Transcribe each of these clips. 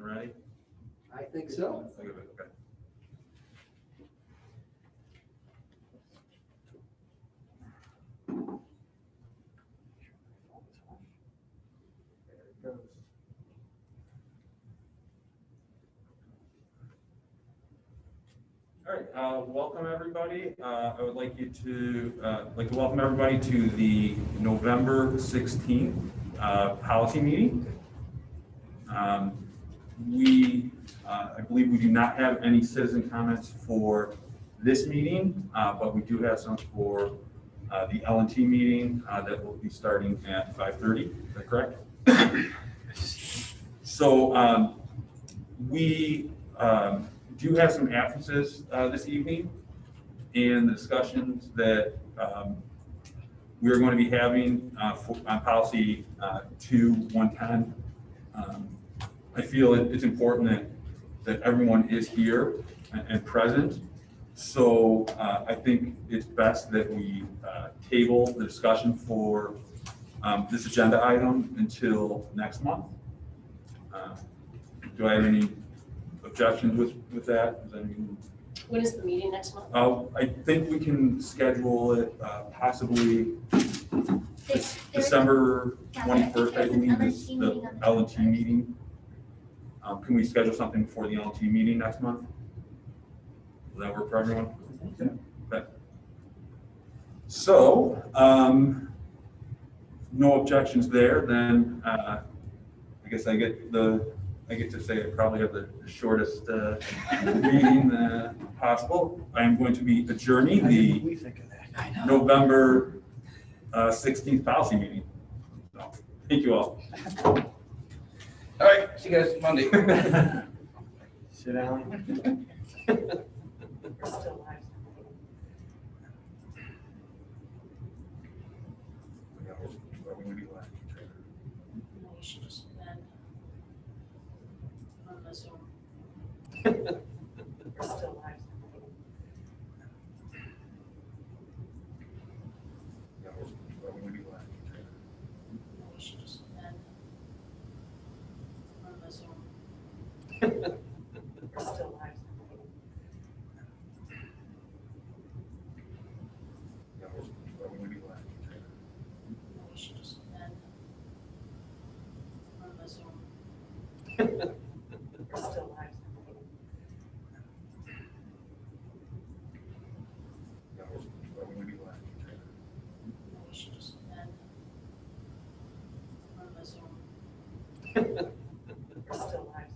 Everyone ready? I think so. Okay. There it goes. All right, welcome everybody. I would like to welcome everybody to the November 16th policy meeting. I believe we do not have any citizen comments for this meeting, but we do have some for the L&T meeting that will be starting at 5:30. Is that correct? So we do have some absences this evening, and the discussions that we are going to be having on policy 2110. I feel it's important that everyone is here and present. So I think it's best that we table the discussion for this agenda item until next month. Do I have any objections with that? When is the meeting next month? I think we can schedule it possibly December 21st, I believe, is the L&T meeting. Can we schedule something for the L&T meeting next month? Will that work for everyone? Okay. So, no objections there, then I guess I get to say I probably have the shortest meeting possible. I am going to be adjourning the November 16th policy meeting. So, thank you all. All right, see you guys Monday. Sit down. We're still live. No, you should just end on the Zoom. We're still live. No, you should just end on the Zoom. We're still live. No, you should just end on the Zoom. We're still live. No, you should just end on the Zoom. We're still live.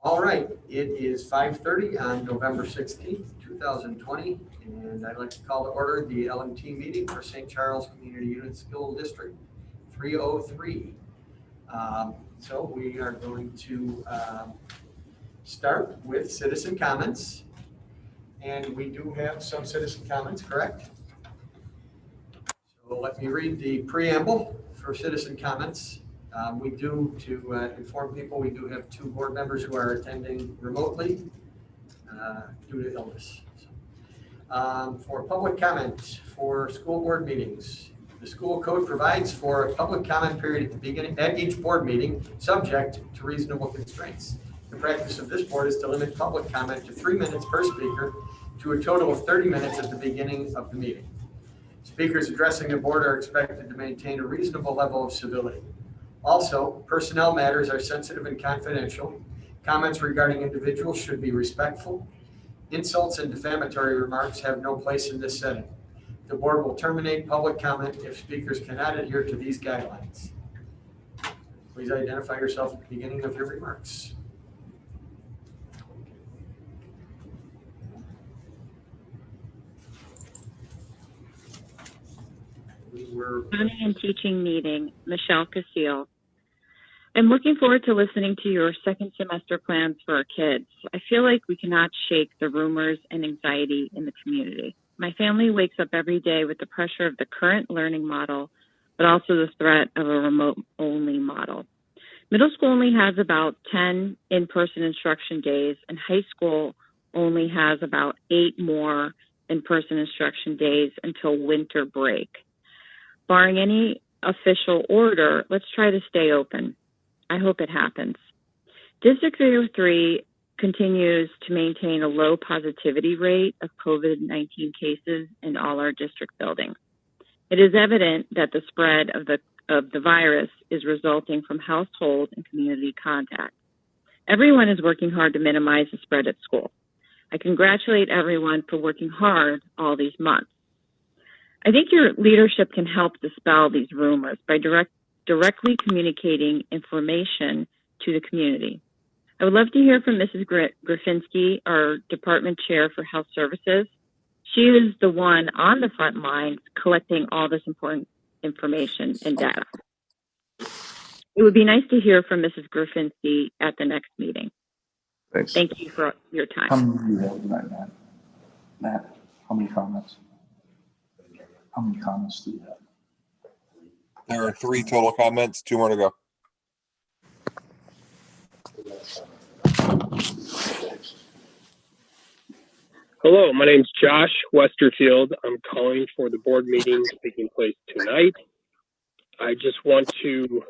All right, it is 5:30 on November 16th, 2020, and I'd like to call to order the L&T meeting for St. Charles Community Unit School District 303. So we are going to start with citizen comments, and we do have some citizen comments, correct? So let me read the preamble for citizen comments. We do, to inform people, we do have 2 board members who are attending remotely due to illness. For public comment for school board meetings, the school code provides for a public comment period at the beginning at each board meeting, subject to reasonable constraints. The practice of this board is to limit public comment to 3 minutes per speaker to a total of 30 minutes at the beginning of the meeting. Speakers addressing the board are expected to maintain a reasonable level of civility. Also, personnel matters are sensitive and confidential. Comments regarding individuals should be respectful. Insults and defamatory remarks have no place in this setting. The board will terminate public comment if speakers cannot adhere to these guidelines. Please identify yourself at the beginning of your remarks. Learning and Teaching Meeting, Michelle Casile. I'm looking forward to listening to your second semester plans for our kids. I feel like we cannot shake the rumors and anxiety in the community. My family wakes up every day with the pressure of the current learning model, but also the threat of a remote-only model. Middle school only has about 10 in-person instruction days, and high school only has about 8 more in-person instruction days until winter break. Barring any official order, let's try to stay open. I hope it happens. District 303 continues to maintain a low positivity rate of COVID-19 cases in all our district buildings. It is evident that the spread of the virus is resulting from household and community contact. Everyone is working hard to minimize the spread at school. I congratulate everyone for working hard all these months. I think your leadership can help dispel these rumors by directly communicating information to the community. I would love to hear from Mrs. Graffinski, our Department Chair for Health Services. She is the one on the front lines collecting all this important information and data. It would be nice to hear from Mrs. Graffinski at the next meeting. Thanks. Thank you for your time. How many do you have tonight, Matt? Matt, how many comments? How many comments do you have? There are 3 total comments, 2 more to go. Hello, my name's Josh Westerfield. I'm calling for the board meeting taking place tonight. I just want to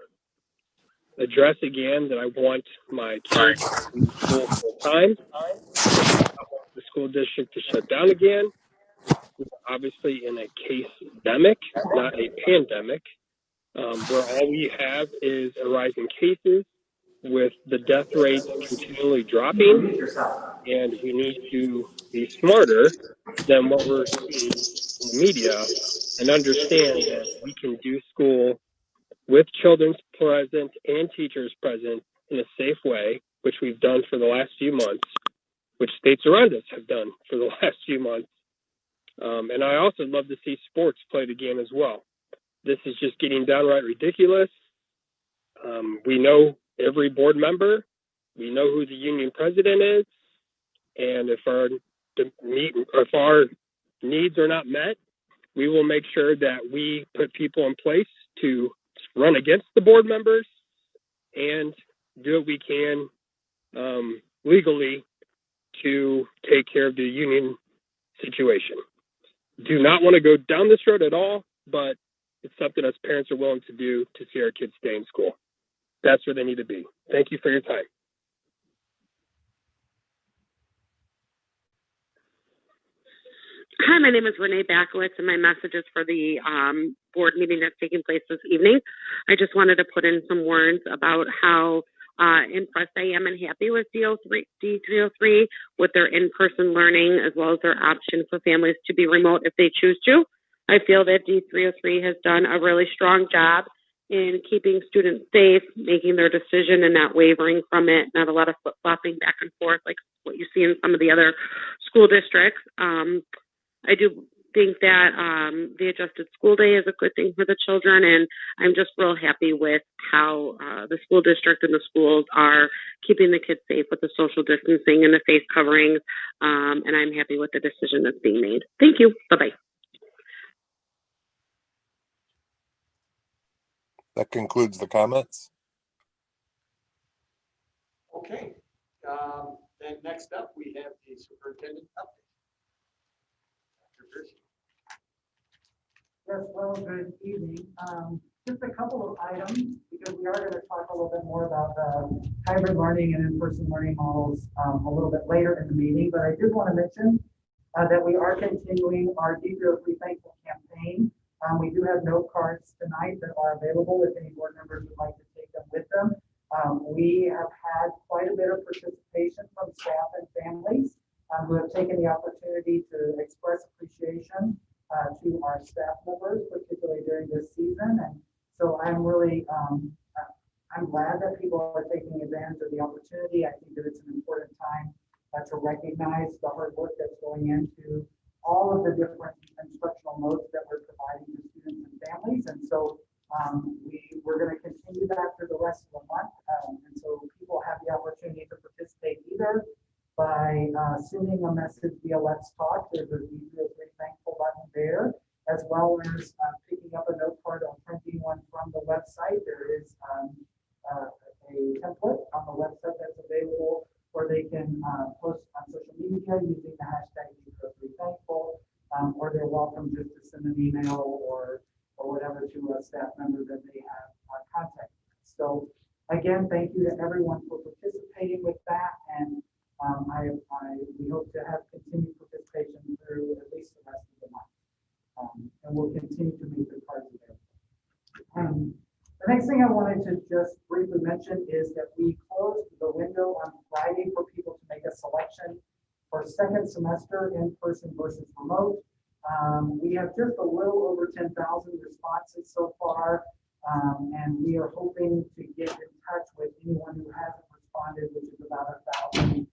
address again that I want my kids in school full time. I want the school district to shut down again. We're obviously in a case-demic, not a pandemic, where all we have is a rise in cases with the death rates continually dropping, and we need to be smarter than what we're seeing in the media and understand that we can do school with children present and teachers present in a safe way, which we've done for the last few months, which states around us have done for the last few months. And I also love to see sports played again as well. This is just getting downright ridiculous. We know every board member. We know who the union president is. And if our needs are not met, we will make sure that we put people in place to run against the board members and do what we can legally to take care of the union situation. Do not want to go down this road at all, but it's something us parents are willing to do to see our kids stay in school. That's where they need to be. Thank you for your time. Hi, my name is Renee Bakowitz, and my message is for the board meeting that's taking place this evening. I just wanted to put in some words about how impressed I am and happy with D303 with their in-person learning, as well as their option for families to be remote if they choose to. I feel that D303 has done a really strong job in keeping students safe, making their decision and not wavering from it, not a lot of flip-flopping back and forth like what you see in some of the other school districts. I do think that the adjusted school day is a good thing for the children, and I'm just real happy with how the school district and the schools are keeping the kids safe with the social distancing and the face coverings, and I'm happy with the decision that's being made. Thank you. Bye-bye. That concludes the comments. Okay, then next up, we have the superintendent update. Dr. Pierce. Yes, well, good evening. Just a couple of items, because we are going to talk a little bit more about the hybrid learning and in-person learning models a little bit later in the meeting, but I did want to mention that we are continuing our Deeply Thankful campaign. We do have note cards tonight that are available if any board members would like to take them with them. We have had quite a bit of participation from staff and families who have taken the opportunity to express appreciation to our staff members, particularly during this season. And so I'm really, I'm glad that people are taking advantage of the opportunity. I think that it's an important time to recognize the hard work that's going into all of the different instructional modes that we're providing to students and families. And so we're going to continue that for the rest of the month. And so people have the opportunity to participate either by sending a message via Let's Talk. There's a Deeply Thankful button there, as well as picking up a note card or printing one from the website. There is a template on the website that's available where they can post on social media using the hashtag Deeply Thankful, or they're welcome just to send an email or whatever to a staff member that they have contact. So again, thank you to everyone for participating with that, and we hope to have continued participation through at least the rest of the month, and we'll continue to make the cards available. The next thing I wanted to just briefly mention is that we closed the window on Friday for people to make a selection for second semester in-person versus remote. We have just a little over 10,000 responses so far, and we are hoping to get in touch with anyone who hasn't responded, which is about 1,000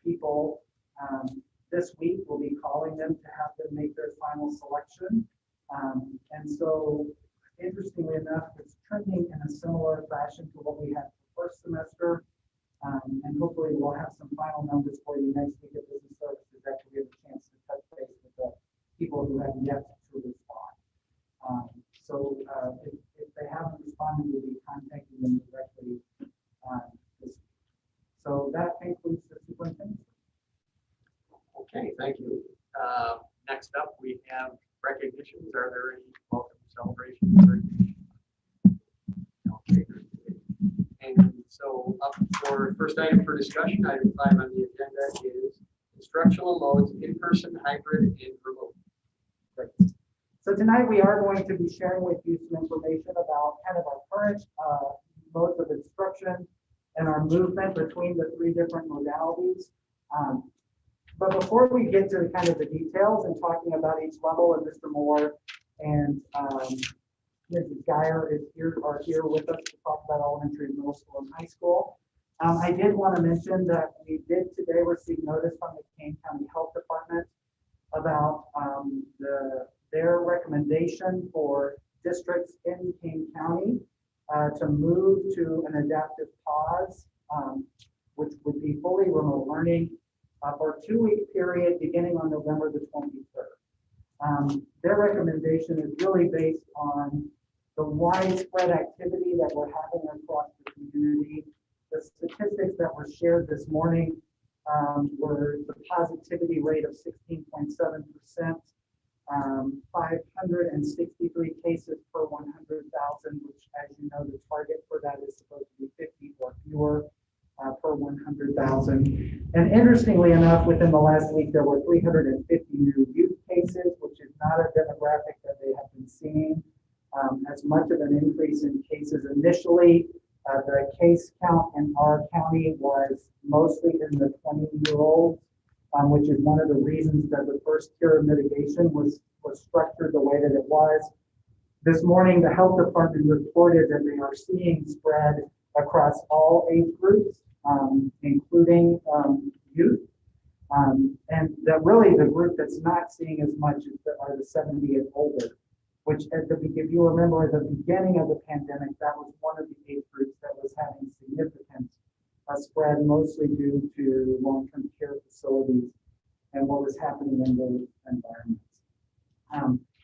people. This week, we'll be calling them to have them make their final selection. And so, interestingly enough, it's trending in a similar fashion to what we had for first semester. And hopefully we'll have some final numbers for you next week at Business Services after we have a chance to touch base with the people who have yet to respond. So if they haven't responded, we'll be contacting them directly this week. So that concludes the superintendent. Okay, thank you. Next up, we have recognitions. Are there any welcome celebrations? Okay. And so up for first item for discussion, item 5 on the agenda is instructional modes, in-person, hybrid, and remote. Great. So tonight we are going to be sharing with you some information about kind of our current modes of instruction and our movement between the 3 different modalities. But before we get to kind of the details and talking about each level, and Mr. Moore and Mrs. Geyer are here with us to talk about elementary, middle school, and high school. I did want to mention that we did today receive notice from the Kane County Health Department about their recommendation for districts in Kane County to move to an adaptive pause, which would be fully remote learning for a 2-week period beginning on November the 23rd. Their recommendation is really based on the widespread activity that we're having across the community. The statistics that were shared this morning were the positivity rate of 16.7%, 563 cases per 100,000, which, as you know, the target for that is supposed to be 50 or fewer per 100,000. And interestingly enough, within the last week, there were 350 new youth cases, which is not a demographic that they have been seeing as much of an increase in cases initially. The case count in our county was mostly in the 20-year-olds, which is one of the reasons that the first tier of mitigation was structured the way that it was. This morning, the health department reported that they are seeing spread across all age groups, including youth. And that really the group that's not seeing as much are the 70 and older, which if you remember at the beginning of the pandemic, that was one of the age groups that was having significant spread, mostly due to long-term care facilities and what was happening in those environments.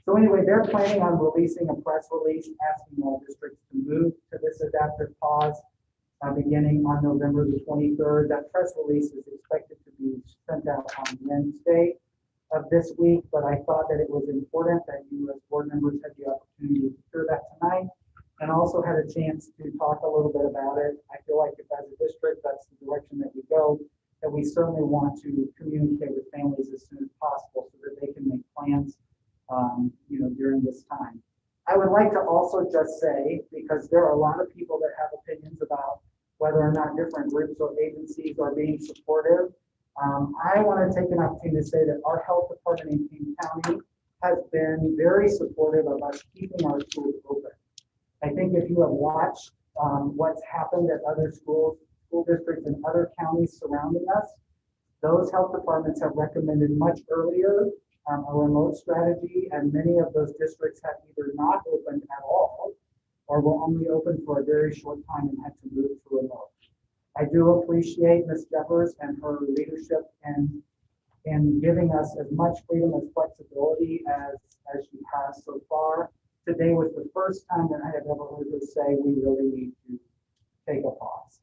So anyway, they're planning on releasing a press release asking all districts to move to this adaptive pause beginning on November the 23rd. That press release is expected to be sent out on Wednesday of this week, but I thought that it was important that you as board members had the opportunity to hear that tonight and also had a chance to talk a little bit about it. I feel like if as a district, that's the direction that we go, that we certainly want to communicate with families as soon as possible so that they can make plans during this time. I would like to also just say, because there are a lot of people that have opinions about whether or not different groups or agencies are being supportive, I want to take an opportunity to say that our health department in King County has been very supportive of us keeping our schools open. I think if you have watched what's happened at other school districts in other counties surrounding us, those health departments have recommended much earlier a remote strategy, and many of those districts have either not opened at all or were only open for a very short time and had to move to remote. I do appreciate Ms. Jeffers and her leadership in giving us as much freedom as flexibility as she has so far. Today was the first time that I have ever heard her say we really need to take a pause.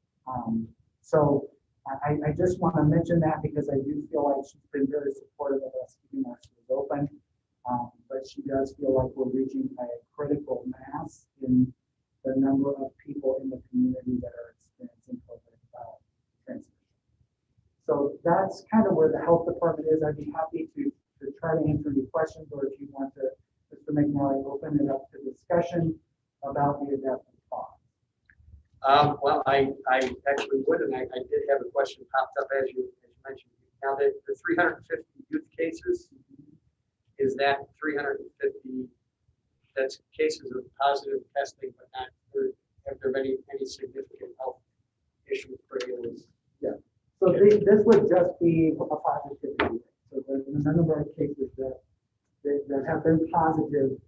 So I just want to mention that because I do feel like she's been very supportive of us keeping our schools open. But she does feel like we're reaching a critical mass in the number of people in the community that are experiencing COVID transmission. So that's kind of where the health department is. I'd be happy to try to answer any questions, or if you want to, Mr. McNally, open it up to discussion about the adaptive pause. Well, I actually would, and I did have a question popped up as you mentioned. Now that the 350 youth cases, is that 350, that's cases of positive testing, but not, have there been any significant health issues for those? Yeah, so this would just be a positivity rate. So the number of cases that have been positive,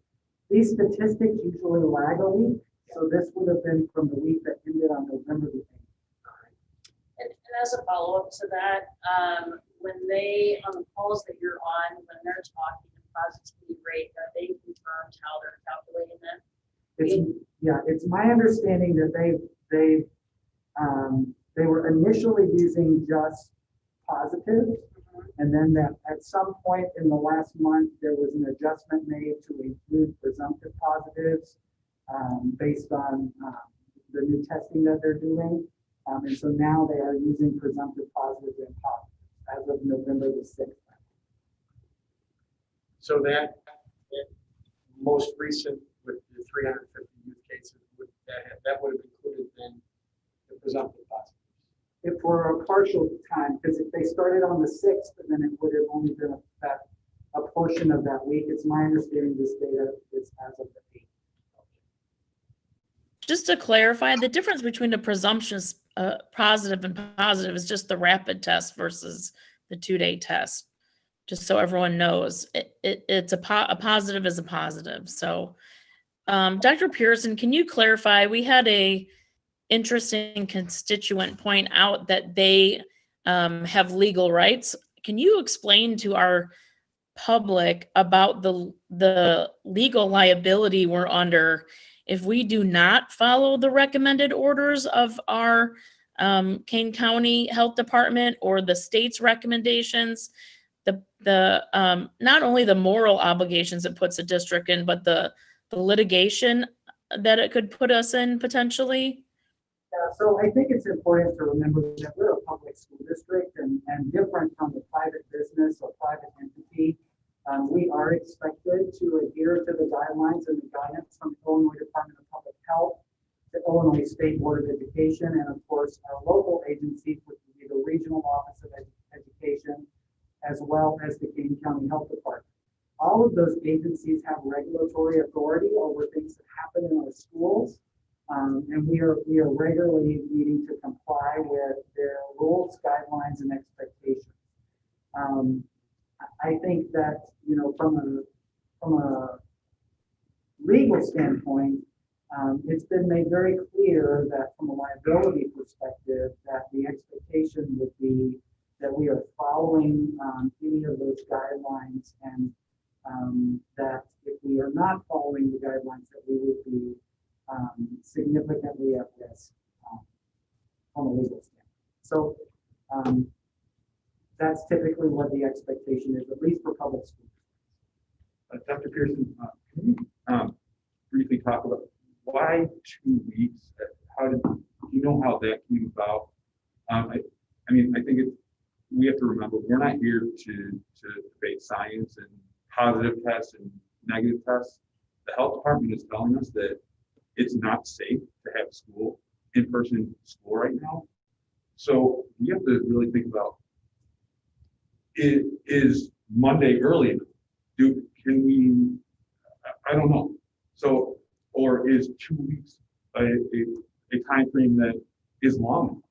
these statistics usually lag a week. So this would have been from the week that ended on November the 8th. And as a follow-up to that, when they, on the polls that you're on, when they're talking positivity rate, are they confirmed how they're calculating that? It's my understanding that they were initially using just positives, and then that at some point in the last month there was an adjustment made to include presumptive positives based on the new testing that they're doing, and so now they are using presumptive positives and positives as of November the 6th. So that most recent with the 350 youth cases, that would have included then the presumptive positives. If for a partial time, because if they started on the 6th, then it would have only been a portion of that week. It's my understanding this data is as of the 8th. Just to clarify, the difference between the presumptions positive and positive is just the rapid test versus the 2-day test. Just so everyone knows, it's a positive is a positive. So, Dr. Pearson, can you clarify? We had a interesting constituent point out that they have legal rights. Can you explain to our public about the legal liability we're under if we do not follow the recommended orders of our Kane County Health Department or the state's recommendations? The not only the moral obligations it puts a district in, but the litigation that it could put us in potentially? Yeah, so I think it's important to remember that we're a public school district and different from the private business or private entity. We are expected to adhere to the guidelines and the guidance from the Illinois Department of Public Health, the Illinois State Board of Education, and of course our local agencies, which would be the Regional Office of Education, as well as the Kane County Health Department. all of those agencies have regulatory authority over things that happen in our schools. And we are regularly needing to comply with their rules, guidelines, and expectations. I think that, you know, from a legal standpoint, it's been made very clear that from a liability perspective, that the expectation would be that we are following any of those guidelines, and that if we are not following the guidelines, that we would be significantly at risk from a legal standpoint. So that's typically what the expectation is, at least for public schools. Dr. Pearson, can you briefly talk about why 2 weeks? How did you know how that came about? I mean, I think we have to remember we're not here to debate science and positive tests and negative tests. The health department is telling us that it's not safe to have school, in-person school right now. So we have to really think about, is Monday early enough? Can we, I don't know. So, or is 2 weeks a time frame that is long enough?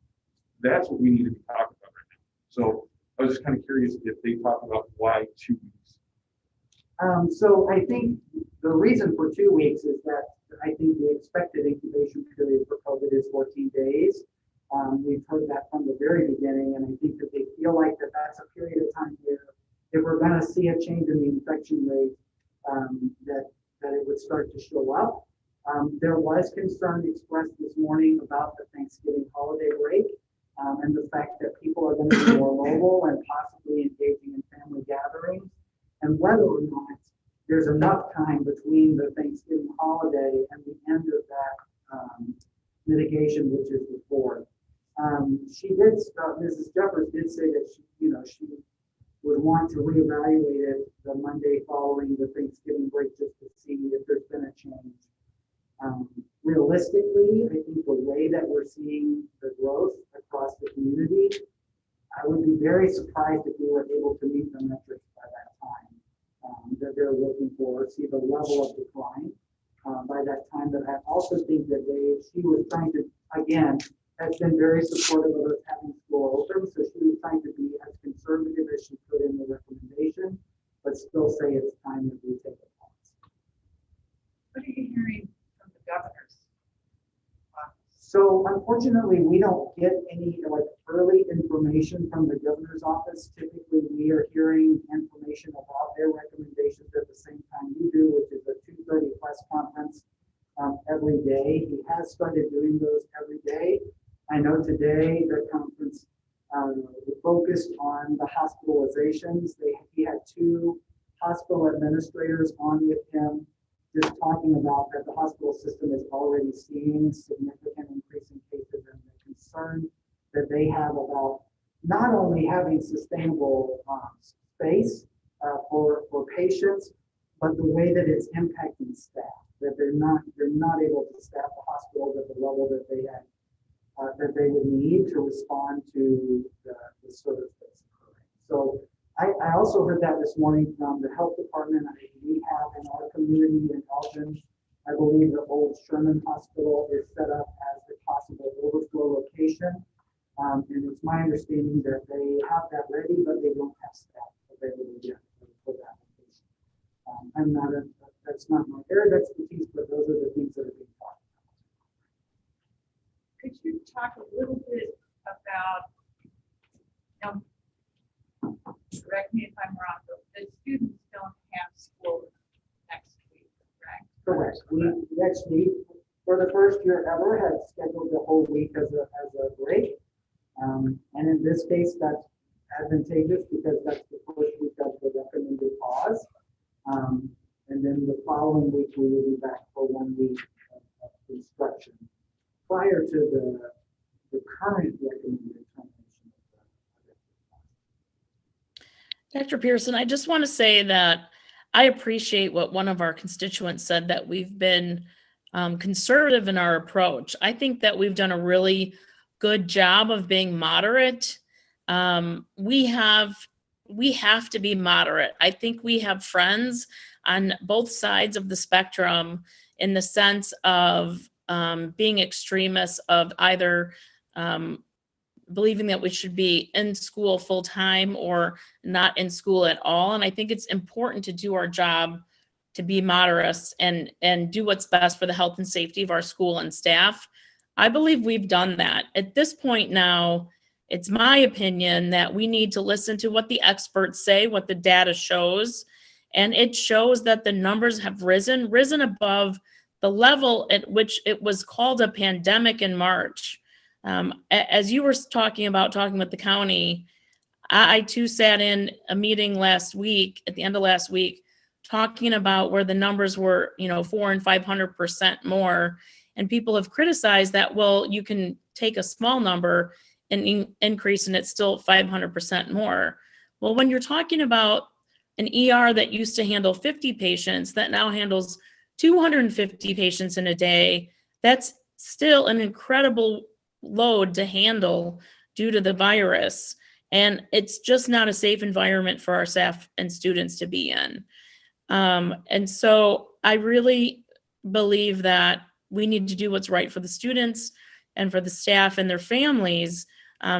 That's what we need to be talking about right now. So I was just kind of curious if they talk about why 2 weeks. So I think the reason for 2 weeks is that I think the expected incubation period for COVID is 14 days. We've heard that from the very beginning, and I think that they feel like that's a period of time where if we're going to see a change in the infection rate, that it would start to show up. There was concern expressed this morning about the Thanksgiving holiday break and the fact that people are going to be more mobile and possibly engaging in family gatherings, and whether or not there's enough time between the Thanksgiving holiday and the end of that mitigation, which is the 4th. Mrs. Jeffers did say that she would want to reevaluate it the Monday following the Thanksgiving break just to see if there's been a change. Realistically, I think the way that we're seeing the growth across the community, I would be very surprised if we were able to meet the metrics by that time that they're looking for, see the level of decline by that time. But I also think that she was trying to, again, has been very supportive of us having school open, so she was trying to be as conservative as she could in the recommendation, but still say it's time that we take a pause. What are you hearing from the governors? So unfortunately, we don't get any early information from the governor's office. Typically, we are hearing information about their recommendations at the same time you do, which is a 2:30 press conference every day. He has started doing those every day. I know today the conference focused on the hospitalizations. He had 2 hospital administrators on with him, just talking about that the hospital system is already seeing significant increase in cases, and the concern that they have about not only having sustainable space for patients, but the way that it's impacting staff, that they're not able to staff the hospitals at the level that they had that they would need to respond to the service that's occurring. So I also heard that this morning from the health department. We have in our community in Elgin, I believe the old Sherman Hospital is set up as the possible overflow location. And it's my understanding that they have that ready, but they don't have staff available yet for that location. That's not my area of expertise, but those are the things that are being talked about. Could you talk a little bit about, correct me if I'm wrong, but the students don't have school next week, correct? Correct. We next week, for the first year ever, had scheduled the whole week as a break. And in this case, that's advantageous because that's the first week of the recommended pause. And then the following week, we will be back for 1 week of instruction prior to the current recommended termination. Dr. Pearson, I just want to say that I appreciate what one of our constituents said, that we've been conservative in our approach. I think that we've done a really good job of being moderate. We have we have to be moderate. I think we have friends on both sides of the spectrum in the sense of being extremists of either believing that we should be in school full time or not in school at all. And I think it's important to do our job to be moderates and do what's best for the health and safety of our school and staff. I believe we've done that. At this point now, it's my opinion that we need to listen to what the experts say, what the data shows. And it shows that the numbers have risen above the level at which it was called a pandemic in March. As you were talking with the county, I too sat in a meeting last week, at the end of last week, talking about where the numbers were, 400 and 500% more. And people have criticized that, well, you can take a small number and increase and it's still 500% more. Well, when you're talking about an ER that used to handle 50 patients that now handles 250 patients in a day, that's still an incredible load to handle due to the virus. And it's just not a safe environment for our staff and students to be in. And so I really believe that we need to do what's right for the students and for the staff and their families,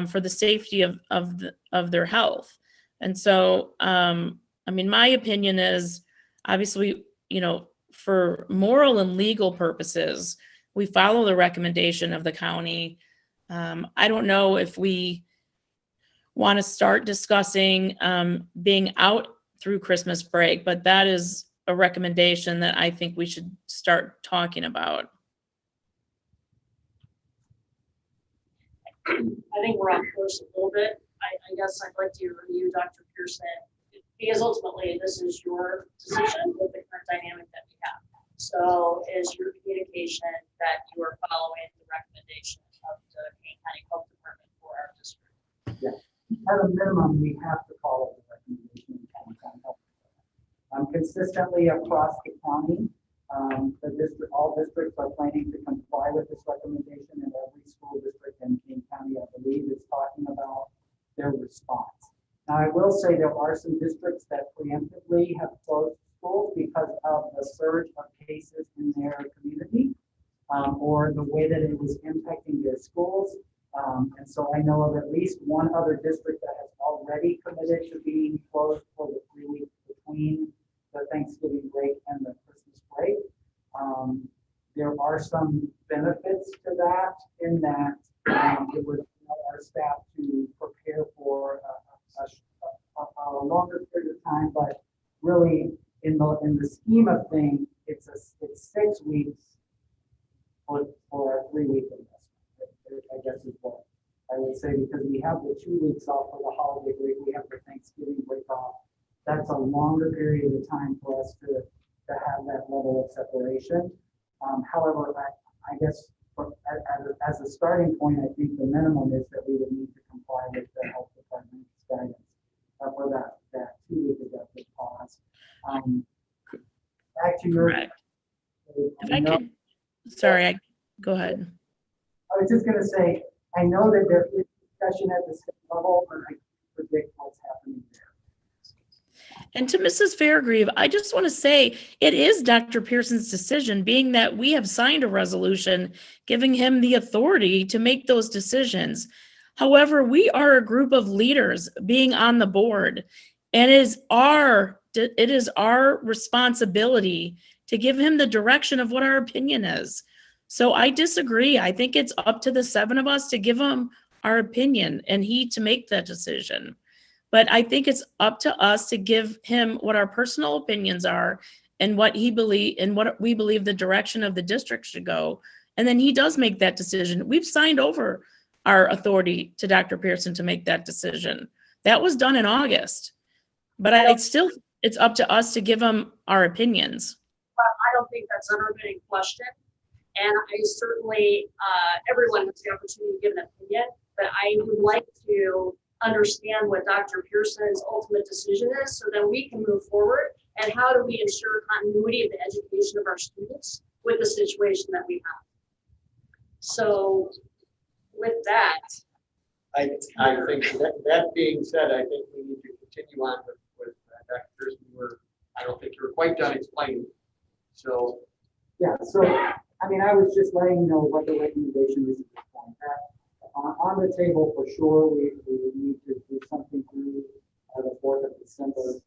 for the safety of their health. And so, my opinion is obviously, for moral and legal purposes, we follow the recommendation of the county. I don't know if we want to start discussing being out through Christmas break, but that is a recommendation that I think we should start talking about. I think we're off course a little bit. I guess I'd like to review Dr. Pearson, because ultimately this is your decision with the current dynamic that we have. So is your communication that you are following the recommendation of the Kane County Health Department for our district? Yes. At a minimum, we have to follow the recommendation of the Kane County Health Department. Consistently across the county, all districts are planning to comply with this recommendation, and every school district in Kane County, I believe, is talking about their response. Now, I will say there are some districts that preemptively have closed schools because of the surge of cases in their community, or the way that it was impacting their schools. And so I know of at least one other district that has already committed to being closed for the 3 weeks between the Thanksgiving break and the Christmas break. There are some benefits to that in that it would allow our staff to prepare for a longer period of time, but really in the scheme of things, it's 6 weeks for a 3-week investment, I guess is what I would say, because we have the 2 weeks off for the holiday break, we have the Thanksgiving break off. That's a longer period of time for us to have that level of separation. However, I guess as a starting point, I think the minimum is that we would need to comply with the health department's guidance for that 2 week adaptive pause. Back to your. Correct. If I could, sorry, go ahead. I was just going to say, I know that there is discussion at the state level, but I can't predict what's happening there. And to Mrs. Fairgrieve, I just want to say it is Dr. Pearson's decision, being that we have signed a resolution giving him the authority to make those decisions. However, we are a group of leaders being on the board, and it is our responsibility to give him the direction of what our opinion is. So I disagree. I think it's up to the 7 of us to give him our opinion and he to make that decision. But I think it's up to us to give him what our personal opinions are and what we believe the direction of the district should go. And then he does make that decision. We've signed over our authority to Dr. Pearson to make that decision. That was done in August. But it's up to us to give him our opinions. But I don't think that's ever been in question. And I certainly, everyone has the opportunity to give an opinion, but I would like to understand what Dr. Pearson's ultimate decision is so that we can move forward. And how do we ensure continuity of the education of our students with the situation that we have? So with that. I think that being said, I think we need to continue on with Dr. Pearson. I don't think you were quite done explaining. So. Yeah, so, I mean, I was just letting you know what the recommendation is at this point. On the table, for sure, we need to do something through the 4th of December.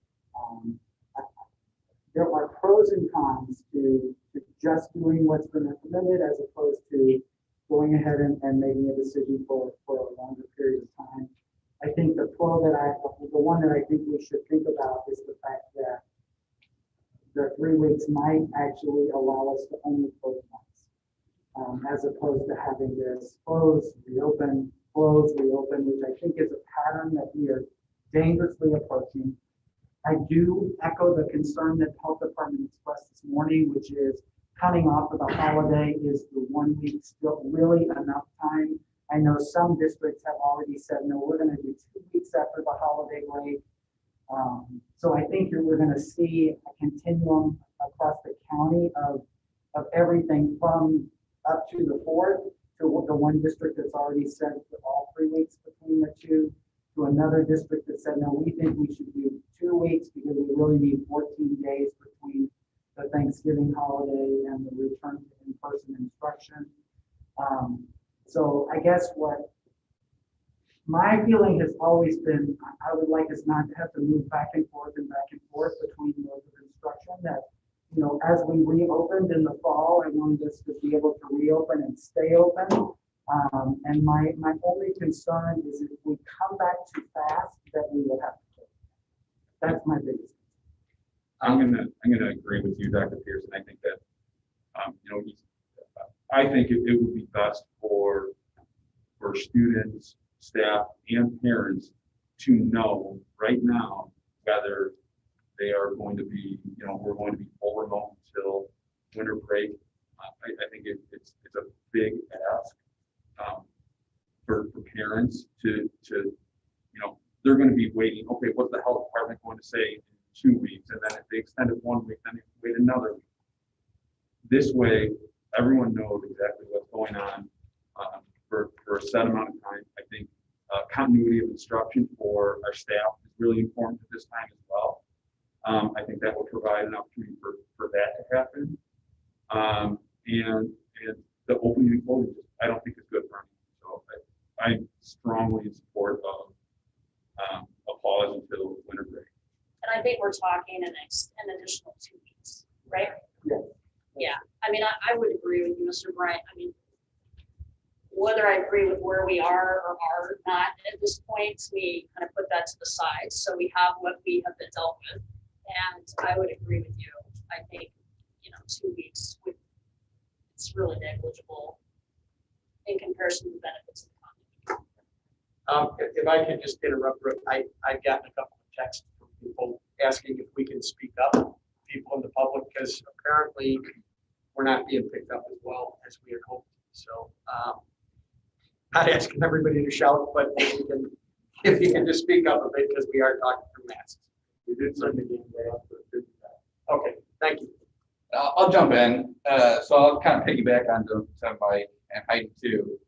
There are pros and cons to just doing what's been recommended as opposed to going ahead and making a decision for a longer period of time. I think the one that I think we should think about is the fact that the 3 weeks might actually allow us to only close once, as opposed to having this close, reopen, which I think is a pattern that we are dangerously approaching. I do echo the concern that the health department expressed this morning, which is coming off of the holiday, is the 1 week still really enough time? I know some districts have already said, no, we're going to do 2 weeks after the holiday break. So I think we're going to see a continuum across the county of everything from up to the 4th to the one district that's already said all 3 weeks between the two, to another district that said, no, we think we should do 2 weeks because we really need 14 days between the Thanksgiving holiday and the return to in-person instruction. So I guess what my feeling has always been, I would like us not to have to move back and forth between modes of instruction. That, you know, as we reopened in the fall, I wanted us to be able to reopen and stay open. And my only concern is if we come back too fast, that we will have to close. That's my biggest concern. I'm gonna agree with you, Dr. Pearson. I think that, I think it would be best for students, staff, and parents to know right now whether they are going to be, we're going to be full remote until winter break. I think it's a big ask for parents to they're going to be waiting. Okay, what's the health department going to say in 2 weeks? And then if they extend it 1 week, then they wait another week. This way, everyone knows exactly what's going on for a set amount of time. I think continuity of instruction for our staff is really important at this time as well. I think that will provide an opportunity for that to happen. And the opening and closing, I don't think is good for anyone. So I'm strongly in support of a pause until winter break. And I think we're talking an additional 2 weeks, right? Yeah. Yeah, I mean, I would agree with you, Mr. Bryant. I mean, whether I agree with where we are or are not at this point, we kind of put that to the side. So we have what we have been dealt with. And I would agree with you. I think, 2 weeks, it's really negligible in comparison to the benefits of the company. If I can just interrupt, I've gotten a couple of texts from people asking if we can speak up, people in the public, because apparently we're not being picked up as well as we had hoped. So not asking everybody to shout, but if you can just speak up a bit, because we are talking through masks. We did send the game day. Okay, thank you. I'll jump in. So I'll kind of piggyback on to Mike and Heidi too.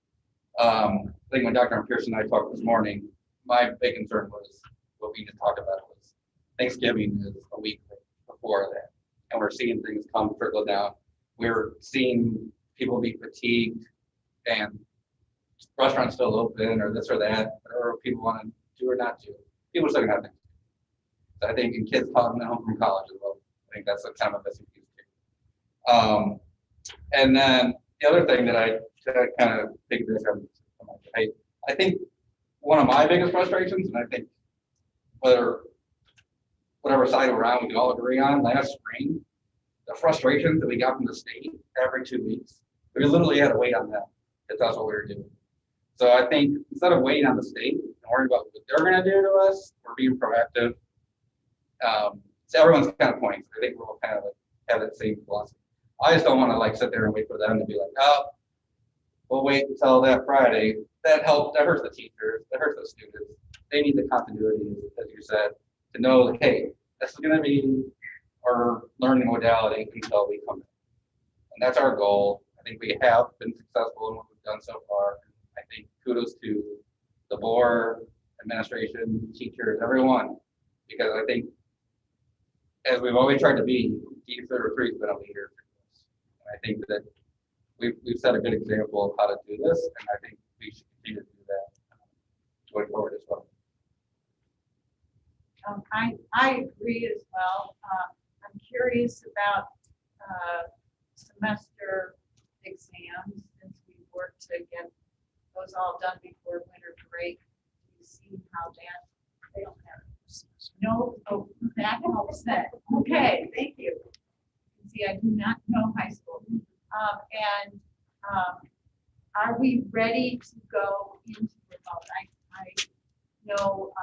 I think when Dr. Pearson and I talked this morning, my big concern was what we just talked about was Thanksgiving is a week before that, and we're seeing things trickle down. We're seeing people be fatigued and restaurants still open or this or that, or people want to do or not do. People are still gonna have things. So I think, and kids coming home from college as well. I think that's a kind of a missing piece too. And then the other thing that I kind of think this, I think one of my biggest frustrations, and I think whatever side we're on, we can all agree on, last spring, the frustrations that we got from the state every 2 weeks, we literally had to wait on them to tell us what we were doing. So I think instead of waiting on the state and worrying about what they're going to do to us, we're being proactive. So everyone's kind of points. I think we're all kind of have that same philosophy. I just don't want to sit there and wait for them to be like, oh, we'll wait until that Friday. That helps. That hurts the teachers. That hurts the students. They need the continuity, as you said, to know that, hey, this is going to be our learning modality until we come in. And that's our goal. I think we have been successful in what we've done so far. I think kudos to the board, administration, teachers, everyone Because I think, as we've always tried to be, D33 has been a leader for this. And I think that we've set a good example of how to do this, and I think we should continue to do that going forward as well. I agree as well. I'm curious about semester exams, since we worked to get those all done before winter break. Do you see how that, they don't have it? No, oh, that helps that. Okay, thank you. See, I do not know high school. Are we ready to go into remote? I know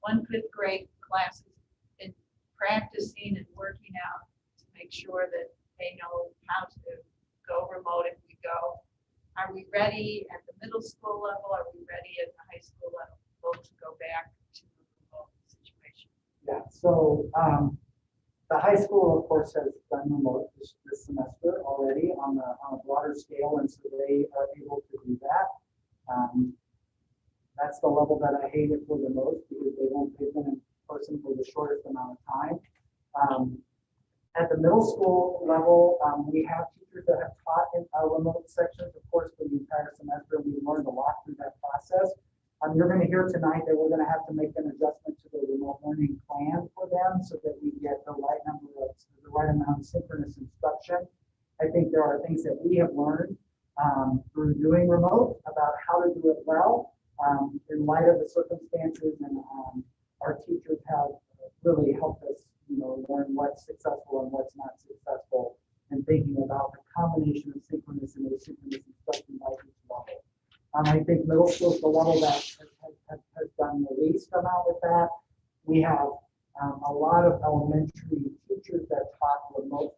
one fifth grade class has been practicing and working out to make sure that they know how to go remote if we go. Are we ready at the middle school level? Are we ready at the high school level to go back to the remote situation? Yeah, so the high school, of course, has done remote this semester already on a broader scale, and so they are able to do that. That's the level that I hate it for the most, because they've been in person for the shortest amount of time. At the middle school level, we have teachers that have taught in our remote sections, of course, for the entire semester. We learned a lot through that process. You're going to hear tonight that we're going to have to make an adjustment to the remote learning plan for them so that we get the right amount of synchronous instruction. I think there are things that we have learned through doing remote about how to do it well in light of the circumstances, and our teachers have really helped us, learn what's successful and what's not successful, and thinking about the combination of synchronous and asynchronous instruction by each level. I think middle school is the level that has done the least amount with that. We have a lot of elementary teachers that taught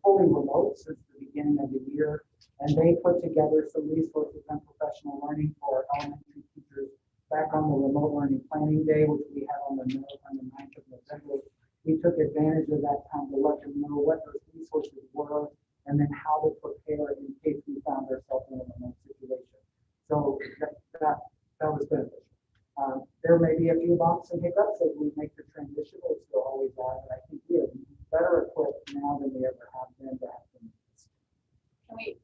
fully remote since the beginning of the year, and they put together some resources on professional learning for elementary teachers back on the remote learning planning day, which we had on the 9th of November. We took advantage of that time to let them know what those resources were, and then how to prepare in case we found ourselves in a remote situation. So that was beneficial. There may be a few bumps and hiccups as we make the transition, which there always are, but I think we are better equipped now than we ever have been to have them.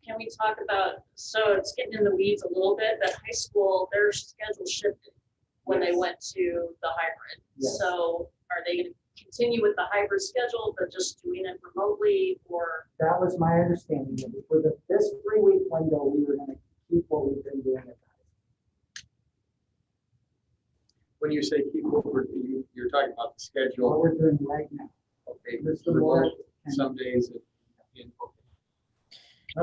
Can we talk about, so it's getting in the weeds a little bit, but high school, their schedule shifted when they went to the hybrid. Yes. So are they going to continue with the hybrid schedule, but just doing it remotely, or? That was my understanding. For this 3-week window, we were going to keep what we've been doing at the When you say keep over, you're talking about the schedule. what we're doing right now. Okay, Mr. Moore, remote, some days in.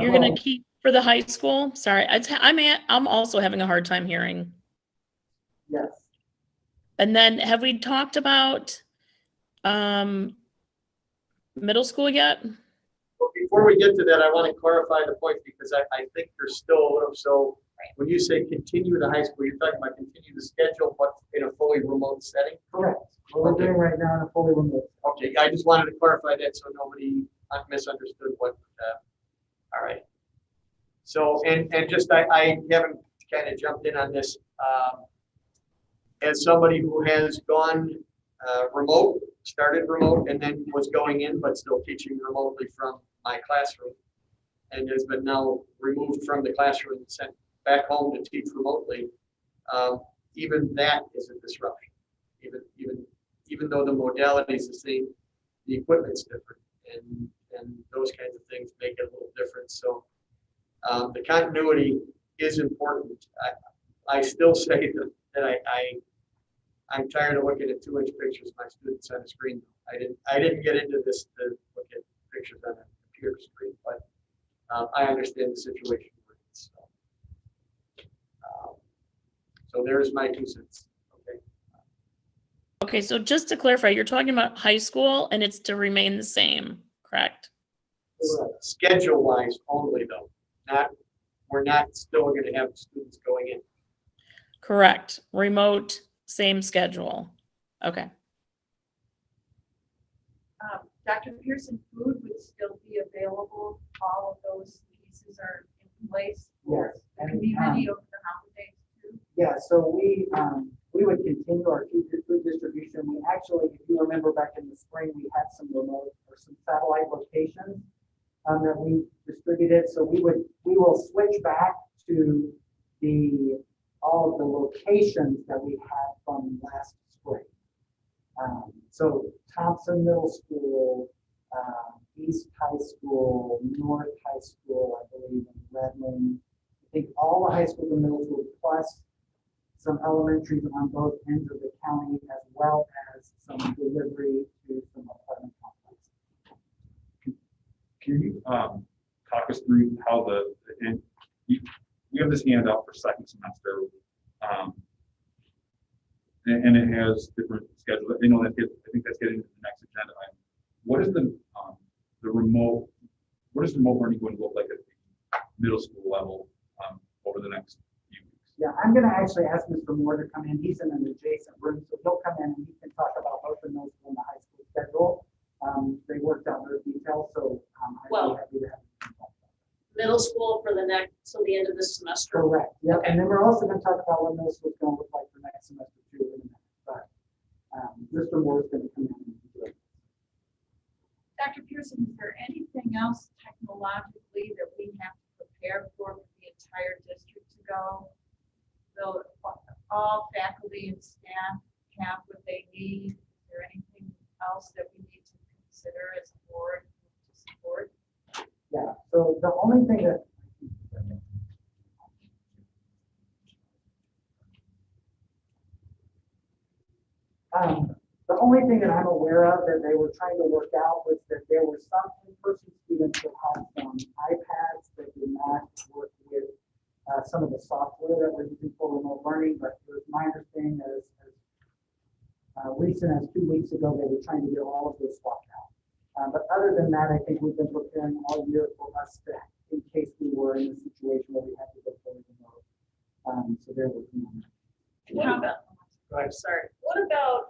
You're going to keep for the high school? Sorry, I'm also having a hard time hearing. Yes. And then have we talked about middle school yet? Well, before we get to that, I want to clarify the point, because I think there's still a little, so when you say continue the high school, you're talking about continue the schedule, but in a fully remote setting? Correct. What we're doing right now in a fully remote. Okay, I just wanted to clarify that so nobody misunderstood what, all right. So, and just, I haven't kind of jumped in on this. As somebody who has gone remote, started remote, and then was going in, but still teaching remotely from my classroom, and has been now removed from the classroom and sent back home to teach remotely, even that is a disruption. Even though the modality is the same, the equipment's different, and those kinds of things make it a little different. So the continuity is important. I still say that I'm tired of looking at 2-inch pictures of my students on a screen. I didn't get into this to look at pictures on a computer screen, but I understand the situation. So there's my 2 cents. Okay. Okay, so just to clarify, you're talking about high school and it's to remain the same, correct? Schedule wise only though, we're not still going to have students going in. Correct. Remote, same schedule. Okay. Dr. Pearson, food would still be available. All of those pieces are in place for Yes. the community over the holidays too. Yeah, so we we would continue our food distribution. We actually, if you remember back in the spring, we had some remote or some satellite locations that we distributed. So we will switch back to all of the locations that we had from last spring. So Thompson Middle School, East High School, North High School, I believe, in Redmond. I think all the high schools and middle schools, plus some elementaries on both ends of the county, as well as some delivery to some apartment complexes. Can you talk us through how we have this handout for second semester, and it has different schedules. I know that I think that's getting to the next agenda item. What is the remote? What is remote learning going to look like at the middle school level over the next few weeks? Yeah, I'm going to actually ask Mr. Moore to come in. He's in an adjacent room, so he'll come in and he can talk about both the middle school and the high school schedule. They worked out those details, so I'd be happy to have him talk about that. Middle school for the next, till the end of this semester. Correct. Yeah, Okay. and then we're also going to talk about what middle school is going to look like for next semester too in a minute. But Mr. Moore is going to come in and do it. Dr. Pearson, is there anything else technologically that we have to prepare for the entire district to go? So all faculty and staff have what they need. Is there anything else that we need to consider as a board to support? Yeah, so the only thing that I'm aware of that they were trying to work out was that there were some in-person students that had some iPads that did not work with some of the software that we're using for remote learning, but it was my understanding that as recent as 2 weeks ago, they were trying to get all of those swapped out. But other than that, I think we've been preparing all year for us to, in case we were in a situation where we had to go fully remote. So they're working on that. What about, sorry, what about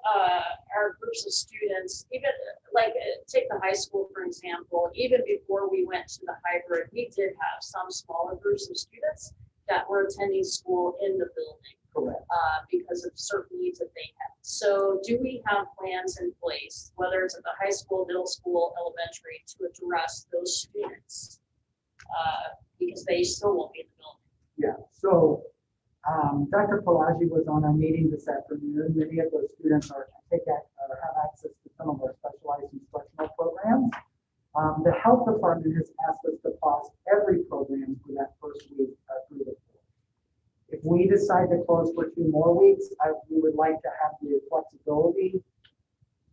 our groups of students, even like take the high school, for example, even before we went to the hybrid, we did have some smaller groups of students that were attending school in the building. Correct. Because of certain needs that they have. So do we have plans in place, whether it's at the high school, middle school, elementary, to address those students? Because they still won't be in the building. Yeah, so Dr. Pelagi was on a meeting this afternoon. Many of those students have access to some of our specialized instructional programs. The health department has asked us to pause every program for that first week through the fall. If we decide to close for 2 more weeks, we would like to have the flexibility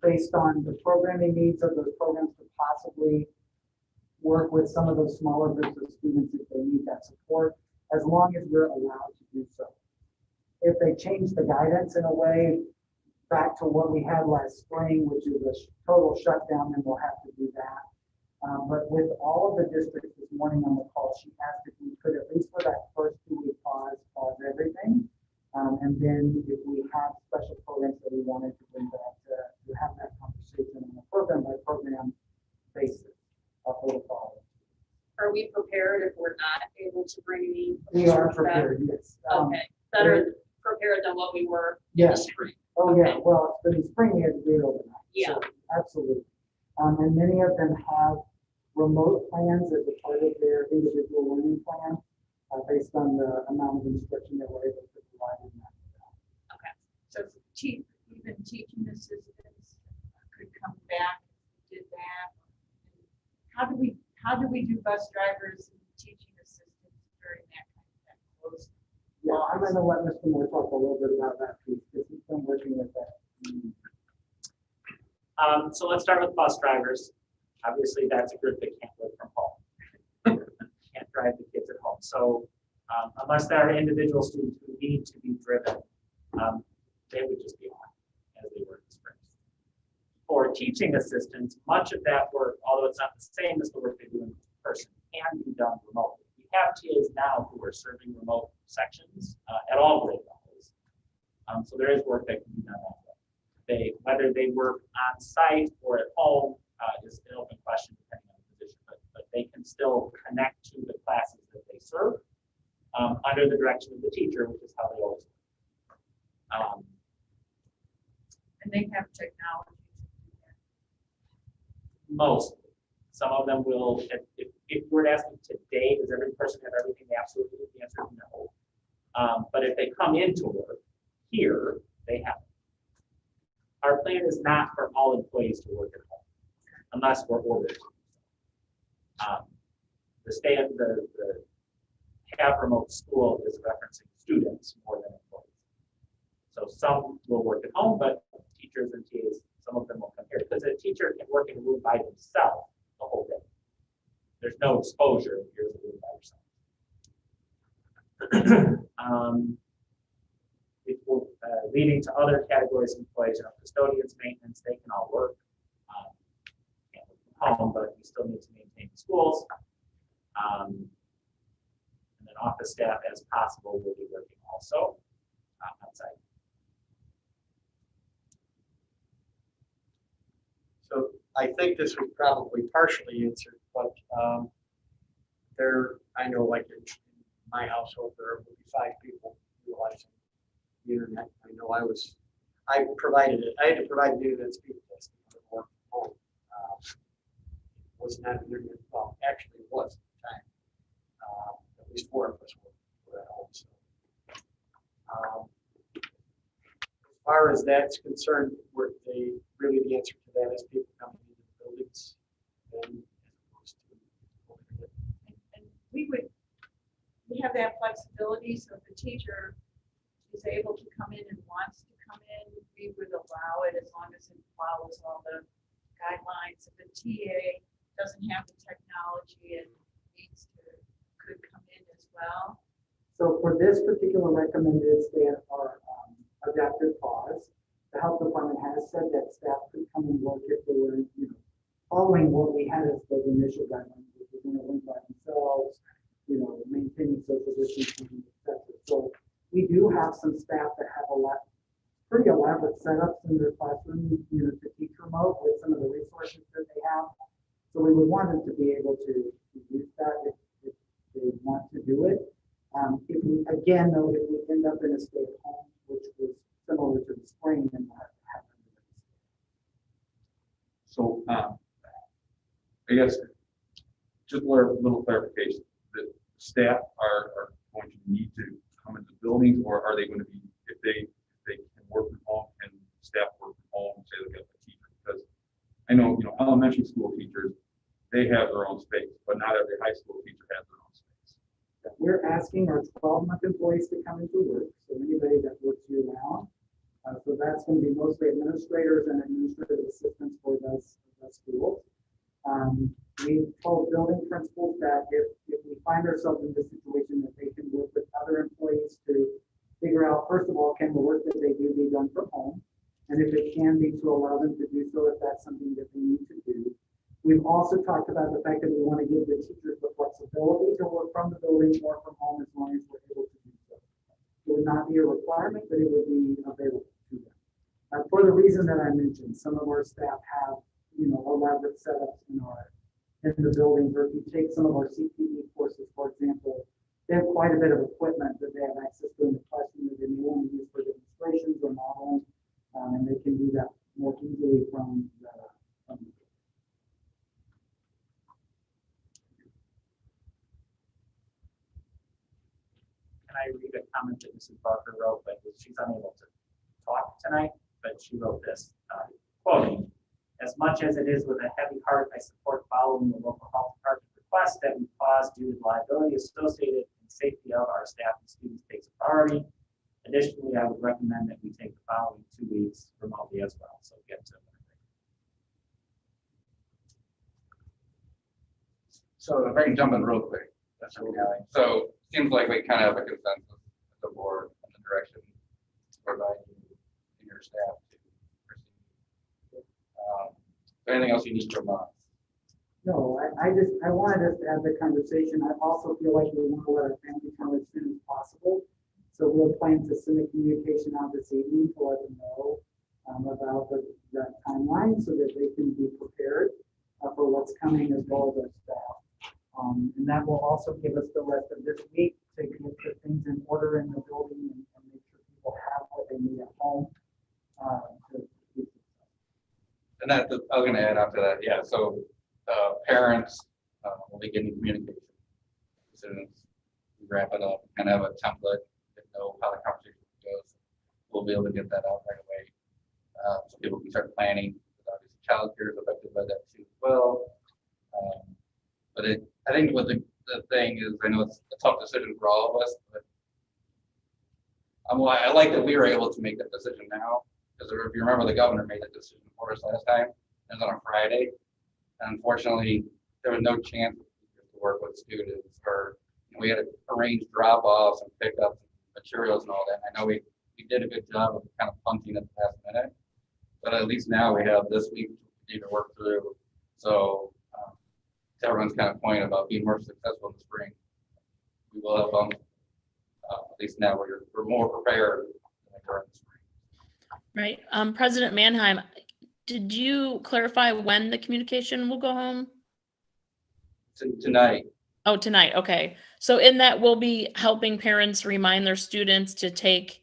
based on the programming needs of those programs to possibly work with some of those smaller groups of students if they need that support, as long as we're allowed to do so. If they change the guidance in a way back to what we had last spring, which is a total shutdown, then we'll have to do that. But with all of the districts this morning on the call, she asked if we could, at least for that first 2-week pause everything. And then if we have special programs that we wanted to bring back to have that conversation on a program by program basis for the fall. Are we prepared if we're not able to bring any? We are prepared, yes. Okay, better prepared than what we were in the Yes. spring. Oh, yeah, well, in the spring, we had to do it overnight. Yeah. So, absolutely. And many of them have remote plans as a part of their individual learning plan based on the amount of instruction that we're able to provide in that. Okay. So even teaching assistants could come back and did that. How do we do bus drivers and teaching assistants during that kind of that close? Yeah, I'm going to let Mr. Moore talk a little bit about that piece because he's been working with that. So let's start with bus drivers. Obviously, that's a group that can't work from home. Can't drive the kids at home. So unless there are individual students who need to be driven, they would just be on as they were in the spring. For teaching assistants, much of that work, although it's not the same as the work they do in person, can be done remotely. We have TAs now who are serving remote sections at all grade levels. So there is work that can be done that way. Whether they work on site or at home is an open question depending on the position, but they can still connect to the classes that they serve under the direction of the teacher, which is how they always work. And they have technology to do that. Most. Some of them will, if you were to ask them today, does every person have everything? They absolutely do. The answer is no. But if they come into work here, they have. Our plan is not for all employees to work at home, unless we're ordered to. The have remote school is referencing students more than employees. So some will work at home, but teachers and TAs, some of them will come here, because a teacher can work in a room by themselves the whole day. There's no exposure if you're in a room by yourself. It will, leading to other categories of employees, custodians, maintenance, they can all work. Can't work from home, but we still need to maintain the schools. And then office staff, as possible, will be working also outside. So I think this was probably partially answered, but I know like in my household, there will be 5 people utilizing the internet. I know I provided it. I had to provide the internet speed test to work from home. Was not an internet, well, actually it was at the time. At least 4 of us were at home. So, as far as that's concerned, really the answer to that is people coming into the buildings and as opposed to And we have that flexibility, so if the teacher is able to come in and wants to come in, we would allow it as long as it follows all the guidelines. If a TA doesn't have the technology and could come in as well. So for this particular recommended staff or adaptive pause, the health department has said that staff could come and work if they were, following what we had as the initial guidelines, which was going to link by themselves, maintaining social distancing, etc. So we do have some staff that have pretty elaborate setups in their classroom, to teach remote with some of the resources that they have. So we would want them to be able to use that if they want to do it. If we end up in a stay at home, which was similar to the spring, then we'll have to have them. So, I guess, just a little clarification, the staff are going to need to come into the buildings, or are they going to be, if they can work from home and staff work from home, say they got a teacher? Because I know, elementary school teachers, they have their own space, but not every high school teacher has their own space. We're asking our 12-month employees to come into work, so anybody that works year-round. So that's going to be mostly administrators and administrative assistants for those schools. We've told building principals that if we find ourselves in this situation, that they can work with other employees to figure out, first of all, can the work that they do be done from home? And if it can be, to allow them to do so if that's something that they need to do. We've also talked about the fact that we want to give the teachers the flexibility to work from the building or from home as long as we're able to do so. It would not be a requirement, but it would be available to them. For the reason that I mentioned, some of our staff have, elaborate setups in the buildings, or if you take some of our CPE courses, for example, they have quite a bit of equipment that they have access to in the classroom that they may want to use for demonstrations or modeling, and they can do that more easily from the Can I read a comment that Mrs. Barker wrote, but she's unable to talk tonight, but she wrote this, quoting, "As much as it is with a heavy heart, I support following the local health department request that we pause due to the liability associated and safety of our staff and students takes priority. Additionally, I would recommend that we take the following 2 weeks remotely as well." So get to So if I can jump in real quick, that's what we're going. So seems like we kind of have a consensus as a board in the direction providing your staff to proceed. Anything else you need from us? No, I wanted us to have the conversation. I also feel like we want to let our families know as soon as possible. So we'll plan to send a communication out this evening to let them know about the timeline so that they can be prepared for what's coming as well as our staff. And that will also give us the rest of this week to get the things in order in the building and make sure people have what they need at home to be And that, I was gonna add on to that, yeah, so, parents, will be getting communication. As soon as we wrap it up, kind of have a template, and know how the conversation goes, we'll be able to get that out right away. So people can start planning, because obviously childcare is affected by that too as well. But I think what the thing is, I know it's a tough decision for all of us, but I like that we were able to make that decision now, because if you remember, the governor made that decision for us last time. It was on a Friday. And unfortunately, there was no chance to work with students, or we had to arrange drop-offs and pickups, materials and all that. And I know we did a good job of kind of punting at the last minute, but at least now we have this week to need to work through. So to everyone's kind of point about being more successful in the spring, we will have at least now we're more prepared than we were in the spring. Right. President Mannheim, did you clarify when the communication will go home? Tonight. Oh, tonight. Okay. So in that, we'll be helping parents remind their students to take,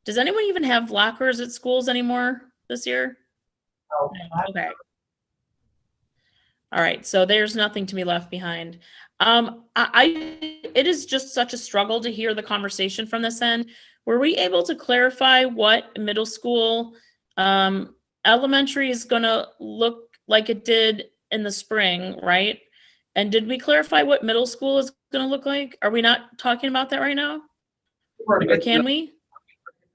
does anyone even have lockers at schools anymore this year? Oh, Okay. All right. So there's nothing to be left behind. It is just such a struggle to hear the conversation from this end. Were we able to clarify what middle school, elementary is going to look like it did in the spring, right? And did we clarify what middle school is going to look like? Are we not talking about that right now? Or can we?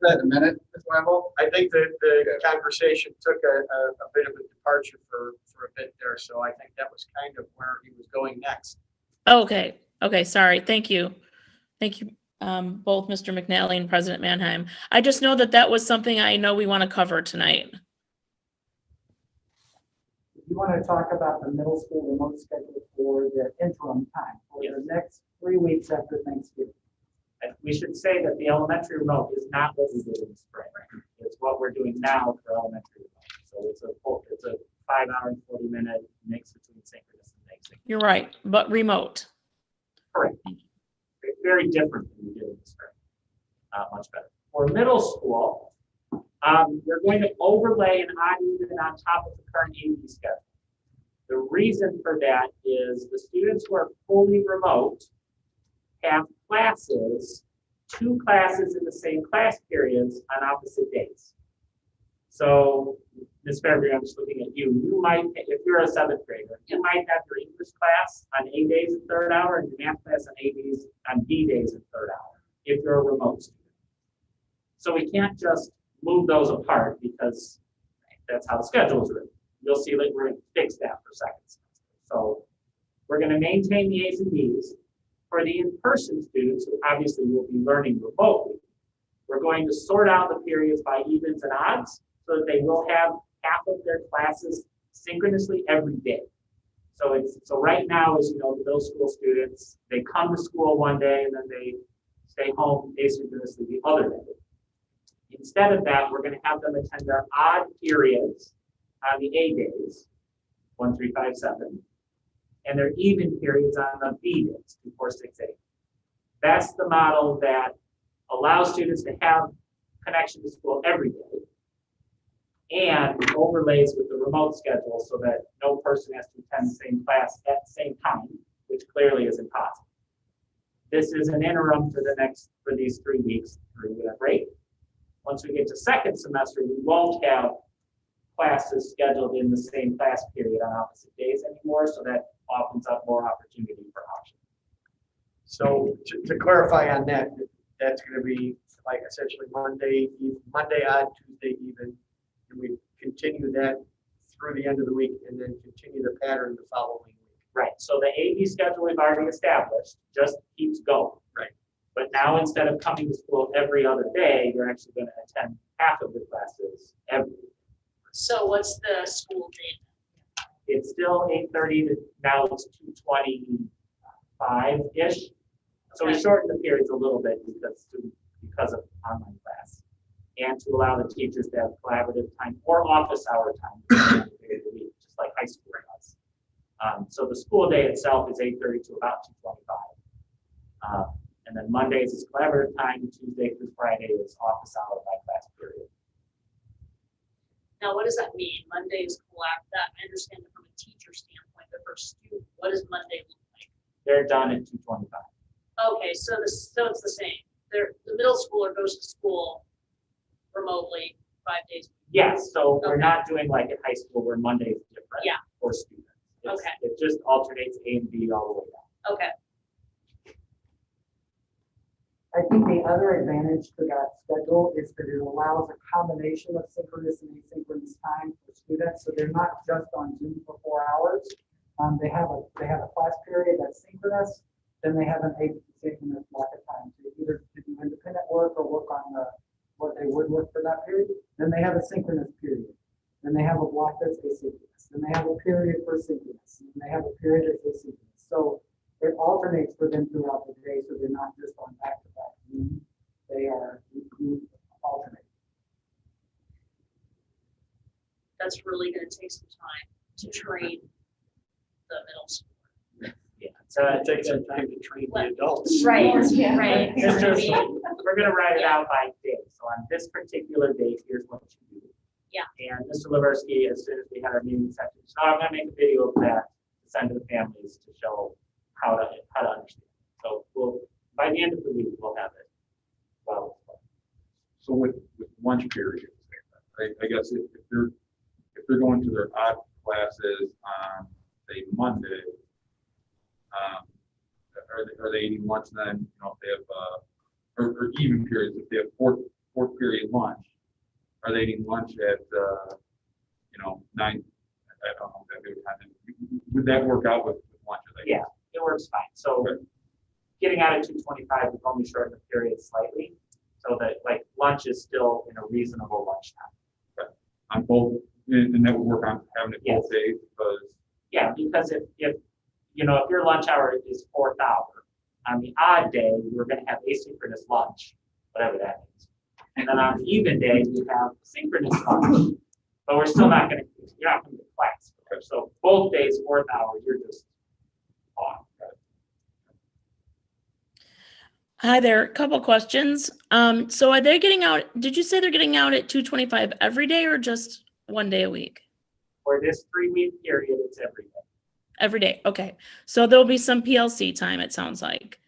In a minute, Ms. Wemble. I think that the conversation took a bit of a departure for a bit there, so I think that was kind of where he was going next. Okay. Okay. Sorry. Thank you. Thank you, both Mr. McNally and President Mannheim. I just know that was something I know we want to cover tonight. You want to talk about the middle school remote schedule for the interim time for the next 3 weeks after Thanksgiving. And we should say that the elementary remote is not what we did in the spring. It's what we're doing now for elementary remote. So it's a 5 hour and 40-minute mix between synchronous and asynchronous. You're right, but remote. Correct. Very different than we did in the spring. Much better. For middle school, we're going to overlay an odd even on top of the current AD schedule. The reason for that is the students who are fully remote have classes, 2 classes in the same class periods on opposite days. So, Ms. Fairbury, I'm just looking at you. You might, if you're a 7th grader, you might have your English class on A days and 3rd hour and your math class on B days and 3rd hour, if you're a remote student. So we can't just move those apart because that's how the schedule is written. You'll see that we're going to fix that for second semester. So we're going to maintain the A's and B's. For the in-person students who obviously will be learning remotely, we're going to sort out the periods by evens and odds so that they will have half of their classes synchronously every day. So right now, as you know, the middle school students, they come to school one day and then they stay home asynchronously the other day. Instead of that, we're going to have them attend their odd periods on the A days, 1, 3, 5, 7. And their even periods on the B days, 2, 4, 6, 8. That's the model that allows students to have connection to school every day and overlays with the remote schedule so that no person has to attend the same class at the same time, which clearly is impossible. This is an interim for these 3 weeks through that break. Once we get to second semester, we won't have classes scheduled in the same class period on opposite days anymore, so that opens up more opportunity for options. So to clarify on that, that's going to be like essentially Monday odd, Tuesday even, and we continue that through the end of the week and then continue the pattern the following week. Right, so the AD schedule we've already established just keeps going. Right. But now instead of coming to school every other day, you're actually going to attend half of the classes every day. So what's the school date? It's still 8:30 to now it's 2:25-ish. So we shortened the periods a little bit because of online class and to allow the teachers to have collaborative time or office hour time during the week, just like high school does. So the school day itself is 8:30 to about 2:25. And then Mondays is collaborative time, Tuesday through Friday is office hour by class period. Now, what does that mean? Mondays collapse that. I understand it from a teacher standpoint, but for a student, what does Monday look like? They're done at 2:25. Okay, so it's the same. The middle schooler goes to school remotely 5 days. Yes, so we're Okay. not doing like at high school where Monday is different. Yeah. For students. Okay. It just alternates A and B all the way down. Okay, I think the other advantage to that schedule is that it allows a combination of synchronous and asynchronous time for students, so they're not just on Zoom for 4 hours. They have a class period that's synchronous, then they have an asynchronous block of time to either to do independent work or work on what they would work for that period. Then they have a synchronous period. Then they have a block that's asynchronous. Then they have a period for synchronous. And they have a period that's asynchronous. So it alternates for them throughout the day, so they're not just on back-to-back Zoom. They are alternating. that's really gonna take some time to train the middle school. Yeah, so it takes some time to train the adults. Right, right. It's just, we're gonna write it out by day, so on this particular date, here's what you do. Yeah. And Mr. Leversky, as soon as we had our meeting session, so I'm gonna make a video of that to send to the families to show how to understand. So we'll, by the end of the week, we'll have it. Well. So with lunch periods, I guess if they're going to their odd classes on, say, Monday, are they eating lunch then, you know, if they have, or even periods, if they have fourth period lunch, are they eating lunch at, 9, I don't know, that good time. Would that work out with lunch? Yeah, it works fine. So getting out at 2:25, we've only shortened the period slightly, so that like lunch is still in a reasonable lunchtime. Okay. On both, and that would work on having it both days, because. Yeah, because if your lunch hour is 4th hour, on the odd day, we're gonna have asynchronous lunch, whatever that means. And then on the even day, we have synchronous lunch, but we're still not gonna, you're not gonna get class. Okay. So both days, 4th hour, you're just off. Hi there, a couple questions. So are they getting out, did you say they're getting out at 2:25 every day or just one day a week? For this 3-week period, it's every day. Every day, okay. So there'll be some PLC time, it sounds like.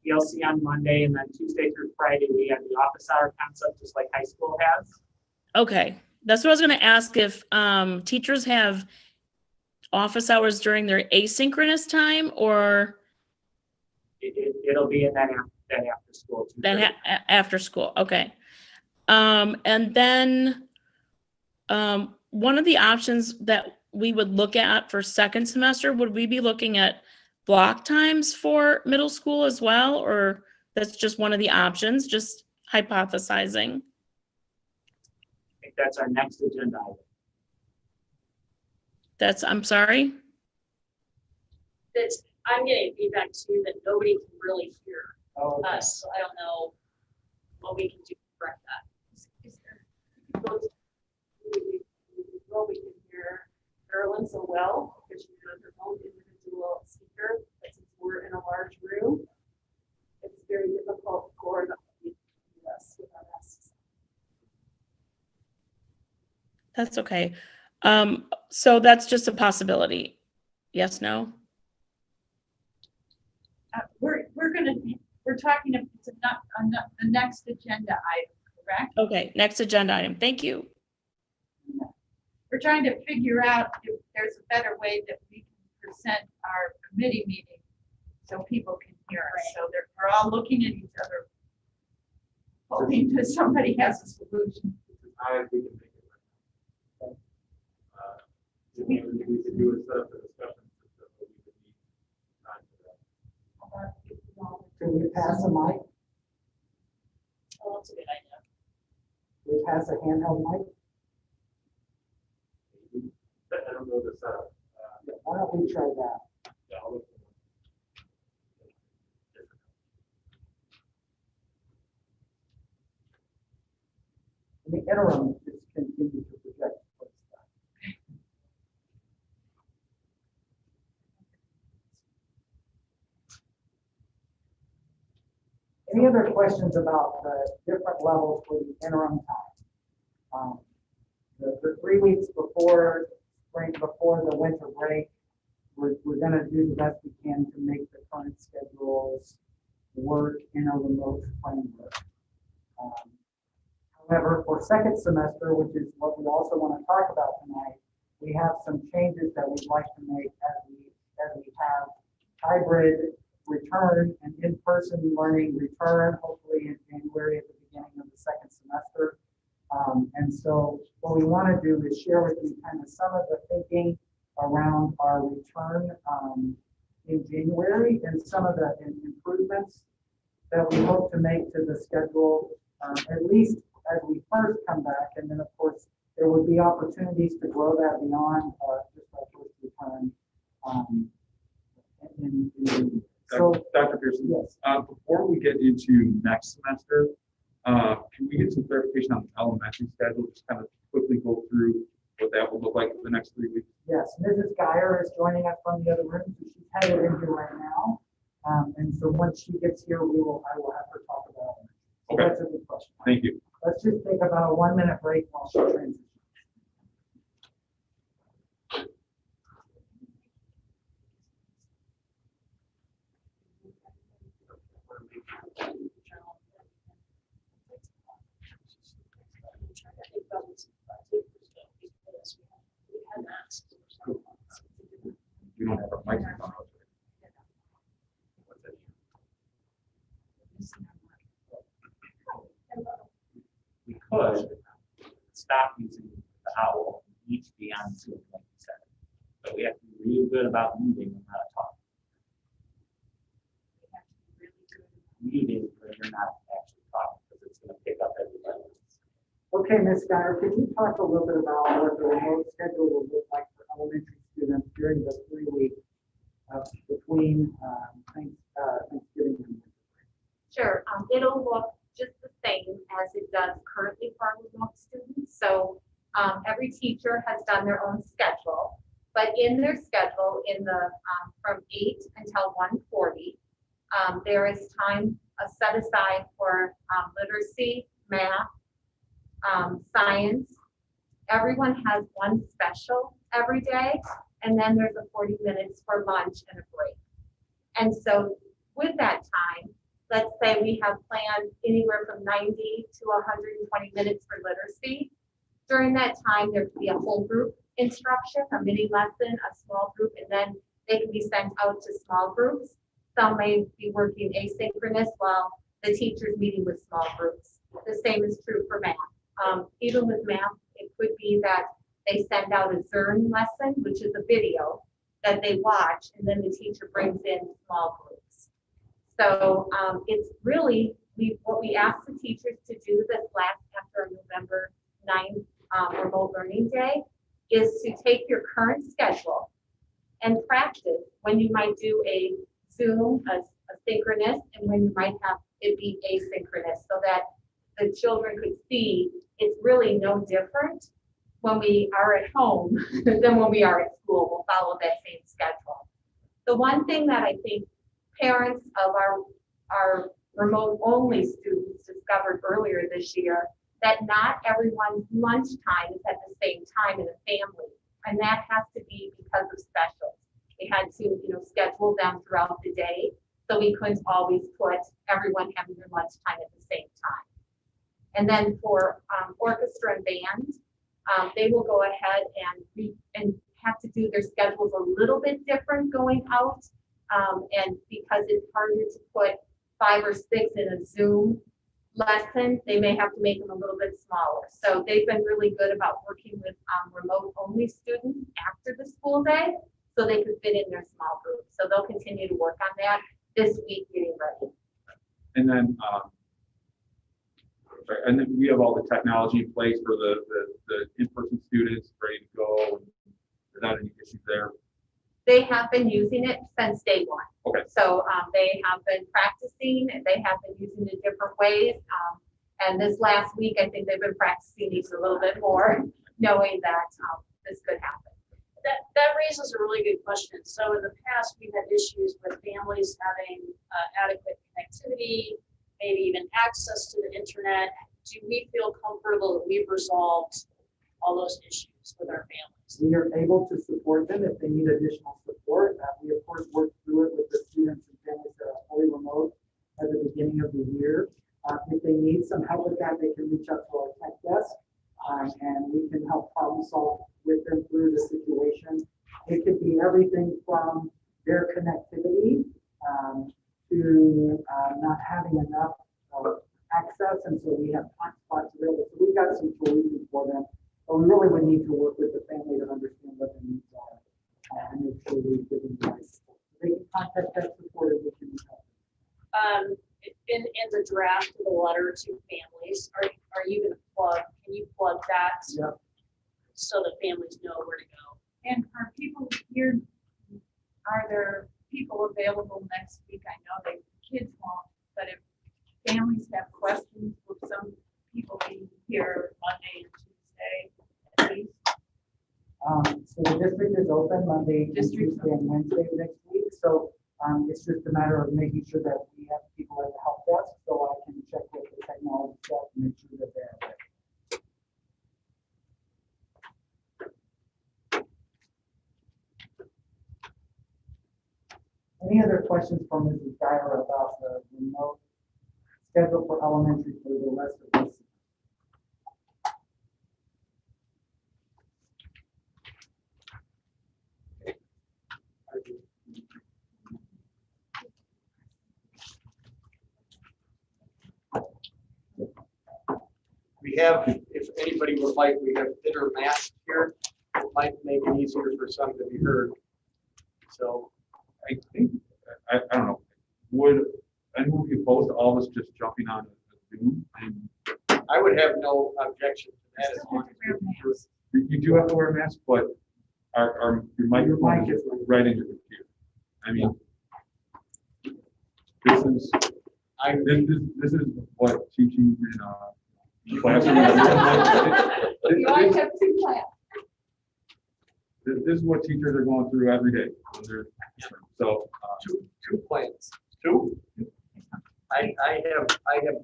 PLC on Monday, and then Tuesday through Friday, we have the office hour concept, just like high school has. Okay, that's what I was gonna ask, if teachers have office hours during their asynchronous time, or It'll be in that after school. then after school, okay. And then one of the options that we would look at for second semester, would we be looking at block times for middle school as well, or that's just one of the options, just hypothesizing? I think that's our next agenda item. That's, I'm sorry? I'm getting feedback too that nobody can really hear Okay. us, so I don't know what we can do to correct that. Well, we can hear Carolyn so well, because she has her own individual speaker, but since we're in a large room, it's very difficult for us without us. That's okay. So that's just a possibility. Yes, no? We're talking, it's not on the next agenda item, correct? Okay, next agenda item. Thank you. We're trying to figure out if there's a better way that we can present our committee meeting so people can hear us. So we're all looking at each other, hoping that somebody has a solution. We could do a set up a discussion. Can we pass a mic? Oh, that's a good idea. We pass a handheld mic? I don't know the setup. Why don't we try that? Yeah, I'll look. In the interim, just continue to project. Any other questions about the different levels for the interim time? the 3 weeks before spring, before the winter break, we're gonna do the best we can to make the current schedules work in a remote framework. However, for second semester, which is what we also want to talk about tonight, we have some changes that we'd like to make as we have hybrid return and in-person learning return, hopefully in January at the beginning of the second semester. And so what we want to do is share with you kind of some of the thinking around our return in January and some of the improvements that we hope to make to the schedule, at least as we first come back. And then, of course, there would be opportunities to grow that beyond just our first return. So, Dr. Pearson, yes. Before we get into next semester, can we get some clarification on the elementary schedule? Just kind of quickly go through what that will look like for the next 3 weeks. Yes, Mrs. Geyer is joining us from the other room, so she's headed in here right now. And so once she gets here, I will have her talk about it. So Okay. That's a good question. Thank you. Let's just take about a 1-minute break while she transitions. We don't have our mics on. We could stop using the owl, each be on Zoom, like you said. But we have to be really good about moving and how to talk. Meeting where you're not actually talking, because it's going to pick up everybody else. Okay, Ms. Geyer, could you talk a little bit about what the remote schedule will look like for elementary students during the 3 weeks between Thanksgiving and winter break? Sure, it'll look just the same as it does currently for our remote students. So every teacher has done their own schedule, but in their schedule, in the from 8 until 1:40, there is time set aside for literacy, math, science. Everyone has one special every day, and then there's a 40 minutes for lunch and a break. And so with that time, let's say we have planned anywhere from 90 to 120 minutes for literacy. During that time, there could be a whole group instruction, a mini lesson, a small group, and then they can be sent out to small groups. Some may be working asynchronous while the teacher's meeting with small groups. The same is true for math. Even with math, it could be that they send out a Zoom lesson, which is a video that they watch, and then the teacher brings in small groups. So it's really, what we asked the teachers to do this last after November 9th remote learning day is to take your current schedule and practice when you might do a Zoom, a synchronous, and when you might have it be asynchronous, so that the children could see it's really no different when we are at home than when we are at school. We'll follow that same schedule. The one thing that I think parents of our remote only students discovered earlier this year, that not everyone's lunchtime is at the same time in a family. And that has to be because of specials. We had to, schedule them throughout the day. So we couldn't always put everyone having their lunchtime at the same time. And then for orchestra and band, they will go ahead and have to do their schedules a little bit different going out. And because it's harder to put 5 or 6 in a Zoom lesson, they may have to make them a little bit smaller. So they've been really good about working with remote only students after the school day so they could fit in their small groups. So they'll continue to work on that this week, getting ready. And then we have all the technology in place for the in-person students ready to go. There's not any issues there. They have been using it since day one. Okay. So they have been practicing, they have been using it in different ways. And this last week, I think they've been practicing even a little bit more, knowing that this could happen. That raises a really good question. So in the past, we've had issues with families having adequate connectivity, maybe even access to the internet. Do we feel comfortable that we've resolved all those issues with our families. We are able to support them if they need additional support. We of course work through it with the students and families that are fully remote at the beginning of the year. If they need some help with that, they can reach out to our tech desk, and we can help problem solve with them through the situation. It could be everything from their connectivity to not having enough access, and so we have hotspots available. So we've got some solutions for them, but we really would need to work with the family to understand what their needs are and make sure we give them the right support. They can contact that support if we can help. In the draft of the letter to families, are you going to can you plug that? Yep. So that families know where to go? And are people here, are there people available next week? I know that kids won't, but if families have questions, will some people be here Monday and Tuesday at least? So the district is open Monday, Tuesday, and Wednesday next week. So it's just a matter of making sure that we have people at the help desk, so I can check with the technology staff to make sure that they're ready. Any other questions for Mrs. Geyer about the remote schedule for elementary for the rest of this? We have, if anybody would like, we have thinner masks here. It might make it easier for some to be heard. So I think, I don't know, would anyone be opposed to all this just jumping on Zoom? I would have no objection to that as long as You do have to wear a mask, but your microphone is right in your computer. I mean, this is what teaching in classroom. You always have two plans. This is what teachers are going through every day. So two plans. Two? I have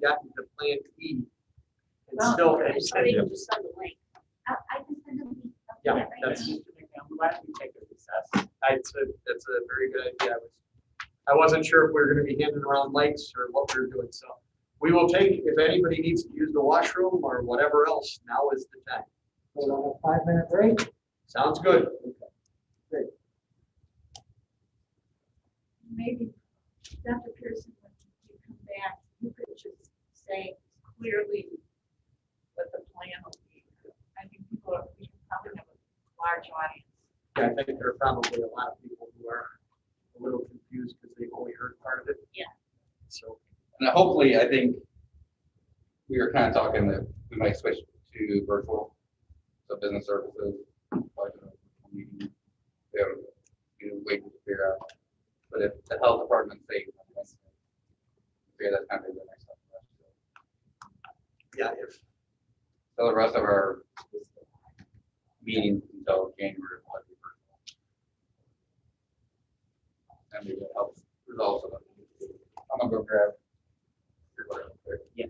gotten to plan E. And still. They can just send the link. I just sent them. Yeah, I'm glad we take a recess. That's a very good idea. I wasn't sure if we were going to be handing around mics or what we were doing. So we will take, if anybody needs to use the washroom or whatever else, now is the time. So we'll have a 5-minute break. Sounds good. Great. Maybe Dr. Pearson, when you come back, you could just say clearly what the plan will be. I think we probably have a large audience. Yeah, I think there are probably a lot of people who are a little confused because they've only heard part of it. Yeah. So. And hopefully, I think we were kind of talking that we might switch to virtual, so business services, like a meeting. We have waiting to figure out. But if the health department's safe, that's kind of the next step for us. Yeah, if so the rest of our meetings until January will be virtual. And maybe that helps resolve some of it. I'm gonna go grab your letter real quick. Yeah.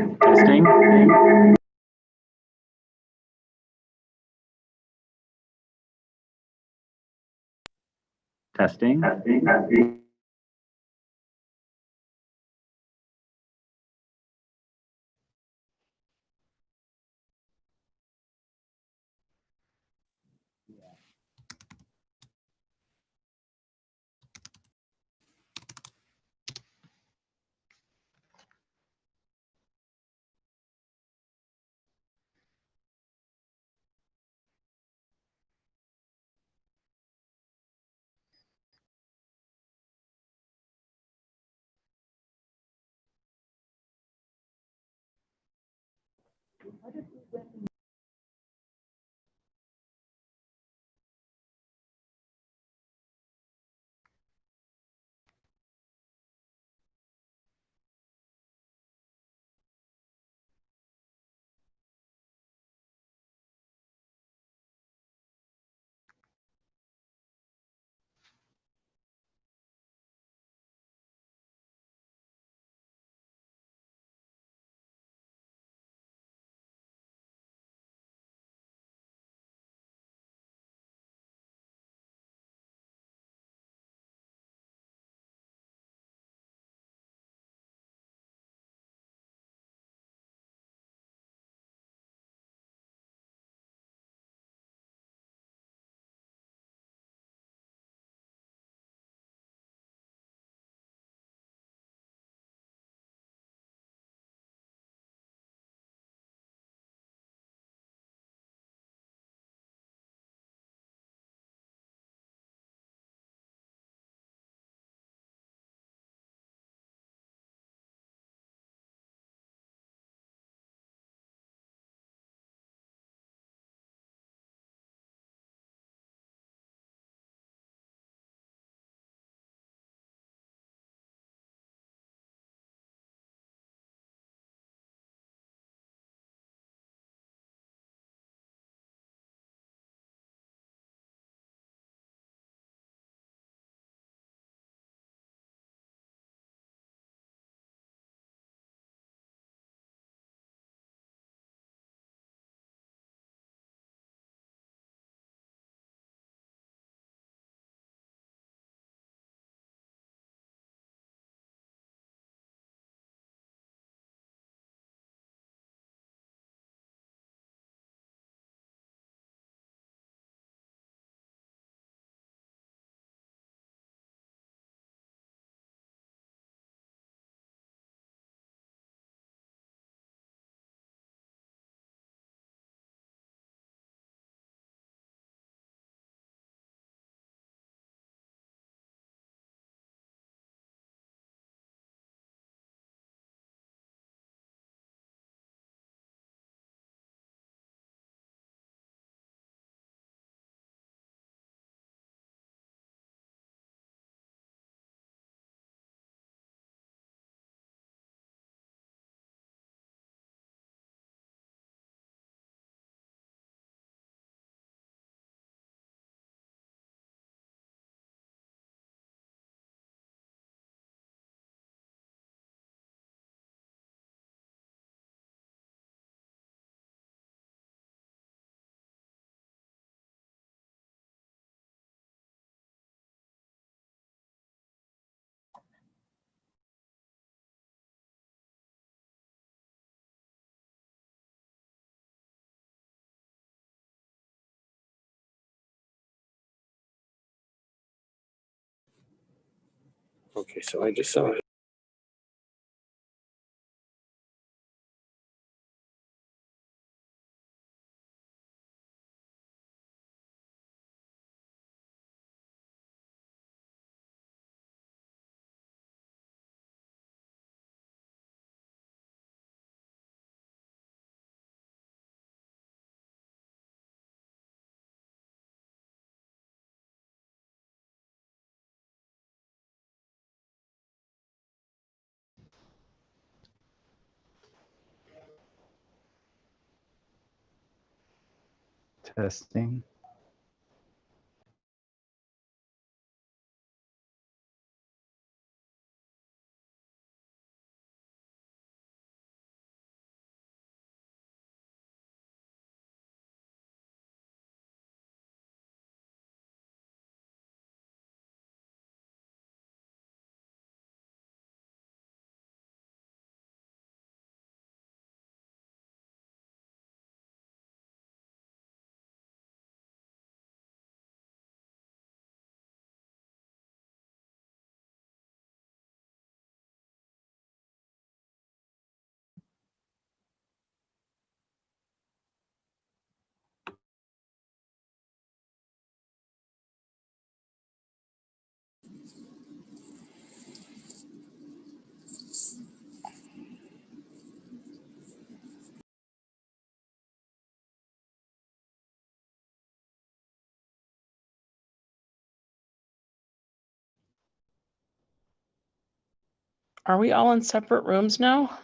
Testing. Testing. Okay, so I just saw Testing. Are we all in separate rooms now?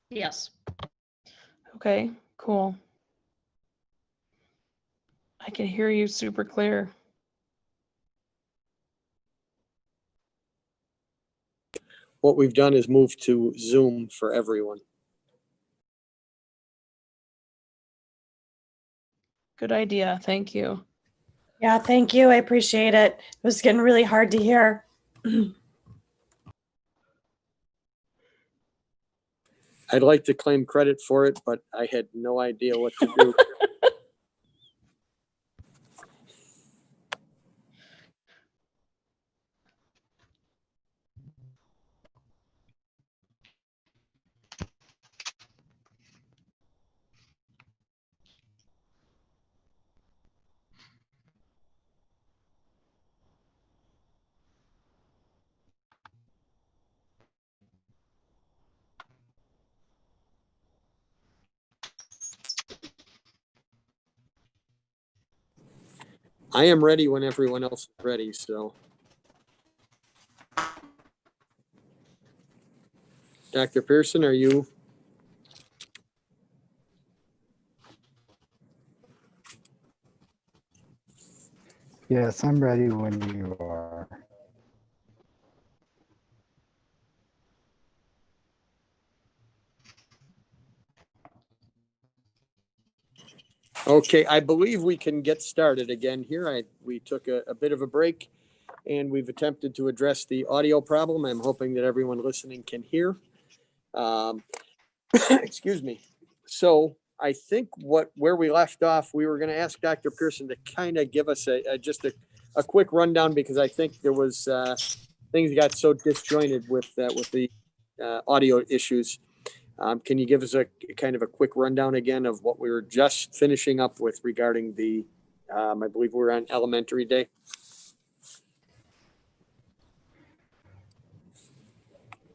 Yes. Okay, cool. I can hear you super clear. What we've done is move to Zoom for everyone. Good idea. Thank you. Yeah, thank you. I appreciate it. It was getting really hard to hear. I'd like to claim credit for it, but I had no idea what to do. I am ready when everyone else is ready, so. Dr. Pearson, are you? Yes, I'm ready when you are. Okay, I believe we can get started again here. We took a bit of a break and we've attempted to address the audio problem. I'm hoping that everyone listening can hear. Excuse me. So I think where we left off, we were going to ask Dr. Pearson to kind of give us just a quick rundown, because I think there was things got so disjointed with the audio issues. Can you give us a kind of a quick rundown again of what we were just finishing up with regarding the, I believe we're on elementary day?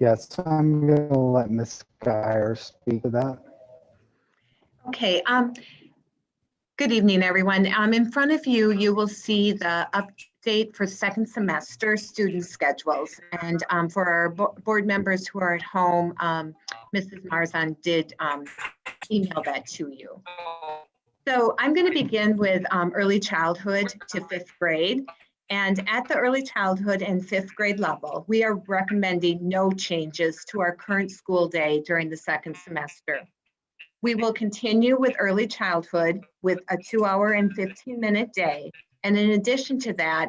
Yes, I'm going to let Ms. Geyer speak to that. Okay, good evening, everyone. In front of you, you will see the update for second semester student schedules. And for our board members who are at home, Mrs. Marzan did email that to you. So I'm going to begin with early childhood to 5th grade. And at the early childhood and 5th grade level, we are recommending no changes to our current school day during the second semester. We will continue with early childhood with a 2-hour and 15-minute day. And in addition to that,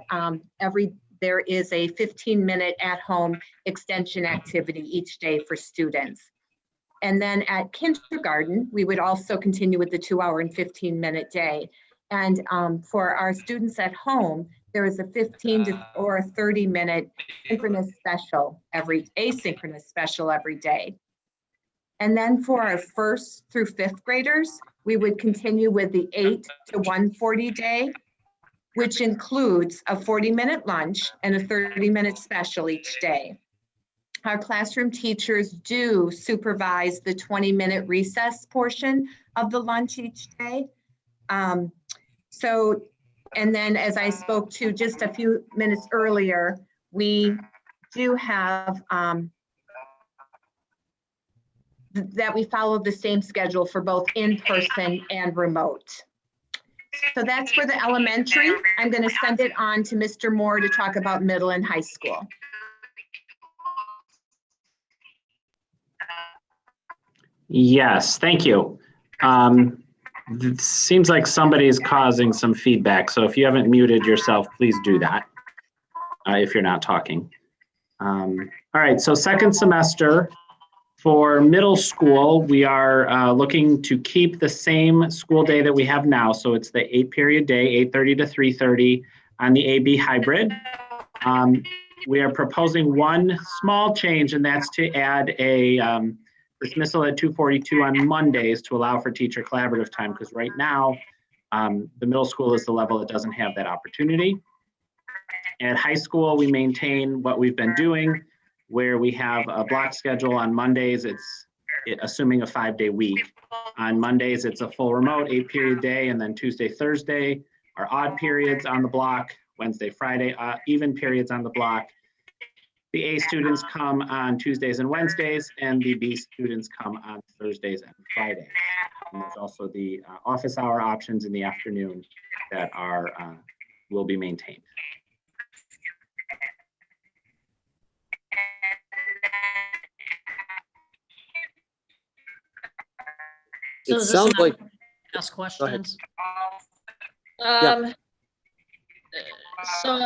there is a 15-minute at-home extension activity each day for students. And then at kindergarten, we would also continue with the 2-hour and 15-minute day. And for our students at home, there is a 15 or a 30-minute asynchronous special every day. And then for our 1st through 5th graders, we would continue with the 8 to 140 day, which includes a 40-minute lunch and a 30-minute special each day. Our classroom teachers do supervise the 20-minute recess portion of the lunch each day. And then as I spoke to just a few minutes earlier, we do have that we follow the same schedule for both in-person and remote. So that's for the elementary. I'm going to send it on to Mr. Moore to talk about middle and high school. Yes, thank you. It seems like somebody's causing some feedback. So if you haven't muted yourself, please do that if you're not talking. All right, so second semester. For middle school, we are looking to keep the same school day that we have now. So it's the 8-period day, 8:30 to 3:30 on the AB hybrid. We are proposing one small change, and that's to add a dismissal at 2:42 on Mondays to allow for teacher collaborative time, because right now, the middle school is the level that doesn't have that opportunity. At high school, we maintain what we've been doing, where we have a block schedule. On Mondays, it's assuming a 5-day week. On Mondays, it's a full remote 8-period day, and then Tuesday, Thursday are odd periods on the block, Wednesday, Friday, even periods on the block. The A students come on Tuesdays and Wednesdays, and the B students come on Thursdays and Fridays. And there's also the office hour options in the afternoon that are will be maintained. It sounds like. Ask questions. Yeah. So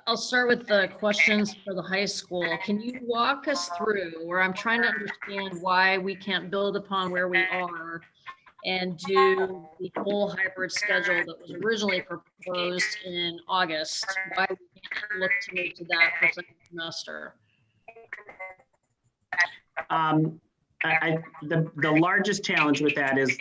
I'll start with the questions for the high school. Can you walk us through where I'm trying to understand why we can't build upon where we are and do the whole hybrid schedule that was originally proposed in August? Why we can't look to move to that for second semester? The largest challenge with that is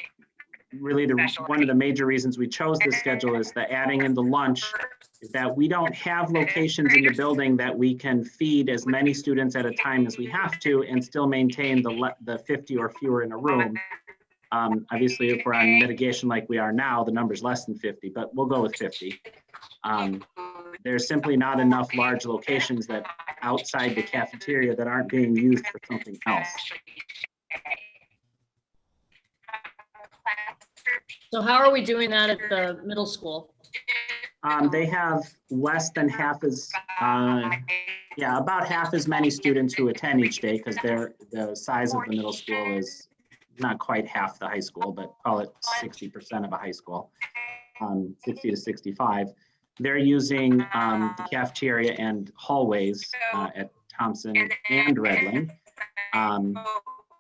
really one of the major reasons we chose this schedule is that adding in the lunch is that we don't have locations in the building that we can feed as many students at a time as we have to and still maintain the 50 or fewer in a room. Obviously, if we're on mitigation like we are now, the number's less than 50, but we'll go with 50. There's simply not enough large locations that outside the cafeteria that aren't being used for something else. So how are we doing that at the middle school? They have less than half as, about half as many students who attend each day because the size of the middle school is not quite half the high school, but call it 60% of a high school, 60 to 65. They're using the cafeteria and hallways at Thompson and Redling.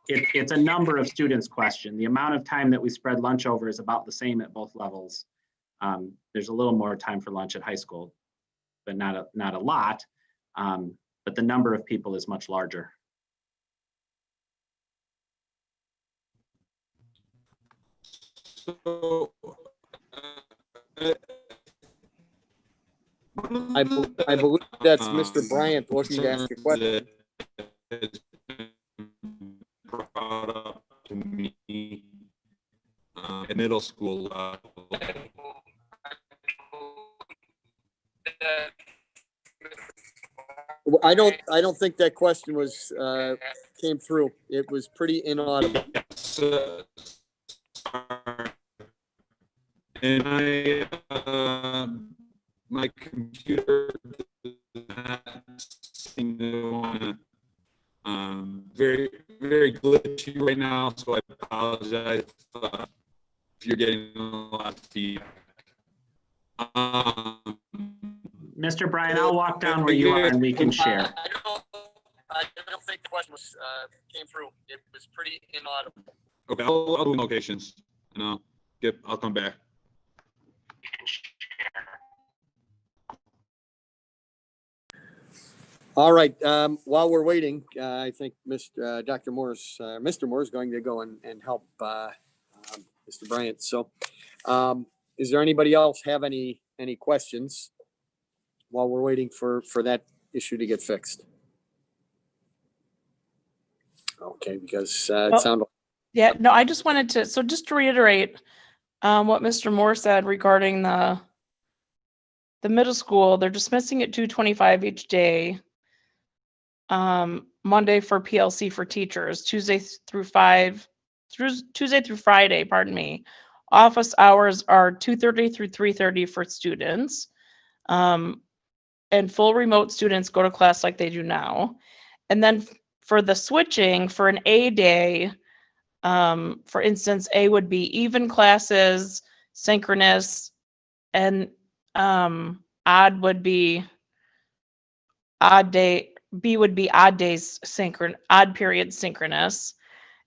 It's a number of students question. The amount of time that we spread lunch over is about the same at both levels. There's a little more time for lunch at high school, but not a lot. But the number of people is much larger. So, I believe that's Mr. Bryant looking to ask a question. Brought up to me at middle school level. I don't think that question was came through. It was pretty inaudible. And my computer does not seem to want to. Very, very glitchy right now, so I apologize if you're getting a lot of feedback. Mr. Bryan, I'll walk down where you are and we can share. I don't think the question was came through. It was pretty inaudible. Okay, I'll do locations and I'll come back. All right. While we're waiting, I think Dr. Moore's, Mr. Moore is going to go and help Mr. Bryant. So, is there anybody else have any questions while we're waiting for that issue to get fixed? Okay, because it sounded. Yeah, no, I just wanted to, so just to reiterate what Mr. Moore said regarding the middle school, they're dismissing at 2:25 each day. Monday for PLC for teachers, Tuesday through Friday, pardon me. Office hours are 2:30 through 3:30 for students. And full remote students go to class like they do now. And then for the switching for an A day, for instance, A would be even classes, synchronous, and odd would be odd day. B would be odd days odd periods synchronous.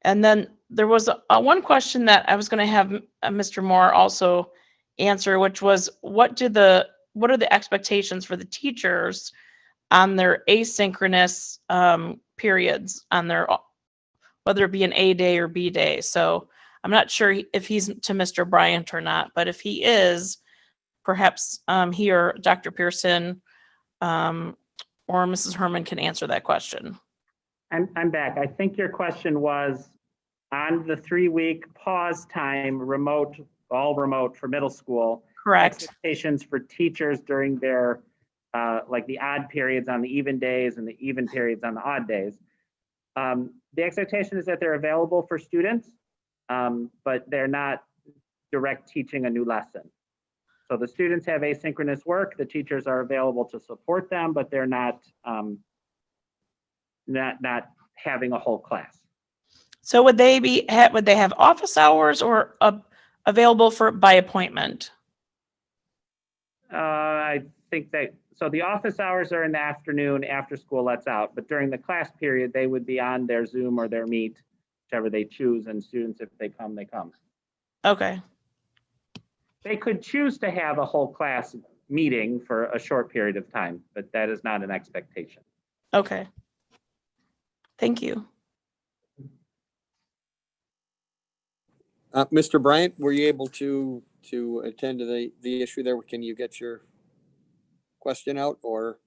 And then there was one question that I was going to have Mr. Moore also answer, which was what are the expectations for the teachers on their asynchronous periods on their, whether it be an A day or B day. So I'm not sure if he's to Mr. Bryant or not, but if he is, perhaps he or Dr. Pearson or Mrs. Herman can answer that question. I'm back. I think your question was on the 3-week pause time, all remote for middle school. Correct. Expectations for teachers during their like the odd periods on the even days and the even periods on the odd days. The expectation is that they're available for students, but they're not direct teaching a new lesson. So the students have asynchronous work, the teachers are available to support them, but they're not having a whole class. So would they have office hours or available for by appointment? I think that, so the office hours are in the afternoon after school lets out, but during the class period, they would be on their Zoom or their Meet, whichever they choose, and students, if they come, they come. Okay. They could choose to have a whole class meeting for a short period of time, but that is not an expectation. Okay. Thank you. Mr. Bryant, were you able to attend to the issue there? Can you get your question out, or?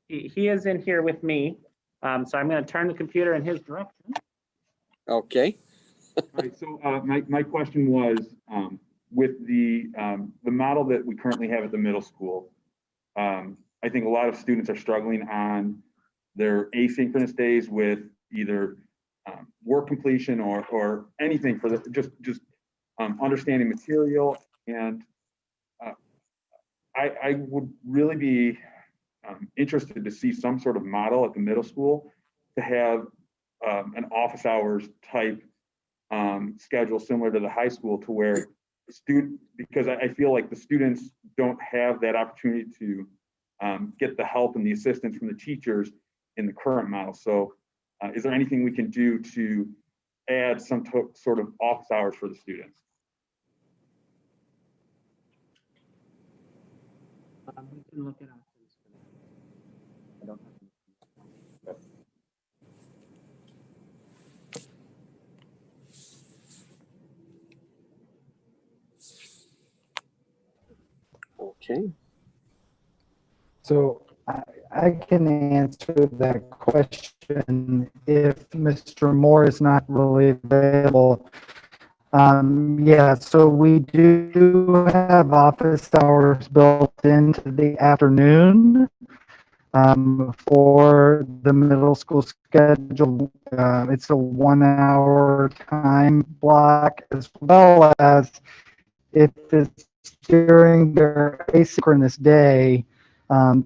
He is in here with me, so I'm going to turn the computer in his direction. Okay. All right, so my question was, with the model that we currently have at the middle school, I think a lot of students are struggling on their asynchronous days with either work completion or anything for the just understanding material. And I would really be interested to see some sort of model at the middle school to have an office hours type schedule similar to the high school, to where because I feel like the students don't have that opportunity to get the help and the assistance from the teachers in the current model. So is there anything we can do to add some sort of office hours for the students? We can look at options for that. I don't have. Okay. So I can answer that question if Mr. Moore is not really available. Yeah, so we do have office hours built into the afternoon for the middle school schedule. It's a 1 hour time block, as well as if it's during their asynchronous day,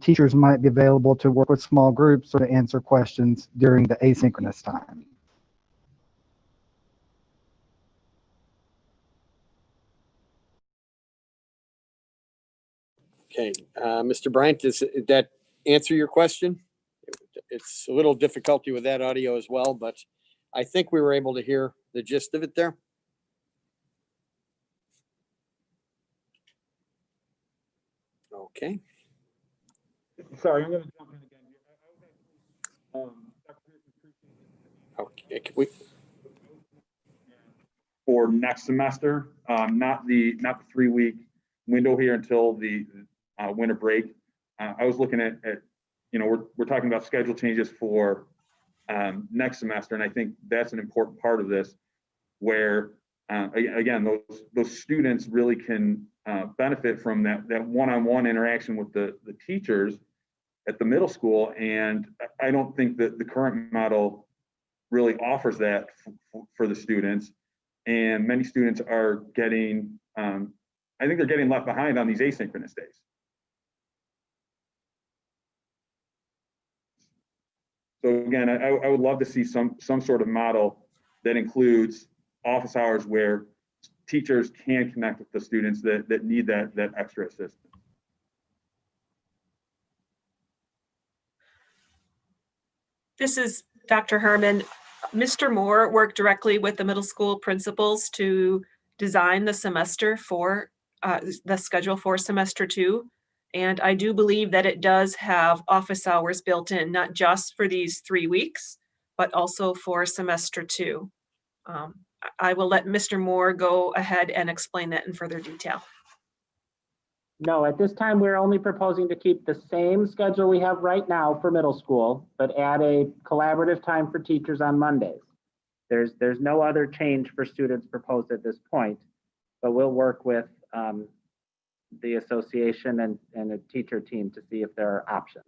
teachers might be available to work with small groups or to answer questions during the asynchronous time. Okay, Mr. Bryant, does that answer your question? It's a little difficulty with that audio as well, but I think we were able to hear the gist of it there. Okay. Sorry, I'm going to jump in again. Okay, can we? For next semester, not the 3-week window here until the winter break. I was looking at we're talking about schedule changes for next semester, and I think that's an important part of this, where again those students really can benefit from that one-on-one interaction with the teachers at the middle school. And I don't think that the current model really offers that for the students, and many students are getting I think they're getting left behind on these asynchronous days. So again, I would love to see some sort of model that includes office hours where teachers can connect with the students that need that extra assistance. This is Dr. Herman. Mr. Moore worked directly with the middle school principals to design the semester for the schedule for semester 2. And I do believe that it does have office hours built in, not just for these 3 weeks, but also for semester 2. I will let Mr. Moore go ahead and explain that in further detail. No, at this time, we're only proposing to keep the same schedule we have right now for middle school, but add a collaborative time for teachers on Mondays. There's no other change for students proposed at this point, but we'll work with the association and a teacher team to see if there are options.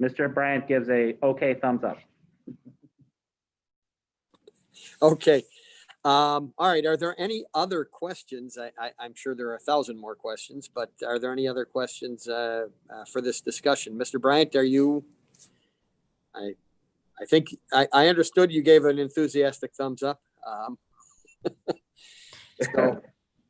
Mr. Bryant gives a okay thumbs up. Okay. All right. Are there any other questions? I'm sure there are 1,000 more questions, but are there any other questions for this discussion? Mr. Bryant, are you? I think I understood you gave an enthusiastic thumbs up. So,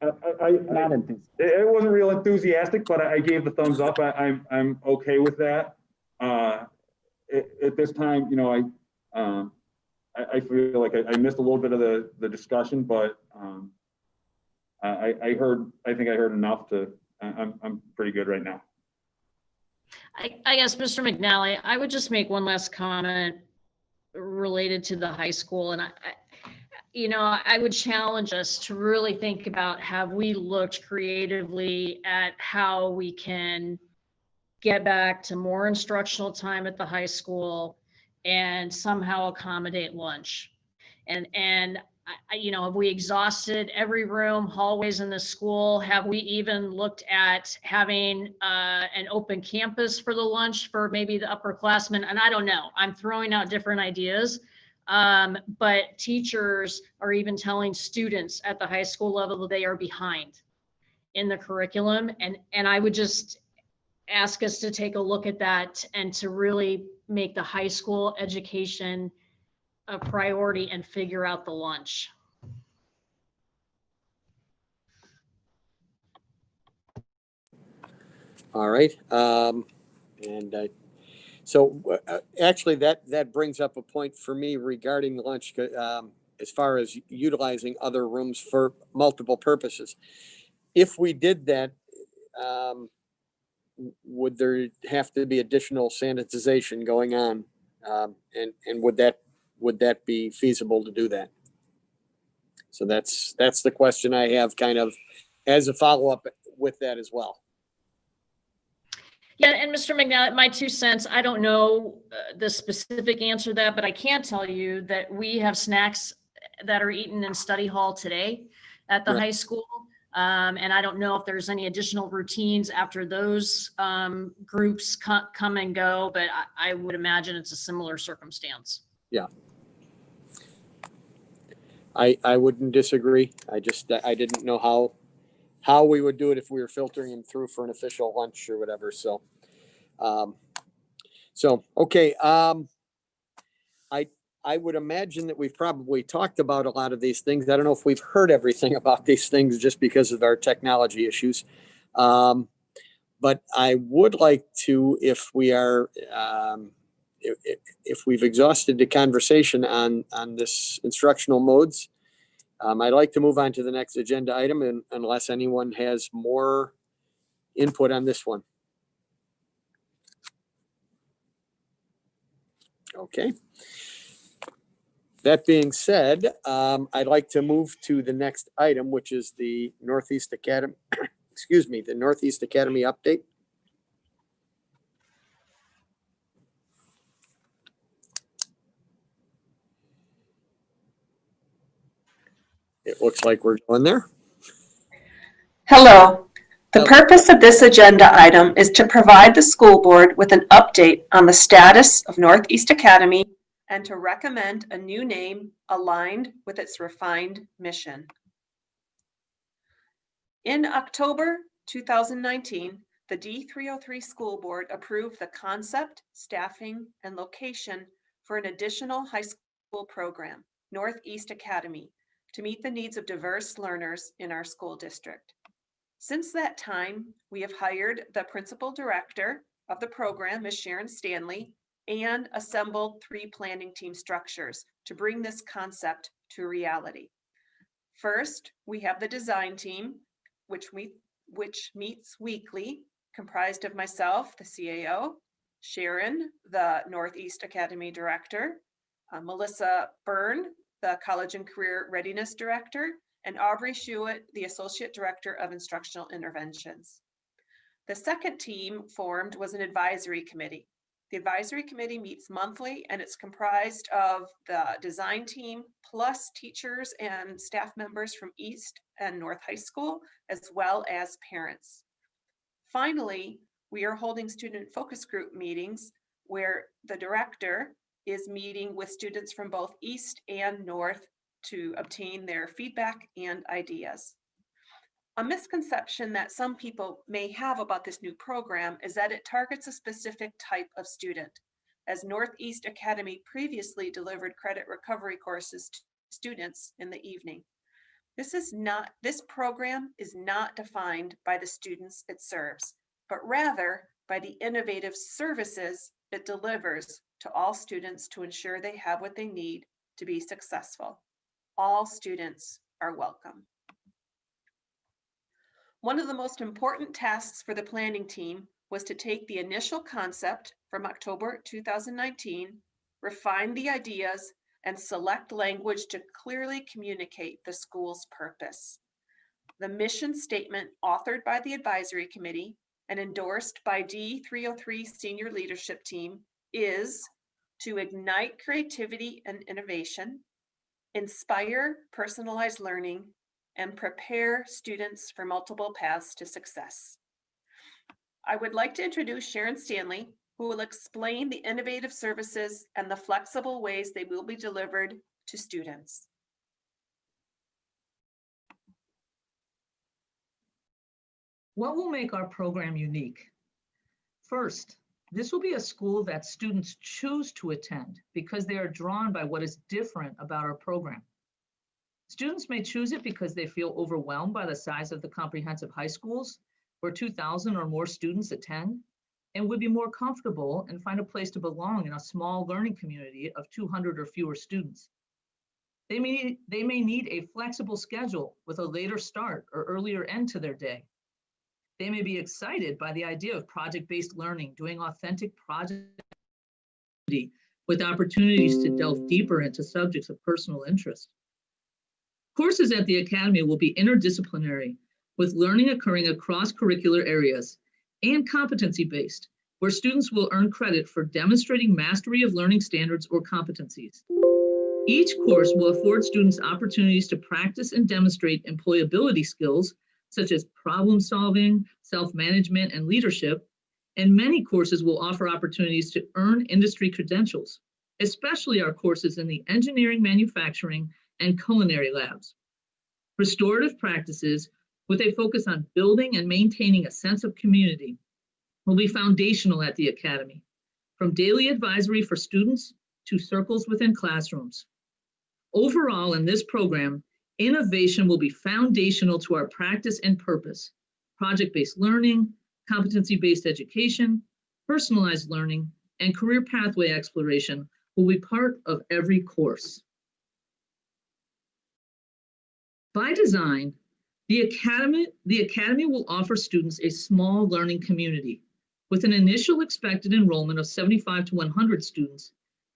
It wasn't real enthusiastic, but I gave the thumbs up. I'm okay with that. At this time, you know, I feel like I missed a little bit of the discussion, but I think I heard enough to. I'm pretty good right now. I guess, Mr. McNally, I would just make one last comment related to the high school. And I would challenge us to really think about, have we looked creatively at how we can get back to more instructional time at the high school and somehow accommodate lunch? And have we exhausted every room, hallways in the school? Have we even looked at having an open campus for the lunch for maybe the upperclassmen? And I don't know, I'm throwing out different ideas. But teachers are even telling students at the high school level that they are behind in the curriculum. And I would just ask us to take a look at that and to really make the high school education a priority and figure out the lunch. all right. So actually that brings up a point for me regarding lunch, as far as utilizing other rooms for multiple purposes. If we did that, would there have to be additional sanitization going on? And would that be feasible to do that? So that's the question I have, kind of as a follow-up with that as well. Yeah, and Mr. McNally, my 2 cents, I don't know the specific answer to that, but I can tell you that we have snacks that are eaten in study hall today at the Right. high school. And I don't know if there's any additional routines after those groups come and go, but I would imagine it's a similar circumstance. Yeah. I wouldn't disagree. I didn't know how we would do it if we were filtering them through for an official lunch or whatever. So, okay. I would imagine that we've probably talked about a lot of these things. I don't know if we've heard everything about these things just because of our technology issues. But I would like to, if we are, if we've exhausted the conversation on this instructional modes, I'd like to move on to the next agenda item, unless anyone has more input on this one. Okay. That being said, I'd like to move to the next item, which is the Northeast Academy, excuse me, the Northeast Academy update. It looks like we're going there. Hello. The purpose of this agenda item is to provide the school board with an update on the status of Northeast Academy and to recommend a new name aligned with its refined mission. In October 2019, the D303 school board approved the concept, staffing, and location for an additional high school program, Northeast Academy, to meet the needs of diverse learners in our school district. Since that time, we have hired the principal director of the program, Ms. Sharon Stanley, and assembled 3 planning team structures to bring this concept to reality. First, we have the design team, which meets weekly, comprised of myself, the CAO, Sharon, the Northeast Academy director, Melissa Byrne, the College and Career Readiness Director, and Aubrey Schuett, the Associate Director of Instructional Interventions. The second team formed was an advisory committee The advisory committee meets monthly and it's comprised of the design team plus teachers and staff members from East and North High School, as well as parents. Finally, we are holding student focus group meetings where the director is meeting with students from both East and North to obtain their feedback and ideas. A misconception that some people may have about this new program is that it targets a specific type of student, as Northeast Academy previously delivered credit recovery courses to students in the evening. This program is not defined by the students it serves, but rather by the innovative services it delivers to all students to ensure they have what they need to be successful. All students are welcome. One of the most important tasks for the planning team was to take the initial concept from October 2019, refine the ideas, and select language to clearly communicate the school's purpose. The mission statement, authored by the advisory committee and endorsed by D303 senior leadership team, is to ignite creativity and innovation, inspire personalized learning, and prepare students for multiple paths to success. I would like to introduce Sharon Stanley, who will explain the innovative services and the flexible ways they will be delivered to students. What will make our program unique? First, this will be a school that students choose to attend because they are drawn by what is different about our program. Students may choose it because they feel overwhelmed by the size of the comprehensive high schools, where 2,000 or more students attend, and would be more comfortable and find a place to belong in a small learning community of 200 or fewer students. They may need a flexible schedule with a later start or earlier end to their day. They may be excited by the idea of project-based learning, doing authentic projects with opportunities to delve deeper into subjects of personal interest. Courses at the Academy will be interdisciplinary, with learning occurring across curricular areas, and competency-based, where students will earn credit for demonstrating mastery of learning standards or competencies. Each course will afford students opportunities to practice and demonstrate employability skills, such as problem solving, self-management, and leadership, and many courses will offer opportunities to earn industry credentials, especially our courses in the engineering, manufacturing, and culinary labs. Restorative practices, with a focus on building and maintaining a sense of community, will be foundational at the Academy, from daily advisory for students to circles within classrooms. Overall, in this program, innovation will be foundational to our practice and purpose. Project-based learning, competency-based education, personalized learning, and career pathway exploration will be part of every course. By design, the Academy will offer students a small learning community with an initial expected enrollment of 75 to 100 students,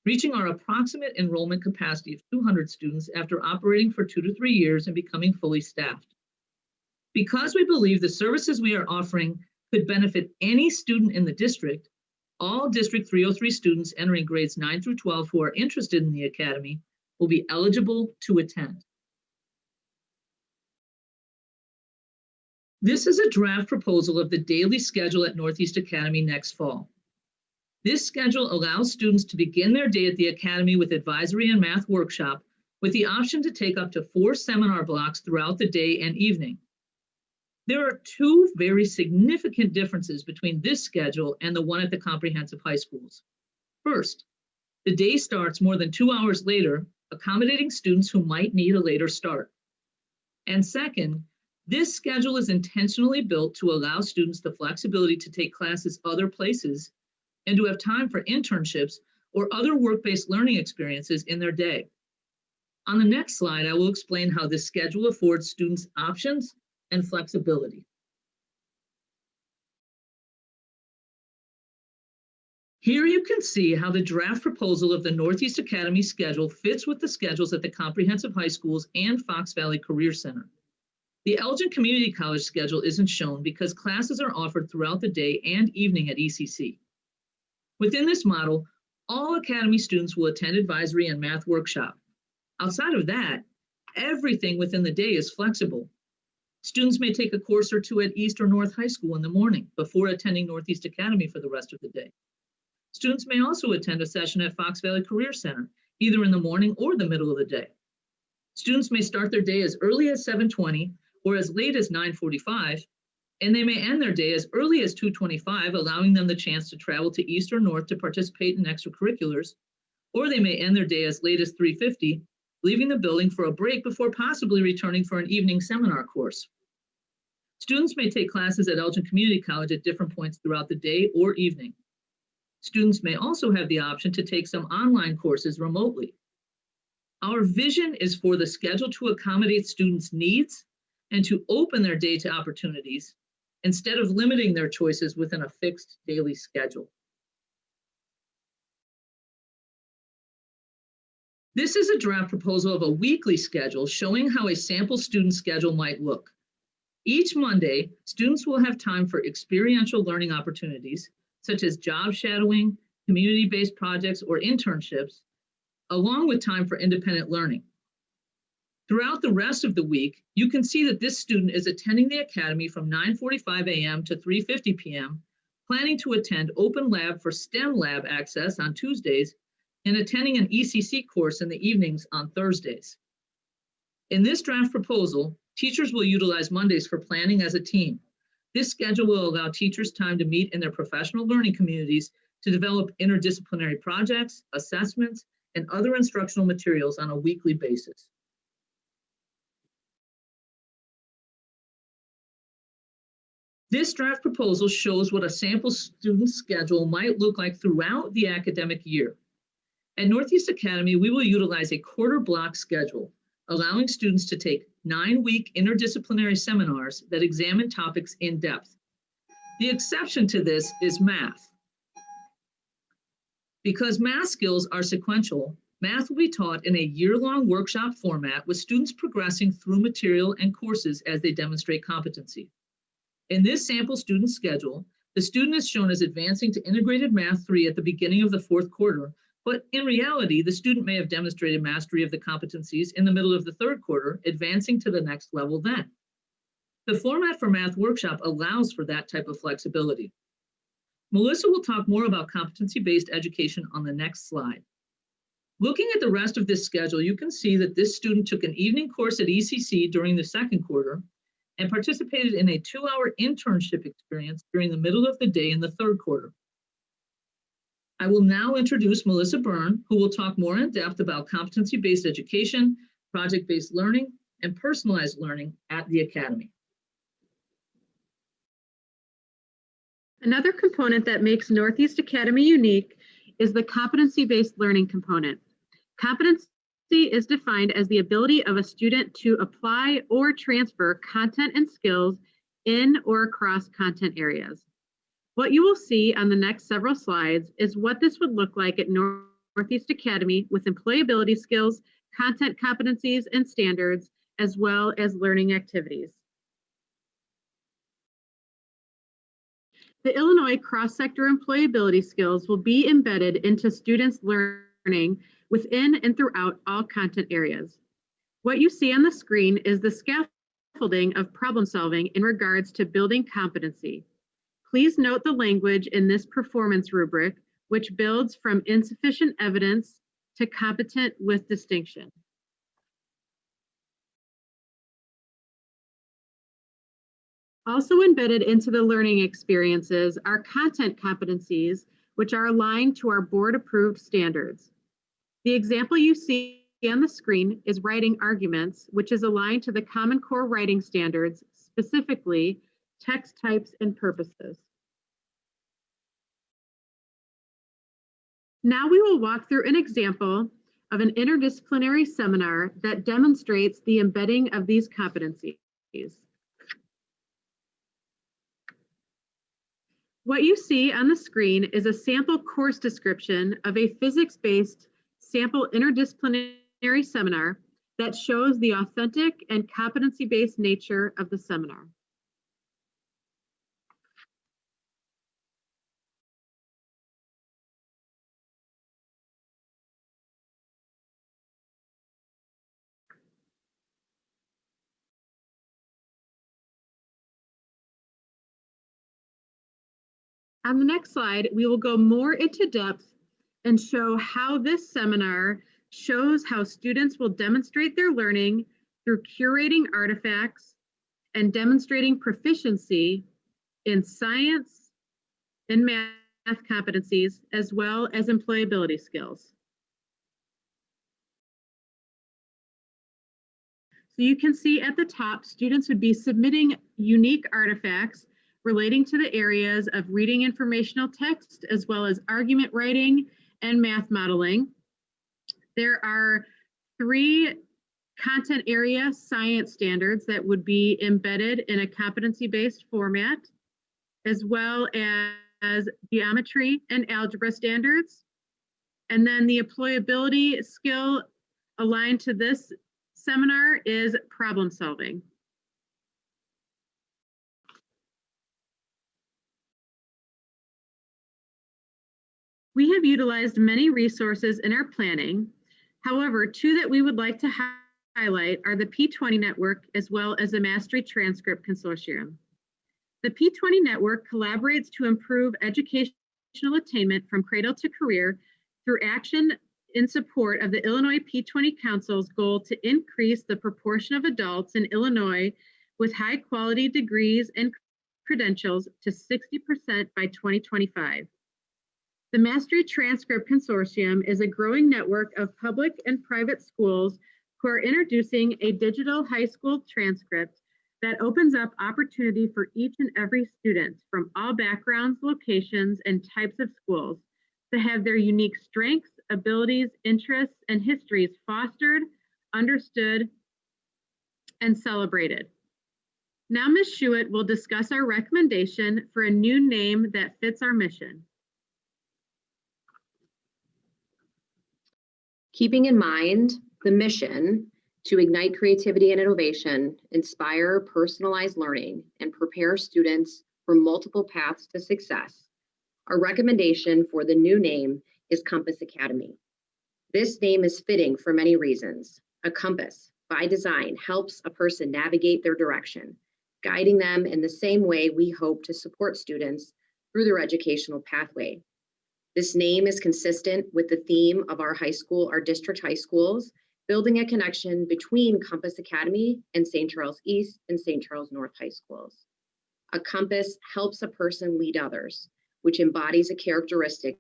reaching our approximate enrollment capacity of 200 students after operating for 2 to 3 years and becoming fully staffed. Because we believe the services we are offering could benefit any student in the district, all District 303 students entering grades 9 through 12 who are interested in the Academy will be eligible to attend. This is a draft proposal of the daily schedule at Northeast Academy next fall. This schedule allows students to begin their day at the Academy with advisory and math workshop, with the option to take up to 4 seminar blocks throughout the day and evening. There are 2 very significant differences between this schedule and the one at the comprehensive high schools. First, the day starts more than 2 hours later, accommodating students who might need a later start. And second, this schedule is intentionally built to allow students the flexibility to take classes other places and to have time for internships or other work-based learning experiences in their day. On the next slide, I will explain how this schedule affords students options and flexibility. Here you can see how the draft proposal of the Northeast Academy schedule fits with the schedules at the comprehensive high schools and Fox Valley Career Center. The Elgin Community College schedule isn't shown because classes are offered throughout the day and evening at ECC. Within this model, all Academy students will attend advisory and math workshop. Outside of that, everything within the day is flexible. Students may take a course or two at East or North High School in the morning before attending Northeast Academy for the rest of the day. Students may also attend a session at Fox Valley Career Center, either in the morning or the middle of the day. Students may start their day as early as 7:20 or as late as 9:45, and they may end their day as early as 2:25, allowing them the chance to travel to East or North to participate in extracurriculars, or they may end their day as late as 3:50, leaving the building for a break before possibly returning for an evening seminar course. Students may take classes at Elgin Community College at different points throughout the day or evening. Students may also have the option to take some online courses remotely. Our vision is for the schedule to accommodate students' needs and to open their day to opportunities instead of limiting their choices within a fixed daily schedule. This is a draft proposal of a weekly schedule showing how a sample student schedule might look. Each Monday, students will have time for experiential learning opportunities, such as job shadowing, community-based projects, or internships, along with time for independent learning. Throughout the rest of the week, you can see that this student is attending the Academy from 9:45 a.m. to 3:50 p.m., planning to attend Open Lab for STEM lab access on Tuesdays, and attending an ECC course in the evenings on Thursdays. In this draft proposal, teachers will utilize Mondays for planning as a team. This schedule will allow teachers time to meet in their professional learning communities to develop interdisciplinary projects, assessments, and other instructional materials on a weekly basis. This draft proposal shows what a sample student schedule might look like throughout the academic year. At Northeast Academy, we will utilize a quarter block schedule, allowing students to take 9-week interdisciplinary seminars that examine topics in depth. The exception to this is math. Because math skills are sequential, math will be taught in a year-long workshop format with students progressing through material and courses as they demonstrate competency. In this sample student schedule, the student is shown as advancing to Integrated Math 3 at the beginning of the 4th quarter, but in reality, the student may have demonstrated mastery of the competencies in the middle of the 3rd quarter, advancing to the next level then. The format for math workshop allows for that type of flexibility. Melissa will talk more about competency-based education on the next slide. Looking at the rest of this schedule, you can see that this student took an evening course at ECC during the 2nd quarter and participated in a 2-hour internship experience during the middle of the day in the 3rd quarter. I will now introduce Melissa Byrne, who will talk more in depth about competency-based education, project-based learning, and personalized learning at the Academy. Another component that makes Northeast Academy unique is the competency-based learning component. Competency is defined as the ability of a student to apply or transfer content and skills in or across content areas. What you will see on the next several slides is what this would look like at Northeast Academy with employability skills, content competencies and standards, as well as learning activities. The Illinois cross-sector employability skills will be embedded into students' learning within and throughout all content areas. What you see on the screen is the scaffolding of problem solving in regards to building competency. Please note the language in this performance rubric, which builds from insufficient evidence to competent with distinction. Also embedded into the learning experiences are content competencies, which are aligned to our board-approved standards. The example you see on the screen is writing arguments, which is aligned to the Common Core writing standards, specifically text types and purposes. Now we will walk through an example of an interdisciplinary seminar that demonstrates the embedding of these competencies. What you see on the screen is a sample course description of a physics-based sample interdisciplinary seminar that shows the authentic and competency-based nature of the seminar. On the next slide, we will go more into depth and show how this seminar shows how students will demonstrate their learning through curating artifacts and demonstrating proficiency in science and math competencies, as well as employability skills. So you can see at the top, students would be submitting unique artifacts relating to the areas of reading informational text, as well as argument writing and math modeling. There are 3 content area science standards that would be embedded in a competency-based format, as well as geometry and algebra standards. And then the employability skill aligned to this seminar is problem solving. We have utilized many resources in our planning. However, 2 that we would like to highlight are the P20 network, as well as the Mastery Transcript Consortium. The P20 network collaborates to improve educational attainment from cradle to career through action in support of the Illinois P20 Council's goal to increase the proportion of adults in Illinois with high quality degrees and credentials to 60% by 2025. The Mastery Transcript Consortium is a growing network of public and private schools who are introducing a digital high school transcript that opens up opportunity for each and every student from all backgrounds, locations, and types of schools to have their unique strengths, abilities, interests, and histories fostered, understood, and celebrated. Now, Ms. Schuett will discuss our recommendation for a new name that fits our mission. Keeping in mind the mission to ignite creativity and innovation, inspire personalized learning, and prepare students for multiple paths to success, our recommendation for the new name is Compass Academy. This name is fitting for many reasons. A compass, by design, helps a person navigate their direction, guiding them in the same way we hope to support students through their educational pathway. This name is consistent with the theme of our high school, our district high schools, building a connection between Compass Academy and St. Charles East and St. Charles North High Schools. A compass helps a person lead others, which embodies a characteristic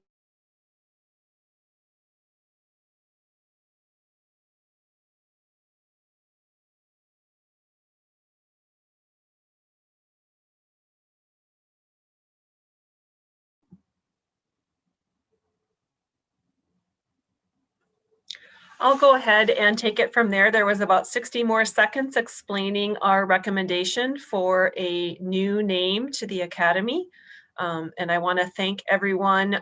I'll go ahead and take it from there. There was about 60 more seconds explaining our recommendation for a new name to the Academy. And I want to thank everyone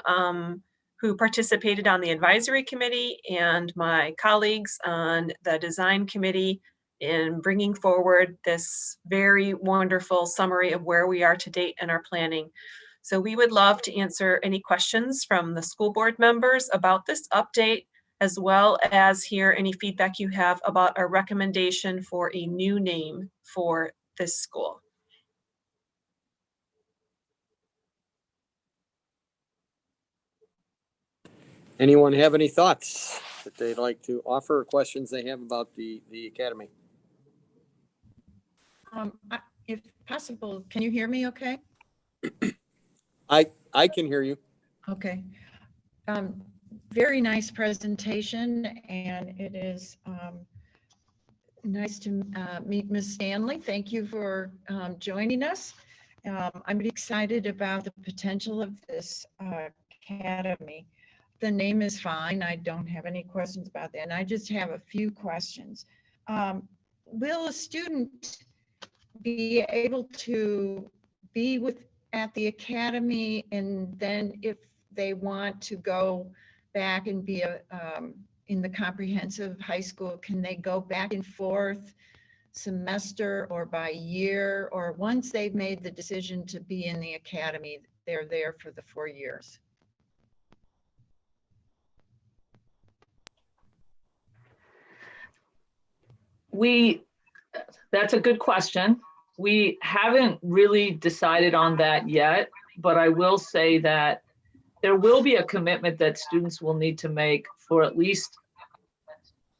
who participated on the advisory committee and my colleagues on the design committee in bringing forward this very wonderful summary of where we are to date in our planning. So we would love to answer any questions from the school board members about this update, as well as hear any feedback you have about our recommendation for a new name for this school. Anyone have any thoughts that they'd like to offer, or questions they have about the academy? If possible, can you hear me okay? I can hear you. Okay. Very nice presentation, and it is nice to meet Ms. Stanley. Thank you for joining us. I'm excited about the potential of this academy. The name is fine. I don't have any questions about that. And I just have a few questions. Will a student be able to be at the academy, and then if they want to go back and be in the comprehensive high school, can they go back and forth semester or by year, or once they've made the decision to be in the academy, they're there for the 4 years? That's a good question. We haven't really decided on that yet. but I will say that there will be a commitment that students will need to make for at least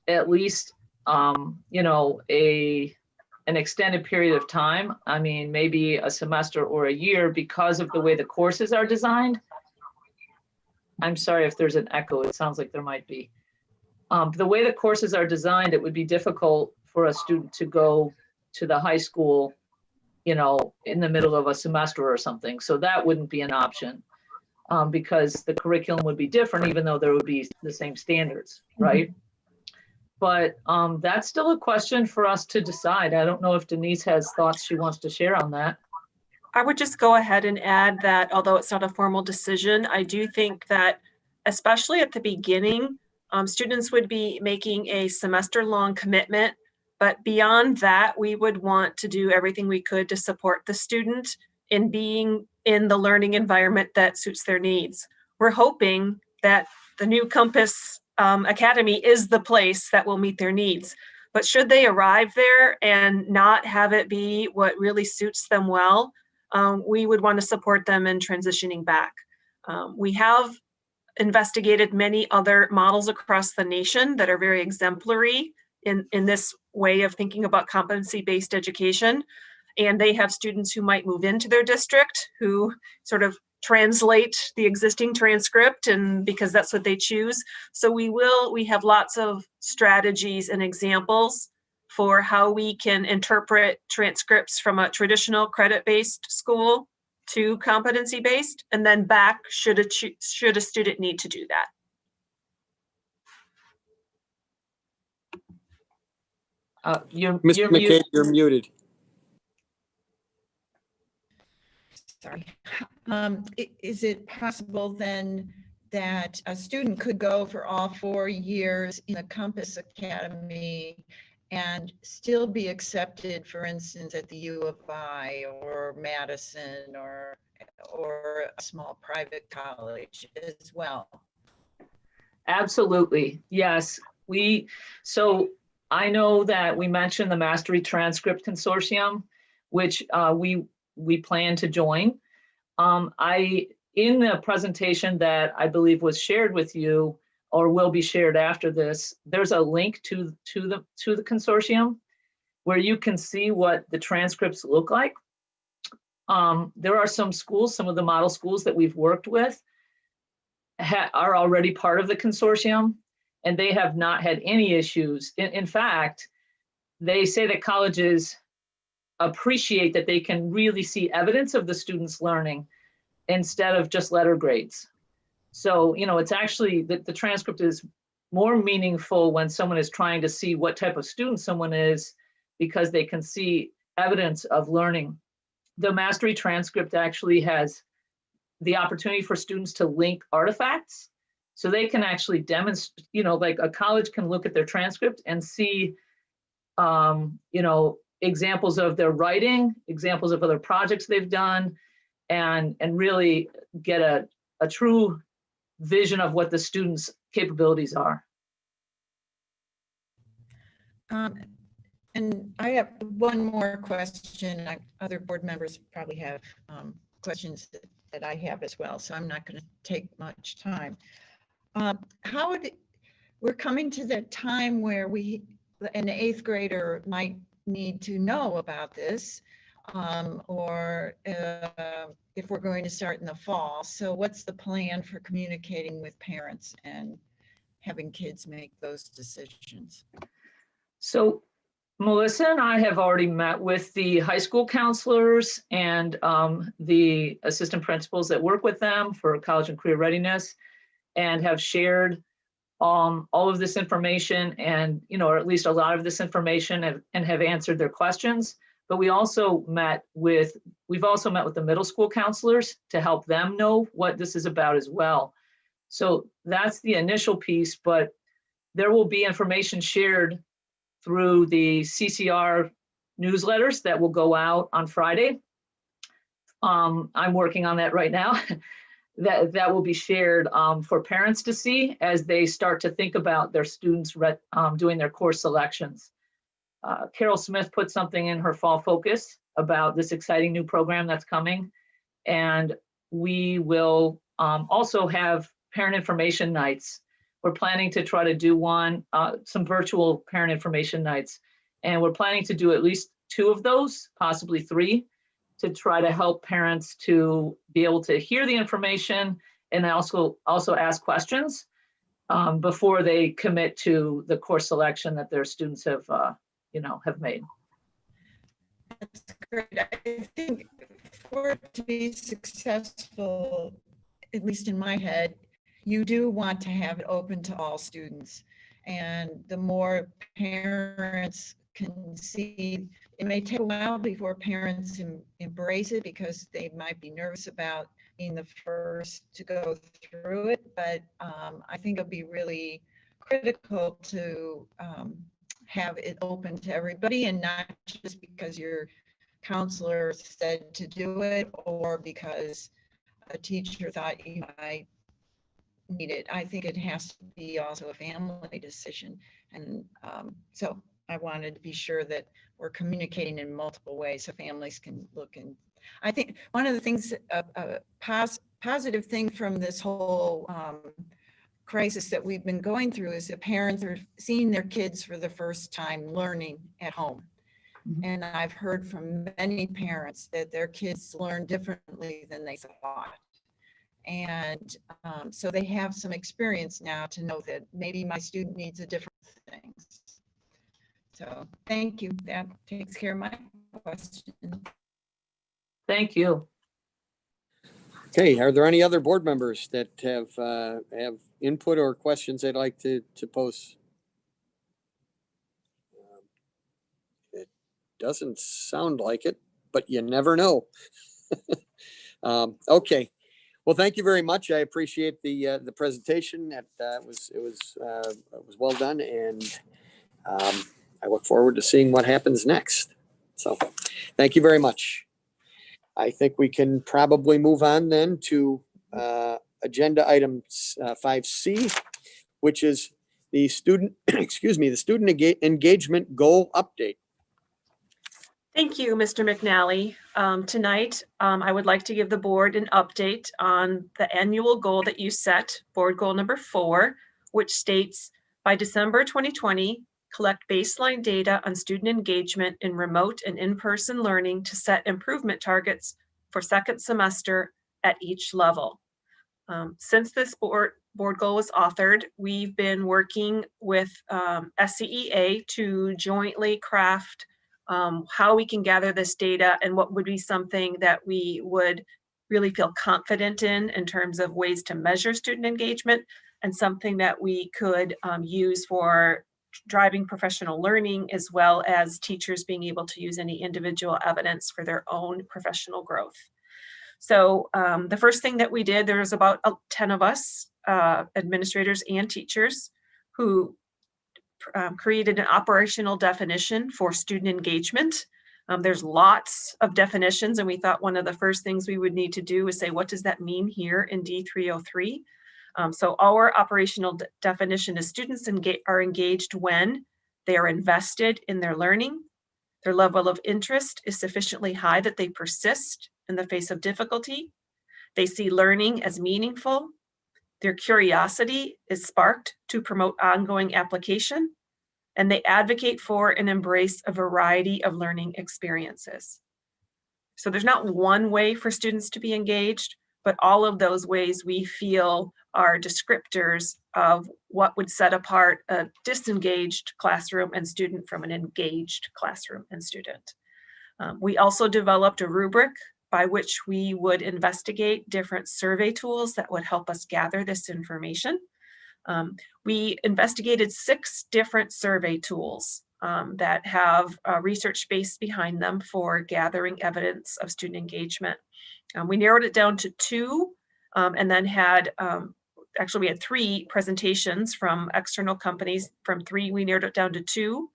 you know, an extended period of time. I mean, maybe a semester or a year because of the way the courses are designed. I'm sorry if there's an echo. It sounds like there might be. The way the courses are designed, it would be difficult for a student to go to the high school, you know, in the middle of a semester or something. So that wouldn't be an option because the curriculum would be different, even though there would be the same standards, right? But that's still a question for us to decide. I don't know if Denise has thoughts she wants to share on that. I would just go ahead and add that although it's not a formal decision, I do think that especially at the beginning, students would be making a semester-long commitment. But beyond that, we would want to do everything we could to support the student in being in the learning environment that suits their needs. We're hoping that the new Compass Academy is the place that will meet their needs. But should they arrive there and not have it be what really suits them well, we would want to support them in transitioning back. We have investigated many other models across the nation that are very exemplary in this way of thinking about competency-based education. And they have students who might move into their district who sort of translate the existing transcript, and because that's what they choose. So we have lots of strategies and examples for how we can interpret transcripts from a traditional credit-based school to competency-based, and then back should a student need to do that. Mr. McKay, you're muted. Sorry. Is it possible then that a student could go for all 4 years in the Compass Academy and still be accepted, for instance, at the U of I or Madison or a small private college as well? Absolutely, yes. So I know that we mentioned the Mastery Transcript Consortium, which we plan to join. In the presentation that I believe was shared with you or will be shared after this, there's a link to the consortium where you can see what the transcripts look like. There are some schools, some of the model schools that we've worked with are already part of the consortium, and they have not had any issues. In fact, they say that colleges appreciate that they can really see evidence of the students' learning instead of just letter grades. So, you know, it's actually that the transcript is more meaningful when someone is trying to see what type of student someone is, because they can see evidence of learning. The Mastery transcript actually has the opportunity for students to link artifacts. So they can actually demonstrate, you know, like a college can look at their transcript and see, you know, examples of their writing, examples of other projects they've done, and really get a true vision of what the students' capabilities are. And I have one more question. Other board members probably have questions that I have as well, so I'm not going to take much time. We're coming to the time where an 8th grader might need to know about this, or if we're going to start in the fall. So what's the plan for communicating with parents and having kids make those decisions? So Melissa and I have already met with the high school counselors and the assistant principals that work with them for college and career readiness, and have shared all of this information, and, you know, or at least a lot of this information, and have answered their questions. But we've also met with the middle school counselors to help them know what this is about as well. So that's the initial piece, but there will be information shared through the CCR newsletters that will go out on Friday. I'm working on that right now. That will be shared for parents to see as they start to think about their students doing their course selections. Carol Smith put something in her fall focus about this exciting new program that's coming. And we will also have parent information nights. We're planning to try to do some virtual parent information nights. And we're planning to do at least 2 of those, possibly 3, to try to help parents to be able to hear the information and also ask questions before they commit to the course selection that their students have made. That's great. I think for it to be successful, at least in my head, you do want to have it open to all students. And the more parents can see, it may take a while before parents embrace it because they might be nervous about being the first to go through it. But I think it'll be really critical to have it open to everybody, and not just because your counselor said to do it or because a teacher thought you might need it. I think it has to be also a family decision. And so I wanted to be sure that we're communicating in multiple ways so families can look. And I think one of the things, positive thing from this whole crisis that we've been going through is that parents are seeing their kids for the first time learning at home. And I've heard from many parents that their kids learn differently than they thought. And so they have some experience now to know that maybe my student needs a different things. So thank you. That takes care of my question. Thank you. Okay, are there any other board members that have input or questions they'd like to pose? It doesn't sound like it, but you never know. Okay. Well, thank you very much. I appreciate the presentation. It was well done, and I look forward to seeing what happens next. So, thank you very much. I think we can probably move on then to agenda item 5C, which is the student, the student engagement goal update. Thank you, Mr. McNally. Tonight, I would like to give the board an update on the annual goal that you set, board goal number 4, which states by December 2020, collect baseline data on student engagement in remote and in-person learning to set improvement targets for second semester at each level. Since this board goal was authored, we've been working with SCEA to jointly craft how we can gather this data and what would be something that we would really feel confident in terms of ways to measure student engagement, and something that we could use for driving professional learning, as well as teachers being able to use any individual evidence for their own professional growth. So the first thing that we did, there was about 10 of us, administrators and teachers, who created an operational definition for student engagement. There's lots of definitions, and we thought one of the first things we would need to do is say, what does that mean here in D303? So our operational definition is students are engaged when they are invested in their learning, their level of interest is sufficiently high that they persist in the face of difficulty, they see learning as meaningful, their curiosity is sparked to promote ongoing application, and they advocate for and embrace a variety of learning experiences. So there's not one way for students to be engaged, but all of those ways we feel are descriptors of what would set apart a disengaged classroom and student from an engaged classroom and student. We also developed a rubric by which we would investigate different survey tools that would help us gather this information. We investigated 6 different survey tools that have research base behind them for gathering evidence of student engagement. We narrowed it down to 2 and then had, actually we had 3 presentations from external companies. From 3, we narrowed it down to 2.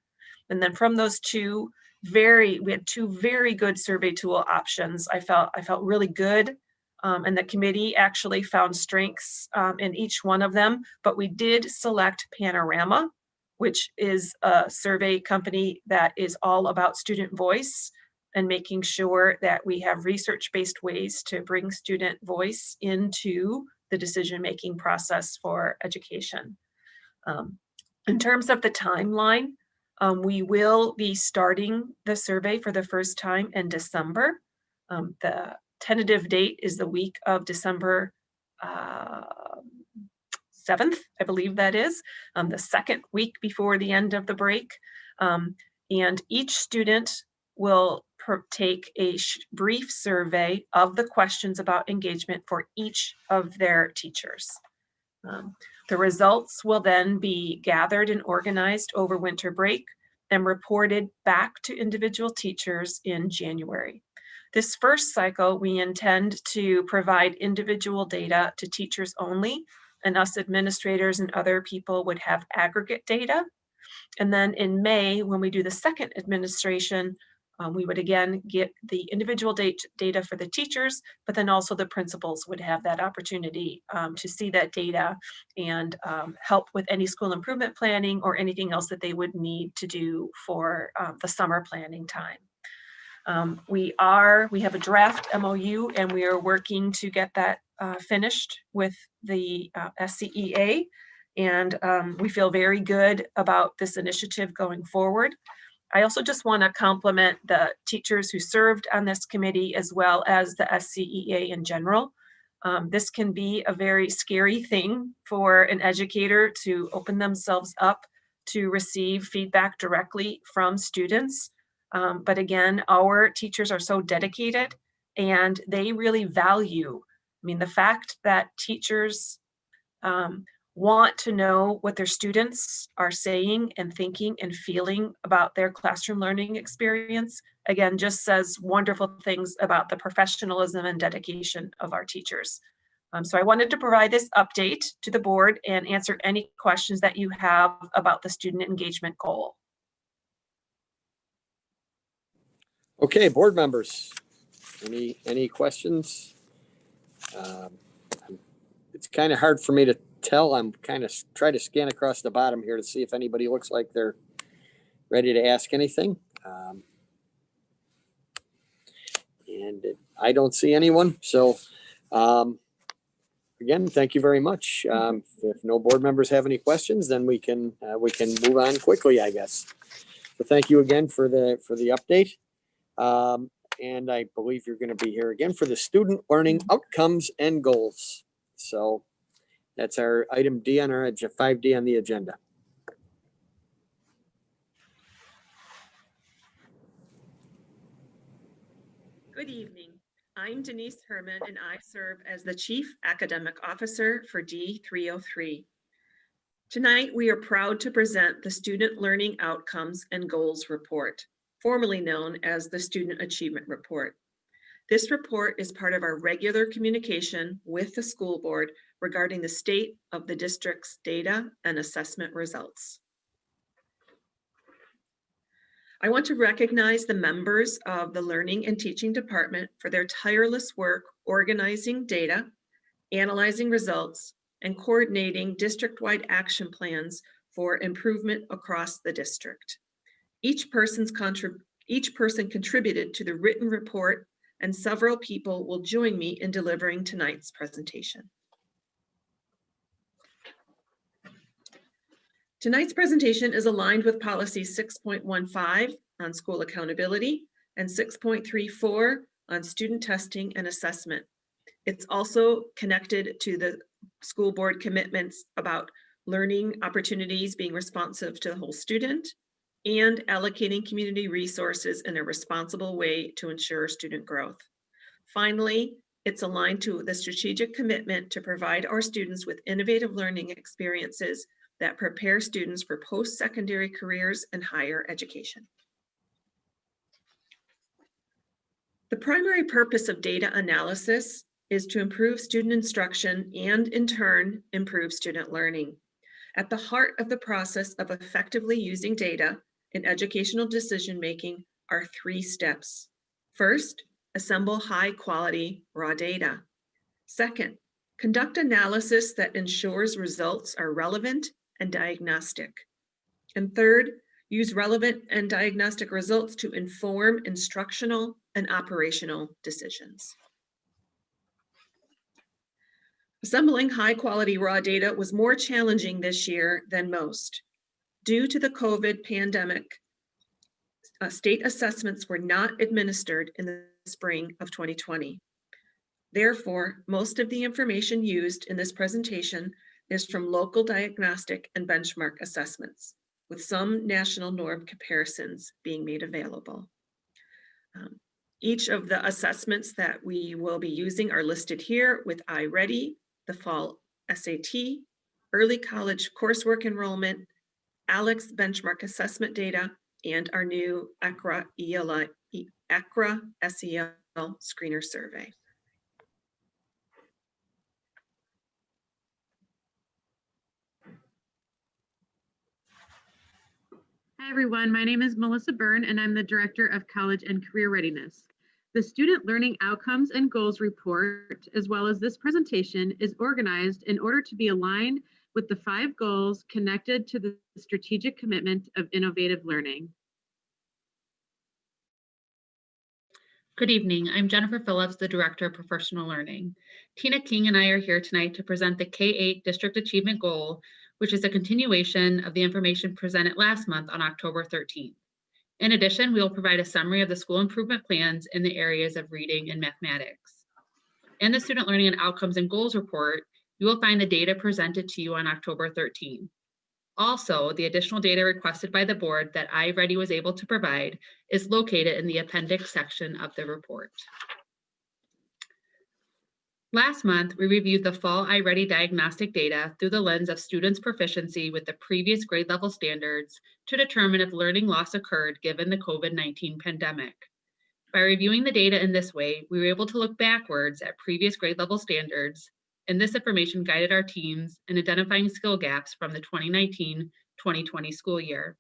And then from those 2, we had 2 very good survey tool options. I felt really good. And the committee actually found strengths in each one of them, but we did select Panorama, which is a survey company that is all about student voice. and making sure that we have research-based ways to bring student voice into the decision-making process for education. In terms of the timeline, we will be starting the survey for the first time in December. The tentative date is the week of December 7th, I believe that is, the second week before the end of the break. And each student will take a brief survey of the questions about engagement for each of their teachers. The results will then be gathered and organized over winter break and reported back to individual teachers in January. This first cycle, we intend to provide individual data to teachers only, and us administrators and other people would have aggregate data. And then in May, when we do the second administration, we would again get the individual data for the teachers, but then also the principals would have that opportunity to see that data and help with any school improvement planning or anything else that they would need to do for the summer planning time. We have a draft MOU and we are working to get that finished with the SCEA. And we feel very good about this initiative going forward. I also just want to compliment the teachers who served on this committee as well as the SCEA in general. This can be a very scary thing for an educator to open themselves up to receive feedback directly from students. But again, our teachers are so dedicated and they really value, the fact that teachers want to know what their students are saying and thinking and feeling about their classroom learning experience, again, just says wonderful things about the professionalism and dedication of our teachers. So I wanted to provide this update to the board and answer any questions that you have about the student engagement goal. Okay, board members, any questions? It's kind of hard for me to tell. I'm kind of try to scan across the bottom here to see if anybody looks like they're ready to ask anything. And I don't see anyone. So again, thank you very much. If no board members have any questions, then we can move on quickly, I guess. So thank you again for the update. And I believe you're going to be here again for the student learning outcomes and goals. So that's our item D on our 5D on the agenda. Good evening. I'm Denise Herman and I serve as the Chief Academic Officer for D303. Tonight, we are proud to present the Student Learning Outcomes and Goals Report, formerly known as the Student Achievement Report. This report is part of our regular communication with the school board regarding the state of the district's data and assessment results. I want to recognize the members of the Learning and Teaching Department for their tireless work organizing data, analyzing results, and coordinating district-wide action plans for improvement across the district. Each person contributed to the written report, and several people will join me in delivering tonight's presentation. Tonight's presentation is aligned with policy 6.15 on school accountability and 6.34 on student testing and assessment. It's also connected to the school board commitments about learning opportunities being responsive to the whole student and allocating community resources in a responsible way to ensure student growth. Finally, it's aligned to the strategic commitment to provide our students with innovative learning experiences that prepare students for post-secondary careers and higher education. The primary purpose of data analysis is to improve student instruction and, in turn, improve student learning. At the heart of the process of effectively using data in educational decision-making are 3 steps. First, assemble high-quality raw data. Second, conduct analysis that ensures results are relevant and diagnostic. And third, Use relevant and diagnostic results to inform instructional and operational decisions. Assembling high-quality raw data was more challenging this year than most. Due to the COVID pandemic, state assessments were not administered in the spring of 2020. Therefore, most of the information used in this presentation is from local diagnostic and benchmark assessments, with some national norm comparisons being made available. Each of the assessments that we will be using are listed here with iReady, the fall SAT, early college coursework enrollment, ALEX benchmark assessment data, and our new ACRA SEL screener survey. Hi, everyone. My name is Melissa Byrne, and I'm the Director of College and Career Readiness. The Student Learning Outcomes and Goals report, as well as this presentation, is organized in order to be aligned with the 5 goals connected to the strategic commitment of innovative learning. Good evening. I'm Jennifer Phillips, the Director of Professional Learning. Tina King and I are here tonight to present the K-8 District Achievement Goal, which is a continuation of the information presented last month on October 13th. In addition, we will provide a summary of the school improvement plans in the areas of reading and mathematics. In the Student Learning and Outcomes and Goals report, you will find the data presented to you on October 13th. Also, the additional data requested by the board that iReady was able to provide is located in the appendix section of the report. Last month, we reviewed the fall iReady diagnostic data through the lens of students' proficiency with the previous grade level standards to determine if learning loss occurred given the COVID-19 pandemic. By reviewing the data in this way, we were able to look backwards at previous grade level standards, and this information guided our teams in identifying skill gaps from the 2019-2020 school year.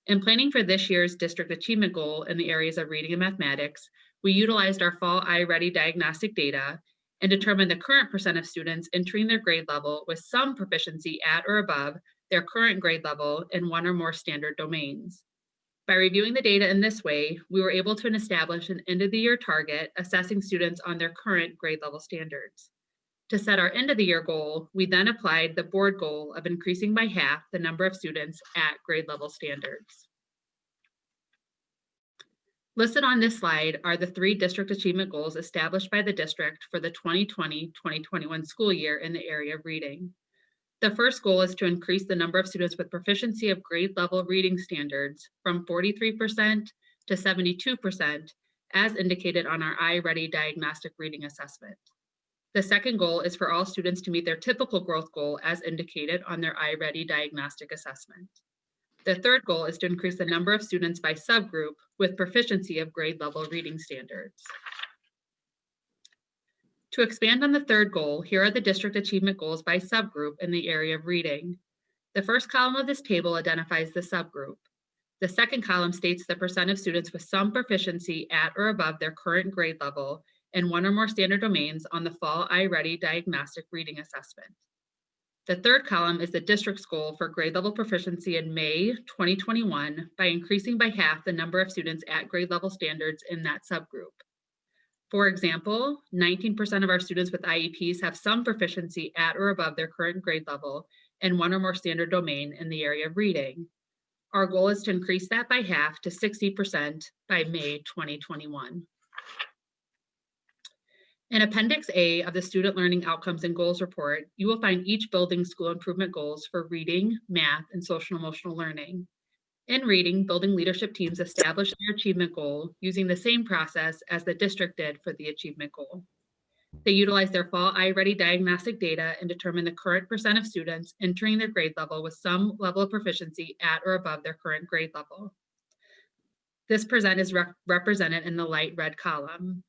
In planning for this year's district achievement goal in the areas of reading and mathematics, we utilized our fall iReady diagnostic data and determined the current percent of students entering their grade level with some proficiency at or above their current grade level in one or more standard domains. By reviewing the data in this way, we were able to establish an end of the year target assessing students on their current grade level standards. To set our end of the year goal, we then applied the board goal of increasing by half the number of students at grade level standards. Listed on this slide are the 3 district achievement goals established by the district for the 2020-2021 school year in the area of reading. The first goal is to increase the number of students with proficiency of grade level reading standards from 43% to 72%, as indicated on our iReady diagnostic reading assessment. The second goal is for all students to meet their typical growth goal as indicated on their iReady diagnostic assessment. The third goal is to increase the number of students by subgroup with proficiency of grade level reading standards. To expand on the third goal, here are the district achievement goals by subgroup in the area of reading. The first column of this table identifies the subgroup. The second column states the percent of students with some proficiency at or above their current grade level in one or more standard domains on the fall iReady diagnostic reading assessment. The third column is the district's goal for grade level proficiency in May 2021 by increasing by half the number of students at grade level standards in that subgroup. For example, 19% of our students with IEPs have some proficiency at or above their current grade level in one or more standard domain in the area of reading. Our goal is to increase that by half to 60% by May 2021. In Appendix A of the Student Learning Outcomes and Goals report, you will find each building's school improvement goals for reading, math, and social emotional learning. In reading, building leadership teams establish their achievement goal using the same process as the district did for the achievement goal. They utilize their fall iReady diagnostic data and determine the current percent of students entering their grade level with some level of proficiency at or above their current grade level. This percent is represented in the light red column.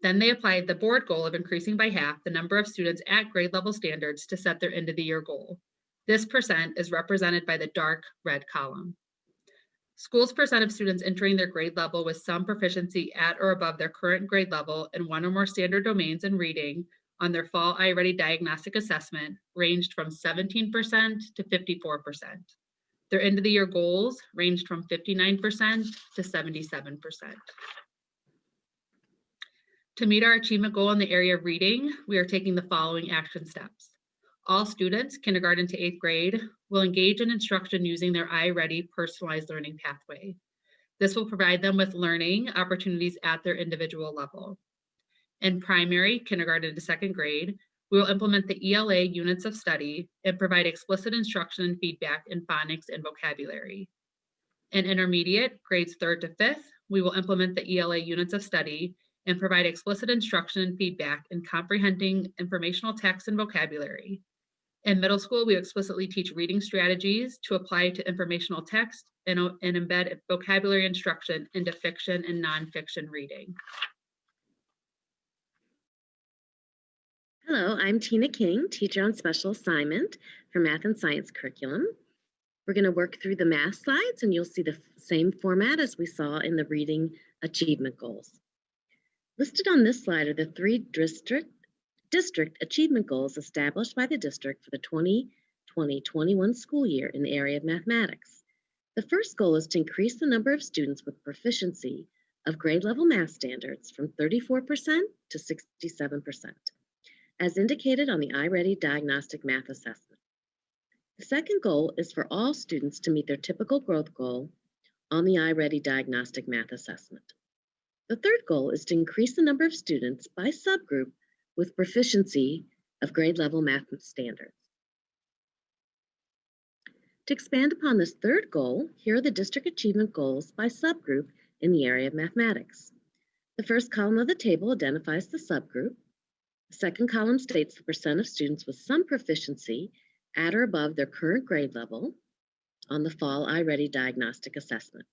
Then they applied the board goal of increasing by half the number of students at grade level standards to set their end of the year goal. This percent is represented by the dark red column. Schools' percent of students entering their grade level with some proficiency at or above their current grade level in one or more standard domains in reading on their fall iReady diagnostic assessment ranged from 17% to 54%. Their end of the year goals ranged from 59% to 77%. To meet our achievement goal in the area of reading, we are taking the following action steps. All students, kindergarten to 8th grade, will engage in instruction using their iReady personalized learning pathway. This will provide them with learning opportunities at their individual level. In primary, kindergarten to 2nd grade, we will implement the ELA units of study and provide explicit instruction and feedback in phonics and vocabulary. In intermediate, grades 3rd to 5th, we will implement the ELA units of study and provide explicit instruction and feedback in comprehending informational text and vocabulary. In middle school, we explicitly teach reading strategies to apply to informational text and embed vocabulary instruction into fiction and nonfiction reading. Hello, I'm Tina King, teacher on special assignment for math and science curriculum. We're going to work through the math slides, and you'll see the same format as we saw in the reading achievement goals. Listed on this slide are the 3 district achievement goals established by the district for the 2020-21 school year in the area of mathematics. The first goal is to increase the number of students with proficiency of grade level math standards from 34% to 67%, as indicated on the iReady diagnostic math assessment. The second goal is for all students to meet their typical growth goal on the iReady diagnostic math assessment. The third goal is to increase the number of students by subgroup with proficiency of grade level math standards. To expand upon this third goal, here are the district achievement goals by subgroup in the area of mathematics. The first column of the table identifies the subgroup. The second column states the percent of students with some proficiency at or above their current grade level on the fall iReady diagnostic assessment.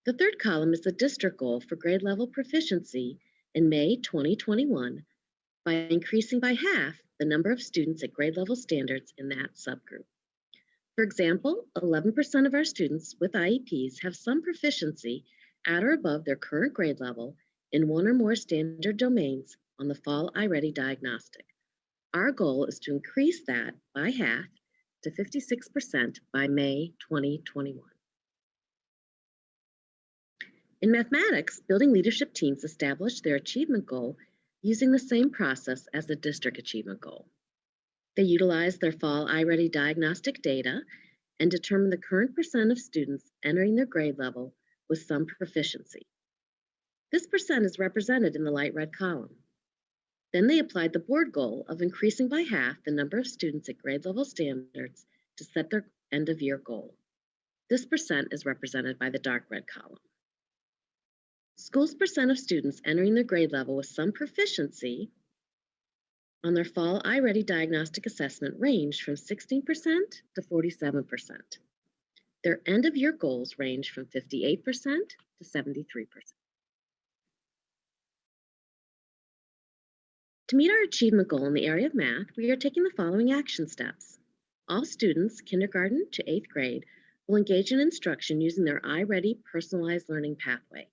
The third column is the district goal for grade level proficiency in May 2021 by increasing by half the number of students at grade level standards in that subgroup. For example, 11% of our students with IEPs have some proficiency at or above their current grade level in one or more standard domains on the fall iReady diagnostic. Our goal is to increase that by half to 56% by May 2021. In mathematics, building leadership teams establish their achievement goal using the same process as the district achievement goal. They utilize their fall iReady diagnostic data and determine the current percent of students entering their grade level with some proficiency. This percent is represented in the light red column. Then they applied the board goal of increasing by half the number of students at grade level standards to set their end of year goal. This percent is represented by the dark red column. Schools' percent of students entering their grade level with some proficiency on their fall iReady diagnostic assessment ranged from 16% to 47%. Their end of year goals range from 58% to 73%. To meet our achievement goal in the area of math, we are taking the following action steps. All students, kindergarten to 8th grade, will engage in instruction using their iReady personalized learning pathway.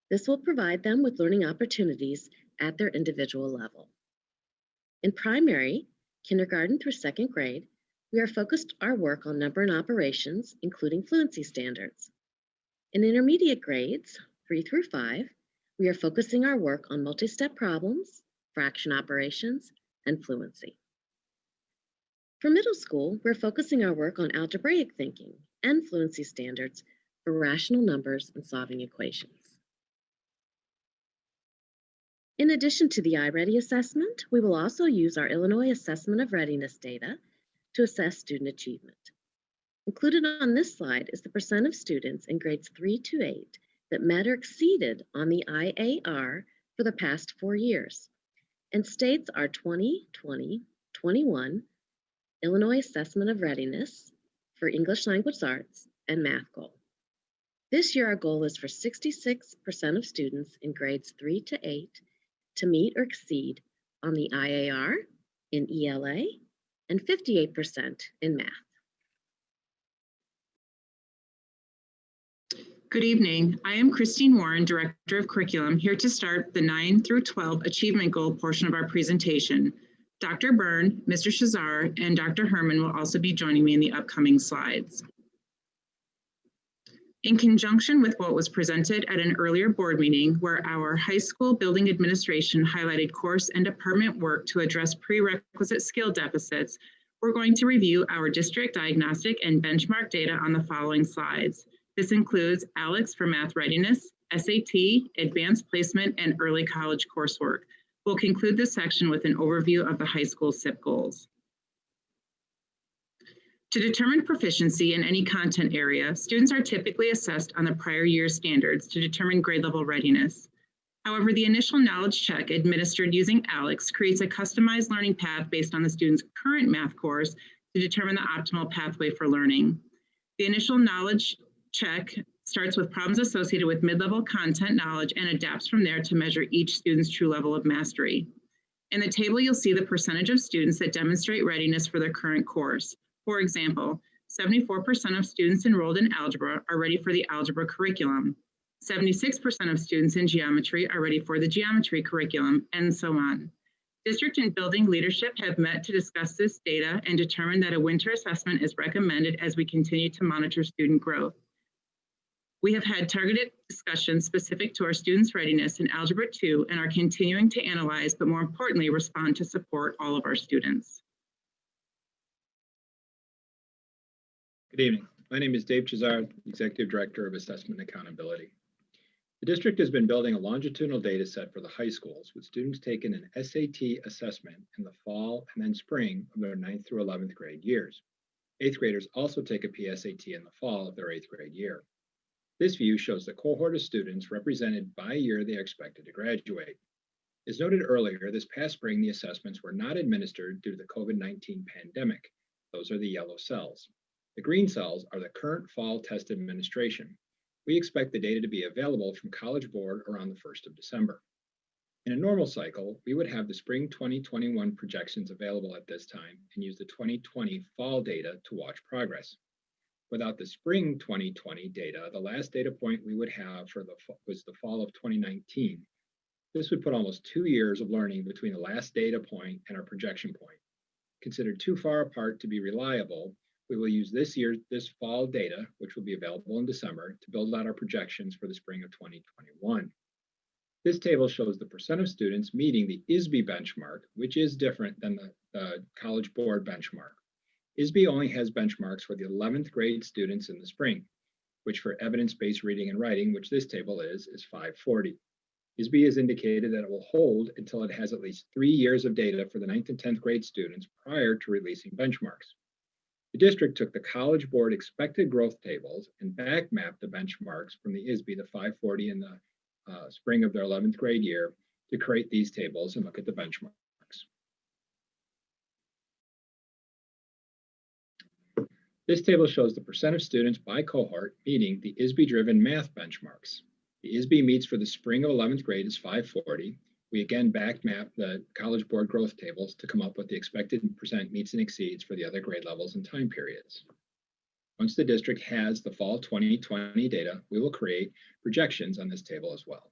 This will provide them with learning opportunities at their individual level. In primary, kindergarten through 2nd grade, we are focused our work on number and operations, including fluency standards. In intermediate grades, 3 through 5, we are focusing our work on multi-step problems, fraction operations, and fluency. For middle school, we're focusing our work on algebraic thinking and fluency standards for rational numbers and solving equations. In addition to the iReady assessment, we will also use our Illinois Assessment of Readiness data to assess student achievement. Included on this slide is the percent of students in grades 3 to 8 that met or exceeded on the IAR for the past 4 years, and states our 2020-21 Illinois Assessment of Readiness for English Language Arts and Math goal. This year, our goal is for 66% of students in grades 3 to 8 to meet or exceed on the IAR, in ELA, and 58% in math. Good evening. I am Christine Warren, Director of Curriculum, here to start the 9 through 12 achievement goal portion of our presentation. Dr. Byrne, Mr. Shazar, and Dr. Herman will also be joining me in the upcoming slides. In conjunction with what was presented at an earlier board meeting where our high school building administration highlighted course and department work to address prerequisite skill deficits, we're going to review our district diagnostic and benchmark data on the following slides. This includes ALEX for math readiness, SAT, advanced placement, and early college coursework. We'll conclude this section with an overview of the high school SIP goals. To determine proficiency in any content area, students are typically assessed on the prior year's standards to determine grade level readiness. However, the initial knowledge check administered using ALEX creates a customized learning path based on the student's current math course to determine the optimal pathway for learning. The initial knowledge check starts with problems associated with mid-level content knowledge and adapts from there to measure each student's true level of mastery. In the table, you'll see the percentage of students that demonstrate readiness for their current course. For example, 74% of students enrolled in algebra are ready for the algebra curriculum. 76% of students in geometry are ready for the geometry curriculum, and so on. District and building leadership have met to discuss this data and determined that a winter assessment is recommended as we continue to monitor student growth. We have had targeted discussions specific to our students' readiness in Algebra 2 and are continuing to analyze, but more importantly, respond to support all of our students. Good evening. My name is Dave Chazard, Executive Director of Assessment and Accountability. The district has been building a longitudinal data set for the high schools with students taking an SAT assessment in the fall and then spring of their 9th through 11th grade years. 8th graders also take a PSAT in the fall of their 8th grade year. This view shows the cohort of students represented by year they are expected to graduate. As noted earlier, this past spring, the assessments were not administered due to the COVID-19 pandemic. Those are the yellow cells. The green cells are the current fall test administration. We expect the data to be available from College Board around the 1st of December. In a normal cycle, we would have the spring 2021 projections available at this time and use the 2020 fall data to watch progress. Without the spring 2020 data, the last data point we would have was the fall of 2019. This would put almost 2 years of learning between the last data point and our projection point. Considered too far apart to be reliable, we will use this fall data, which will be available in December, to build out our projections for the spring of 2021. This table shows the percent of students meeting the ISB benchmark, which is different than the College Board benchmark. ISB only has benchmarks for the 11th grade students in the spring, which for evidence-based reading and writing, which this table is 540. ISB has indicated that it will hold until it has at least 3 years of data for the 9th and 10th grade students prior to releasing benchmarks. The district took the College Board expected growth tables and back mapped the benchmarks from the ISB, the 540 in the spring of their 11th grade year, to create these tables and look at the benchmarks. This table shows the percent of students by cohort meeting the ISB-driven math benchmarks. The ISB meets for the spring of 11th grade is 540. We again back map the College Board growth tables to come up with the expected percent meets and exceeds for the other grade levels and time periods. Once the district has the fall 2020 data, we will create projections on this table as well.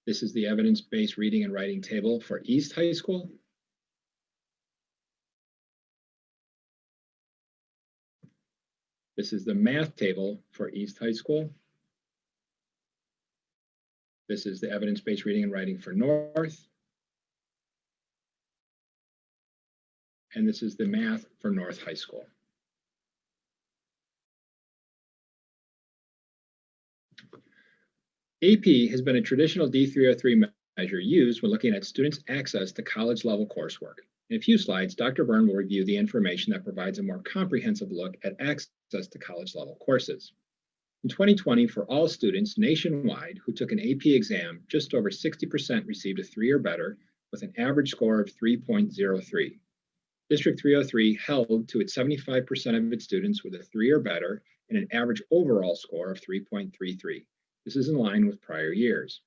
This is the evidence-based reading and writing table for East High School. This is the math table for East High School. This is the evidence-based reading and writing for North. And this is the math for North High School. AP has been a traditional D303 measure used when looking at students' access to college level coursework. In a few slides, Dr. Byrne will review the information that provides a more comprehensive look at access to college level courses. In 2020, for all students nationwide who took an AP exam, just over 60% received a 3 or better with an average score of 3.03. District 303 held to its 75% of its students with a 3 or better and an average overall score of 3.33. This is in line with prior years.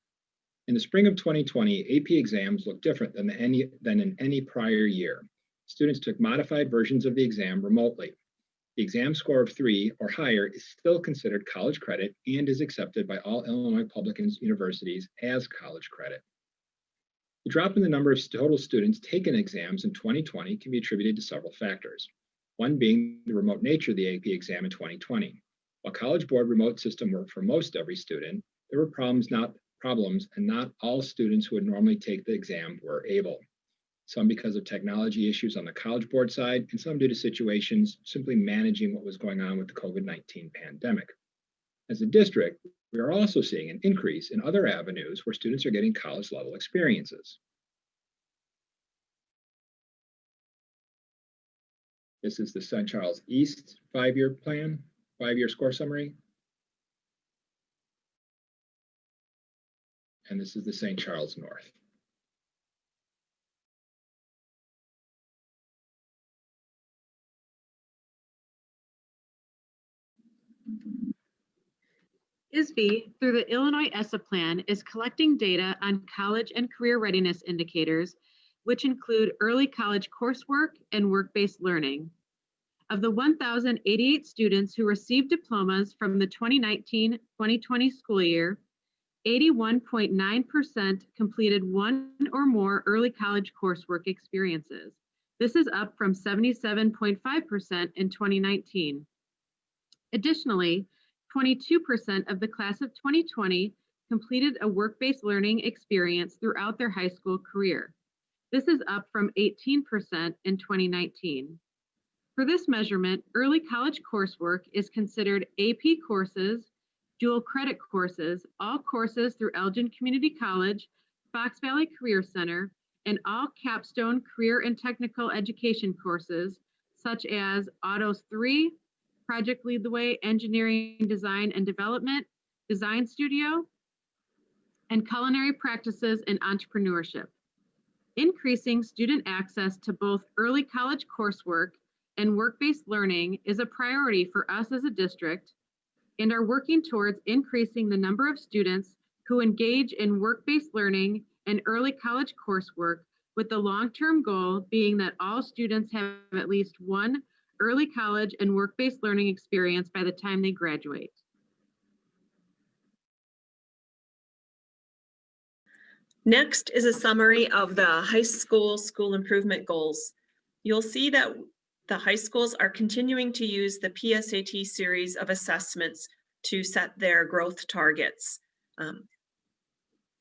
In the spring of 2020, AP exams look different than in any prior year. Students took modified versions of the exam remotely. The exam score of 3 or higher is still considered college credit and is accepted by all Illinois public universities as college credit. The drop in the number of total students taking exams in 2020 can be attributed to several factors. one being the remote nature of the AP exam in 2020. While College Board remote system worked for most every student, there were problems, and not all students who would normally take the exam were able. Some because of technology issues on the College Board side, and some due to situations simply managing what was going on with the COVID-19 pandemic. As a district, we are also seeing an increase in other avenues where students are getting college level experiences. This is the St. Charles East 5-year plan, 5-year score summary. And this is the St. Charles North. ISB, through the Illinois ESSA plan, is collecting data on college and career readiness indicators, which include early college coursework and work-based learning. Of the 1,088 students who received diplomas from the 2019-2020 school year, 81.9% completed one or more early college coursework experiences. This is up from 77.5% in 2019. Additionally, 22% of the class of 2020 completed a work-based learning experience throughout their high school career. This is up from 18% in 2019. For this measurement, early college coursework is considered AP courses, dual credit courses, all courses through Elgin Community College, Fox Valley Career Center, and all capstone career and technical education courses, such as Autos 3, Project Lead the Way, Engineering, Design and Development, Design Studio, and Culinary Practices and Entrepreneurship. Increasing student access to both early college coursework and work-based learning is a priority for us as a district, and are working towards increasing the number of students who engage in work-based learning and early college coursework, with the long-term goal being that all students have at least one early college and work-based learning experience by the time they graduate. Next is a summary of the high school school improvement goals. You'll see that the high schools are continuing to use the PSAT series of assessments to set their growth targets.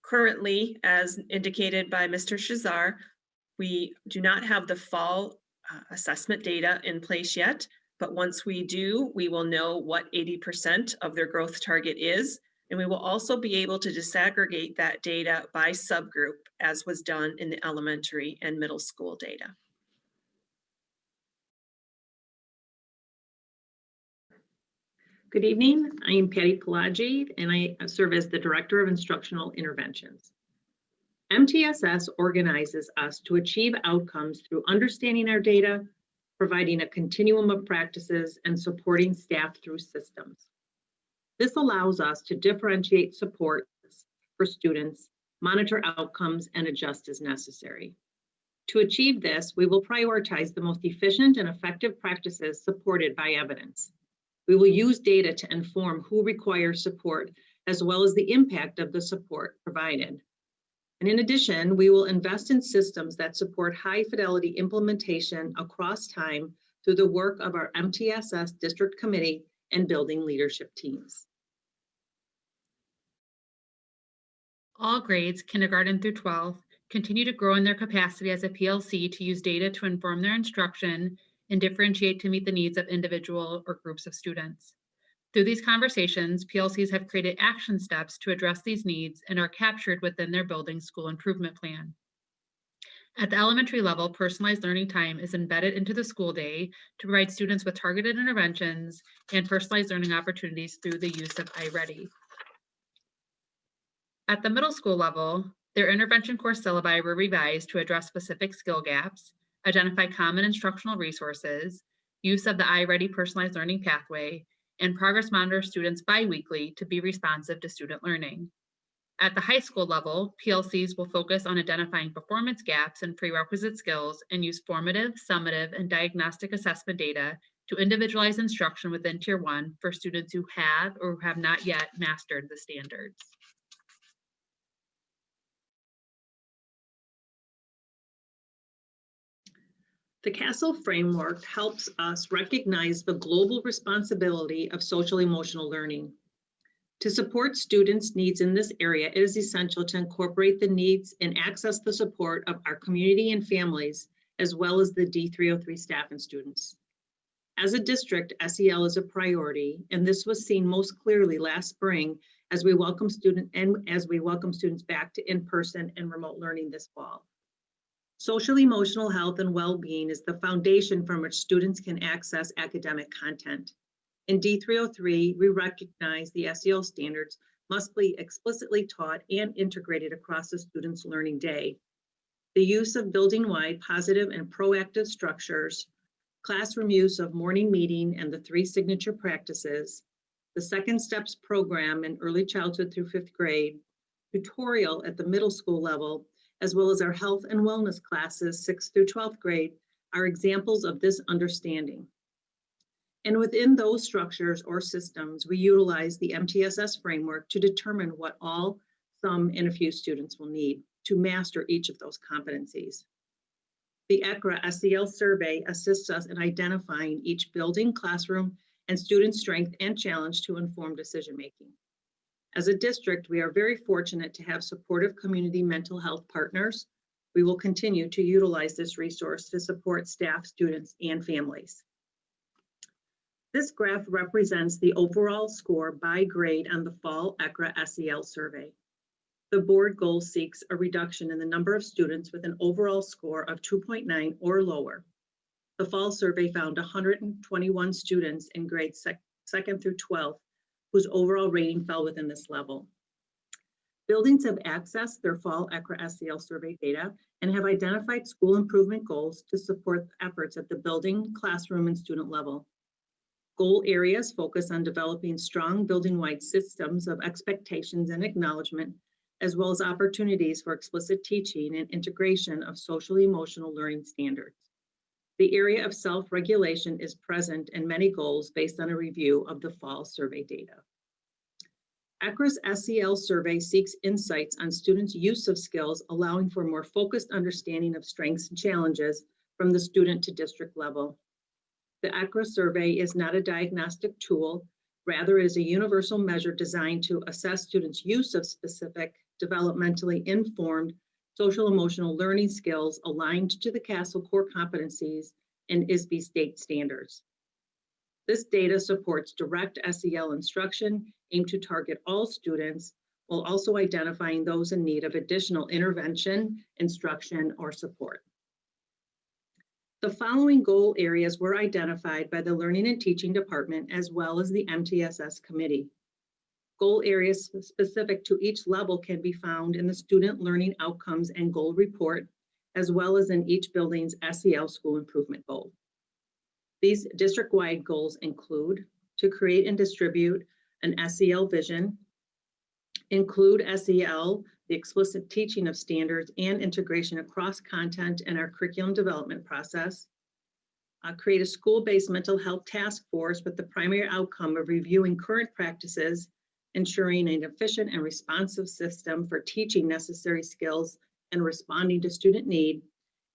Currently, as indicated by Mr. Shazar, we do not have the fall assessment data in place yet, but once we do, we will know what 80% of their growth target is, and we will also be able to disaggregate that data by subgroup, as was done in the elementary and middle school data. Good evening, I am Patty Pelagi, and I serve as the Director of Instructional Interventions. MTSS organizes us to achieve outcomes through understanding our data, providing a continuum of practices, and supporting staff through systems. This allows us to differentiate supports for students, monitor outcomes, and adjust as necessary. To achieve this, we will prioritize the most efficient and effective practices supported by evidence. We will use data to inform who requires support, as well as the impact of the support provided. And in addition, we will invest in systems that support high fidelity implementation across time through the work of our MTSS District Committee and building leadership teams. All grades, kindergarten through 12, continue to grow in their capacity as a PLC to use data to inform their instruction and differentiate to meet the needs of individual or groups of students. Through these conversations, PLCs have created action steps to address these needs and are captured within their building school improvement plan. At the elementary level, personalized learning time is embedded into the school day to provide students with targeted interventions and personalized learning opportunities through the use of iReady. At the middle school level, their intervention course syllabi were revised to address specific skill gaps, identify common instructional resources, use of the iReady personalized learning pathway, and progress monitor students bi-weekly to be responsive to student learning. At the high school level, PLCs will focus on identifying performance gaps and prerequisite skills and use formative, summative, and diagnostic assessment data to individualize instruction within Tier 1 for students who have or who have not yet mastered the standards. The CASEL framework helps us recognize the global responsibility of social emotional learning. To support students' needs in this area, it is essential to incorporate the needs and access the support of our community and families, as well as the D303 staff and students. As a district, SEL is a priority, and this was seen most clearly last spring as we welcome students back to in-person and remote learning this fall. Social emotional health and well-being is the foundation from which students can access academic content. In D303, we recognize the SEL standards must be explicitly taught and integrated across the student's learning day. The use of building-wide positive and proactive structures, classroom use of morning meeting and the 3 signature practices, the Second Steps program in early childhood through 5th grade, tutorial at the middle school level, as well as our health and wellness classes 6th through 12th grade are examples of this understanding. And within those structures or systems, we utilize the MTSS framework to determine what all, some, and a few students will need to master each of those competencies. The ECRA SEL survey assists us in identifying each building, classroom, and student strength and challenge to inform decision-making. As a district, we are very fortunate to have supportive community mental health partners. We will continue to utilize this resource to support staff, students, and families. This graph represents the overall score by grade on the fall ECRA SEL survey. The board goal seeks a reduction in the number of students with an overall score of 2.9 or lower. The fall survey found 121 students in grades 2nd through 12th whose overall rating fell within this level. Buildings have accessed their fall ECRA SEL survey data and have identified school improvement goals to support efforts at the building, classroom, and student level. Goal areas focus on developing strong building-wide systems of expectations and acknowledgement, as well as opportunities for explicit teaching and integration of social emotional learning standards. The area of self-regulation is present in many goals based on a review of the fall survey data. ECRA's SEL survey seeks insights on students' use of skills, allowing for more focused understanding of strengths and challenges from the student to district level. The ECRA survey is not a diagnostic tool, rather is a universal measure designed to assess students' use of specific developmentally informed social emotional learning skills aligned to the CASEL core competencies and ISB state standards. This data supports direct SEL instruction aimed to target all students while also identifying those in need of additional intervention, instruction, or support. The following goal areas were identified by the Learning and Teaching Department as well as the MTSS Committee. Goal areas specific to each level can be found in the Student Learning Outcomes and Goal Report, as well as in each building's SEL School Improvement Goal. These district-wide goals include to create and distribute an SEL vision, include SEL, the explicit teaching of standards and integration across content in our curriculum development process, create a school-based mental health task force with the primary outcome of reviewing current practices, ensuring an efficient and responsive system for teaching necessary skills and responding to student need,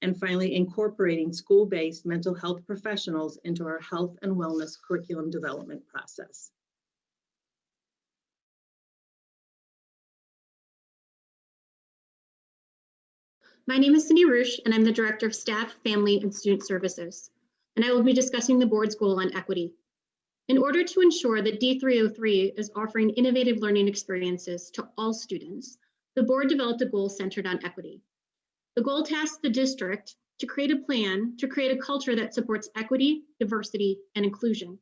and finally, incorporating school-based mental health professionals into our health and wellness curriculum development process. My name is Cindy Roosh, and I'm the Director of Staff, Family, and Student Services, and I will be discussing the board's goal on equity. In order to ensure that D303 is offering innovative learning experiences to all students, the board developed a goal centered on equity. The goal tasks the district to create a plan to create a culture that supports equity, diversity, and inclusion.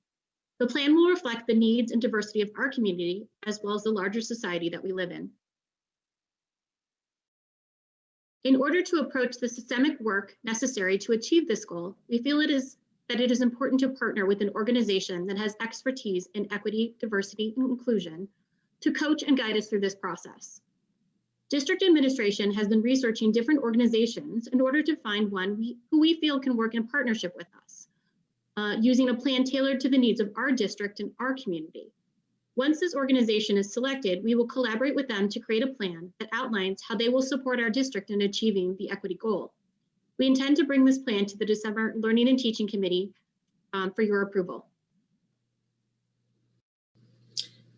The plan will reflect the needs and diversity of our community, as well as the larger society that we live in. In order to approach the systemic work necessary to achieve this goal, we feel it is important to partner with an organization that has expertise in equity, diversity, and inclusion to coach and guide us through this process. District administration has been researching different organizations in order to find one who we feel can work in partnership with us, using a plan tailored to the needs of our district and our community. Once this organization is selected, we will collaborate with them to create a plan that outlines how they will support our district in achieving the equity goal. We intend to bring this plan to the December Learning and Teaching Committee for your approval.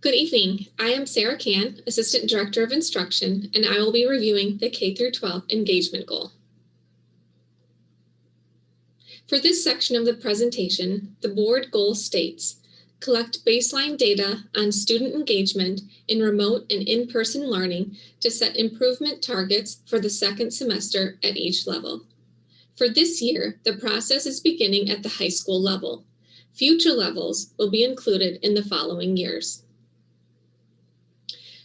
Good evening. I am Sarah Can, Assistant Director of Instruction, and I will be reviewing the K-12 engagement goal. For this section of the presentation, the board goal states, collect baseline data on student engagement in remote and in-person learning to set improvement targets for the second semester at each level. For this year, the process is beginning at the high school level. Future levels will be included in the following years.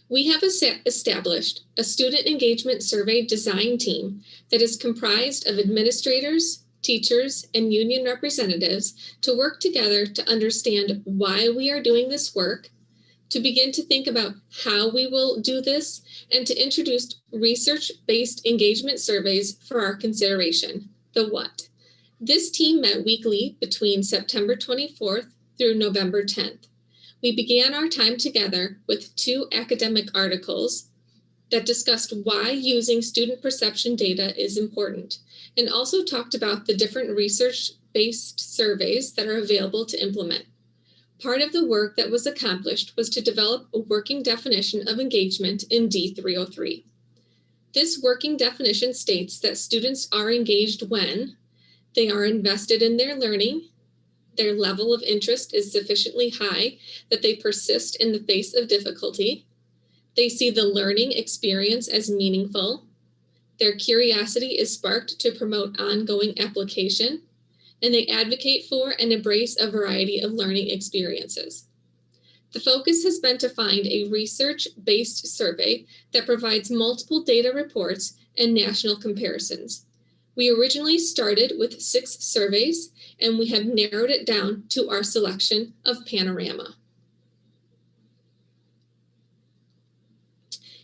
We have established a student engagement survey design team that is comprised of administrators, teachers, and union representatives to work together to understand why we are doing this work, to begin to think about how we will do this, and to introduce research-based engagement surveys for our consideration, the what. This team met weekly between September 24th through November 10th. We began our time together with 2 academic articles that discussed why using student perception data is important, and also talked about the different research-based surveys that are available to implement. Part of the work that was accomplished was to develop a working definition of engagement in D303. This working definition states that students are engaged when they are invested in their learning, their level of interest is sufficiently high that they persist in the face of difficulty, they see the learning experience as meaningful, their curiosity is sparked to promote ongoing application, and they advocate for and embrace a variety of learning experiences. The focus has been to find a research-based survey that provides multiple data reports and national comparisons. We originally started with 6 surveys, and we have narrowed it down to our selection of Panorama.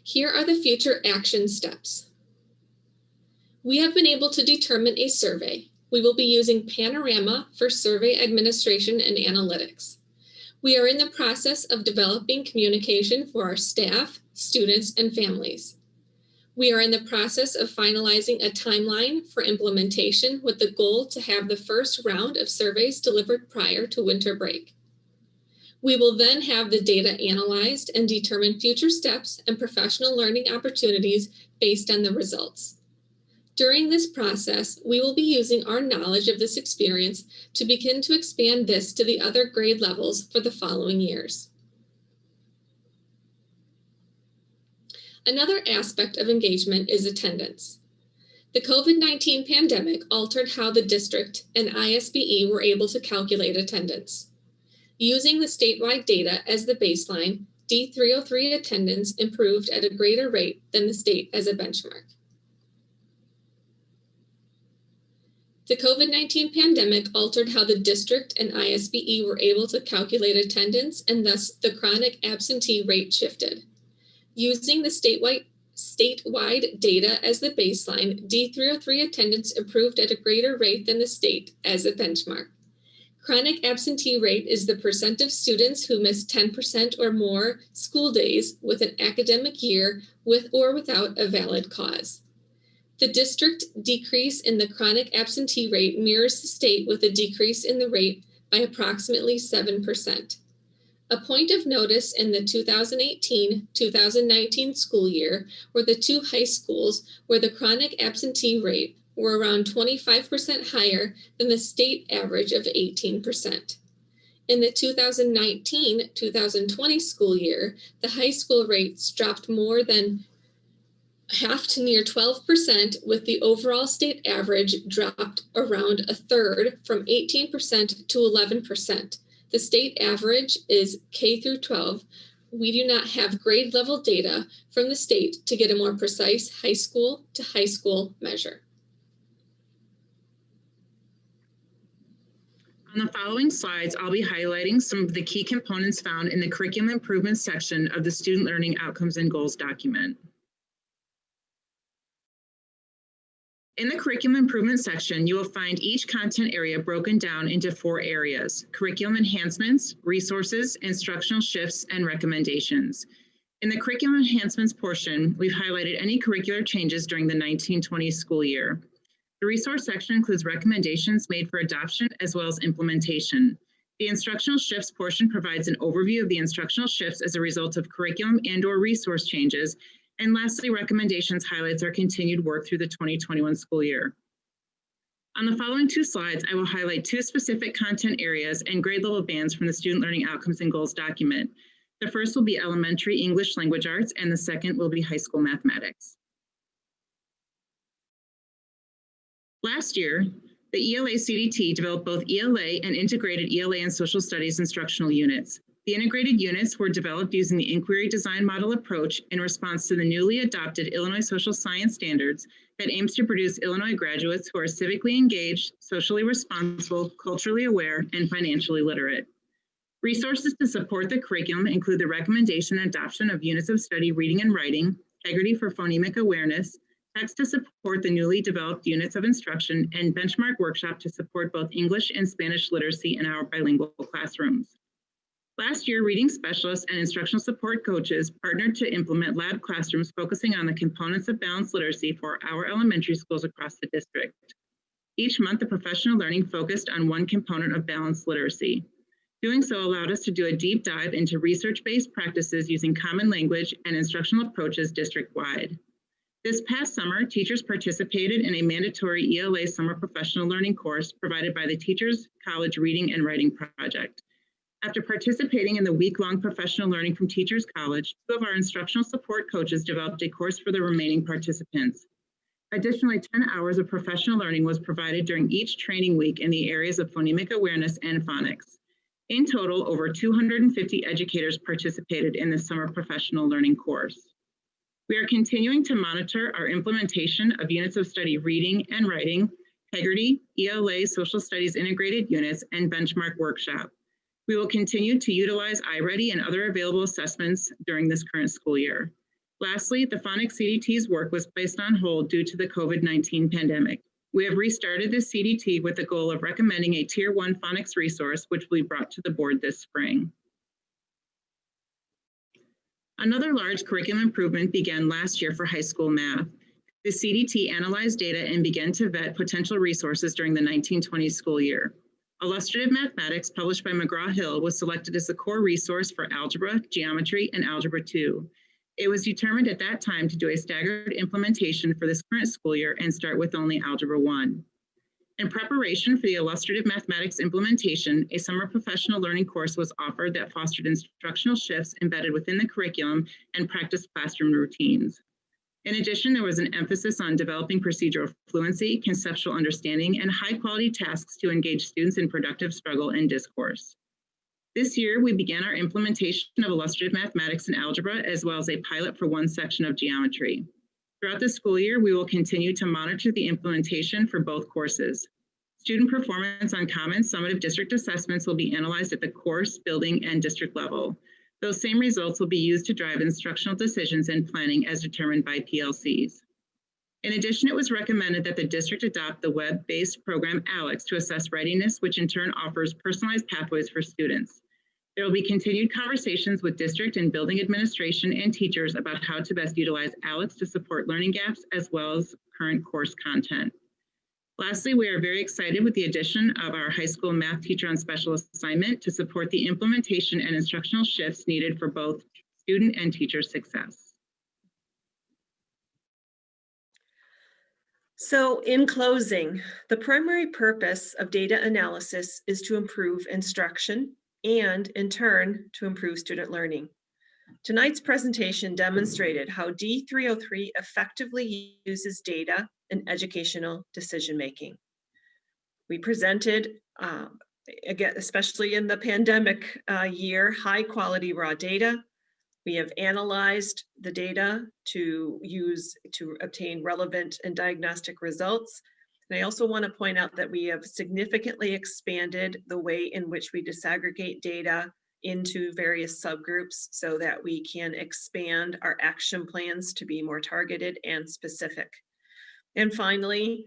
Here are the future action steps. We have been able to determine a survey. We will be using Panorama for survey administration and analytics. We are in the process of developing communication for our staff, students, and families. We are in the process of finalizing a timeline for implementation with the goal to have the first round of surveys delivered prior to winter break. We will then have the data analyzed and determine future steps and professional learning opportunities based on the results. During this process, we will be using our knowledge of this experience to begin to expand this to the other grade levels for the following years. Another aspect of engagement is attendance. The COVID-19 pandemic altered how the district and ISBE were able to calculate attendance. Using the statewide data as the baseline, D303 attendance improved at a greater rate than the state as a benchmark. The COVID-19 pandemic altered how the district and ISBE were able to calculate attendance, and thus the chronic absentee rate shifted. Using the statewide data as the baseline, D303 attendance improved at a greater rate than the state as a benchmark. Chronic absentee rate is the percent of students who miss 10% or more school days with an academic year with or without a valid cause. The district decrease in the chronic absentee rate mirrors the state with a decrease in the rate by approximately 7%. A point of notice in the 2018-2019 school year were the 2 high schools where the chronic absentee rate were around 25% higher than the state average of 18%. In the 2019-2020 school year, the high school rates dropped more than half to near 12%, with the overall state average dropped around a third from 18% to 11%. The state average is K through 12. We do not have grade level data from the state to get a more precise high school to high school measure. On the following slides, I'll be highlighting some of the key components found in the curriculum improvement section of the Student Learning Outcomes and Goals document. In the curriculum improvement section, you will find each content area broken down into 4 areas: curriculum enhancements, resources, instructional shifts, and recommendations. In the curriculum enhancements portion, we've highlighted any curricular changes during the 1920 school year. The resource section includes recommendations made for adoption as well as implementation. The instructional shifts portion provides an overview of the instructional shifts as a result of curriculum and/or resource changes. And lastly, recommendations highlights our continued work through the 2021 school year. On the following two slides, I will highlight two specific content areas and grade level bands from the Student Learning Outcomes and Goals document. The first will be elementary English language arts, and the second will be high school mathematics. Last year, the ELA CDT developed both ELA and integrated ELA and social studies instructional units. The integrated units were developed using the inquiry design model approach in response to the newly adopted Illinois social science standards that aims to produce Illinois graduates who are civically engaged, socially responsible, culturally aware, and financially literate. Resources to support the curriculum include the recommendation and adoption of units of study reading and writing, integrity for phonemic awareness, text to support the newly developed units of instruction, and benchmark workshop to support both English and Spanish literacy in our bilingual classrooms. Last year, reading specialists and instructional support coaches partnered to implement lab classrooms focusing on the components of balanced literacy for our elementary schools across the district. Each month, the professional learning focused on one component of balanced literacy. Doing so allowed us to do a deep dive into research-based practices using common language and instructional approaches district-wide. This past summer, teachers participated in a mandatory ELA summer professional learning course provided by the Teachers College Reading and Writing Project. After participating in the week-long professional learning from Teachers College, 2 of our instructional support coaches developed a course for the remaining participants. Additionally, 10 hours of professional learning was provided during each training week in the areas of phonemic awareness and phonics. In total, over 250 educators participated in the summer professional learning course. We are continuing to monitor our implementation of units of study reading and writing, integrity, ELA, social studies integrated units, and benchmark workshop. We will continue to utilize iReady and other available assessments during this current school year. Lastly, the phonics CDT's work was placed on hold due to the COVID-19 pandemic. We have restarted this CDT with the goal of recommending a Tier 1 phonics resource, which will be brought to the board this spring. Another large curriculum improvement began last year for high school math. The CDT analyzed data and began to vet potential resources during the 1920 school year. Illustrative Mathematics, published by McGraw-Hill, was selected as the core resource for algebra, geometry, and algebra 2. It was determined at that time to do a staggered implementation for this current school year and start with only algebra 1. In preparation for the Illustrative Mathematics implementation, a summer professional learning course was offered that fostered instructional shifts embedded within the curriculum and practiced classroom routines. In addition, there was an emphasis on developing procedural fluency, conceptual understanding, and high-quality tasks to engage students in productive struggle and discourse. This year, we began our implementation of illustrative mathematics and algebra, as well as a pilot for one section of geometry. Throughout the school year, we will continue to monitor the implementation for both courses. Student performance on common summative district assessments will be analyzed at the course, building, and district level. Those same results will be used to drive instructional decisions and planning as determined by PLCs. In addition, it was recommended that the district adopt the web-based program ALEX to assess readiness, which in turn offers personalized pathways for students. There will be continued conversations with district and building administration and teachers about how to best utilize ALEX to support learning gaps as well as current course content. Lastly, we are very excited with the addition of our high school math teacher on special assignment to support the implementation and instructional shifts needed for both student and teacher success. So in closing, the primary purpose of data analysis is to improve instruction and in turn to improve student learning. Tonight's presentation demonstrated how D303 effectively uses data in educational decision-making. We presented, again, especially in the pandemic year, high-quality raw data. We have analyzed the data to obtain relevant and diagnostic results. And I also want to point out that we have significantly expanded the way in which we disaggregate data into various subgroups so that we can expand our action plans to be more targeted and specific. And finally,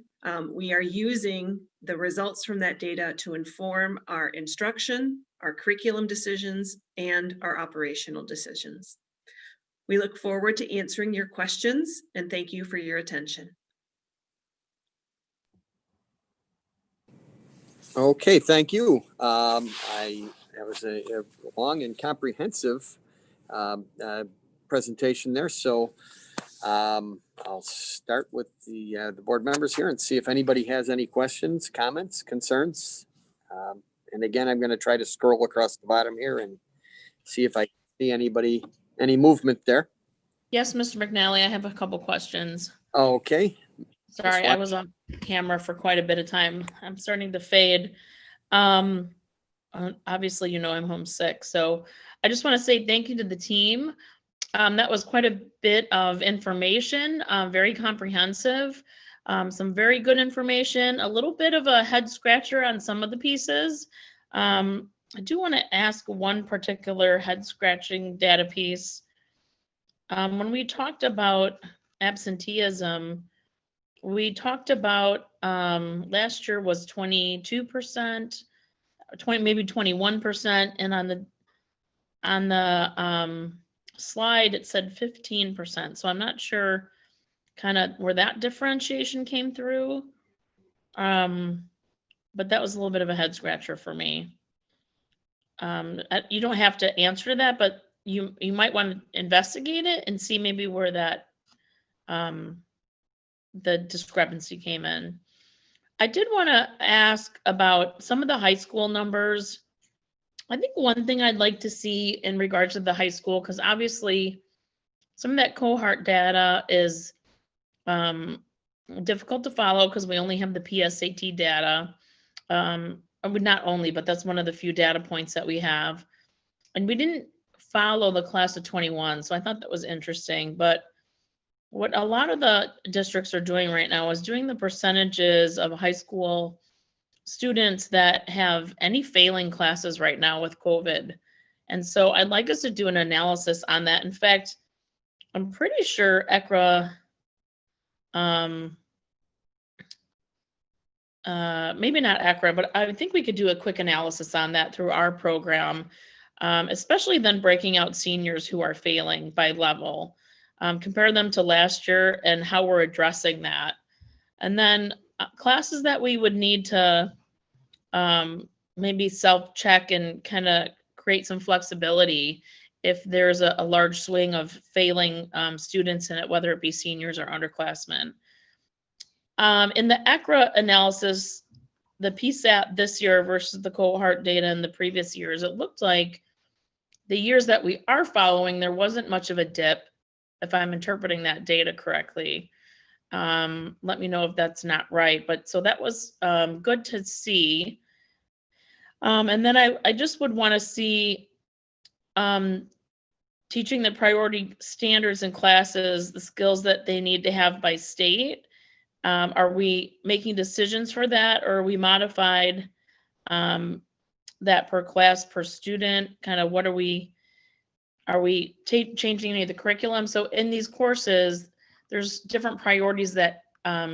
we are using the results from that data to inform our instruction, our curriculum decisions, and our operational decisions. We look forward to answering your questions and thank you for your attention. Okay, thank you. That was a long and comprehensive presentation there. So I'll start with the board members here and see if anybody has any questions, comments, concerns. And again, I'm going to try to scroll across the bottom here and see if I see any movement there. Yes, Mr. McNally, I have a couple questions. Okay. Sorry, I was on camera for quite a bit of time. I'm starting to fade. Obviously, you know, I'm homesick. So I just want to say thank you to the team. That was quite a bit of information, very comprehensive, some very good information, a little bit of a head scratcher on some of the pieces. I do want to ask one particular head scratching data piece. When we talked about absenteeism, we talked about last year was 22%, maybe 21%, and on the slide it said 15%. So I'm not sure kind of where that differentiation came through. But that was a little bit of a head scratcher for me. You don't have to answer that, but you might want to investigate it and see maybe where that the discrepancy came in. I did want to ask about some of the high school numbers. I think one thing I'd like to see in regards to the high school, because obviously some of that cohort data is difficult to follow because we only have the PSAT data. Not only, but that's one of the few data points that we have. And we didn't follow the class of 21, so I thought that was interesting. But what a lot of the districts are doing right now is doing the percentages of high school students that have any failing classes right now with COVID. And so I'd like us to do an analysis on that. In fact, I'm pretty sure ECRA, maybe not ECRA, but I think we could do a quick analysis on that through our program, especially then breaking out seniors who are failing by level, compare them to last year and how we're addressing that. And then classes that we would need to maybe self-check and kind of create some flexibility if there's a large swing of failing students in it, whether it be seniors or underclassmen. In the ECRA analysis, the PSAT this year versus the cohort data in the previous years, it looked like the years that we are following, there wasn't much of a dip, if I'm interpreting that data correctly. Let me know if that's not right, but so that was good to see. And then I just would want to see teaching the priority standards in classes, the skills that they need to have by state. Are we making decisions for that, or are we modified that per class, per student? Kind of what are we changing any of the curriculum? So in these courses, there's different priorities that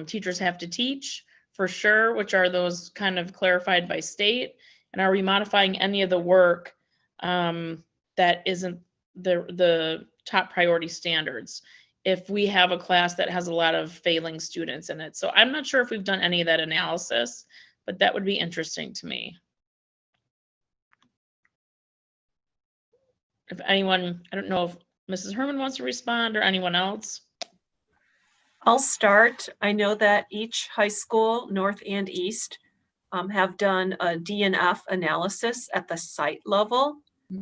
teachers have to teach for sure, which are those kind of clarified by state. And are we modifying any of the work that isn't the top priority standards if we have a class that has a lot of failing students in it? So I'm not sure if we've done any of that analysis, but that would be interesting to me. If anyone, I don't know if Mrs. Herman wants to respond or anyone else. I'll start. I know that each high school, North and East, have done a DNF analysis at the site level,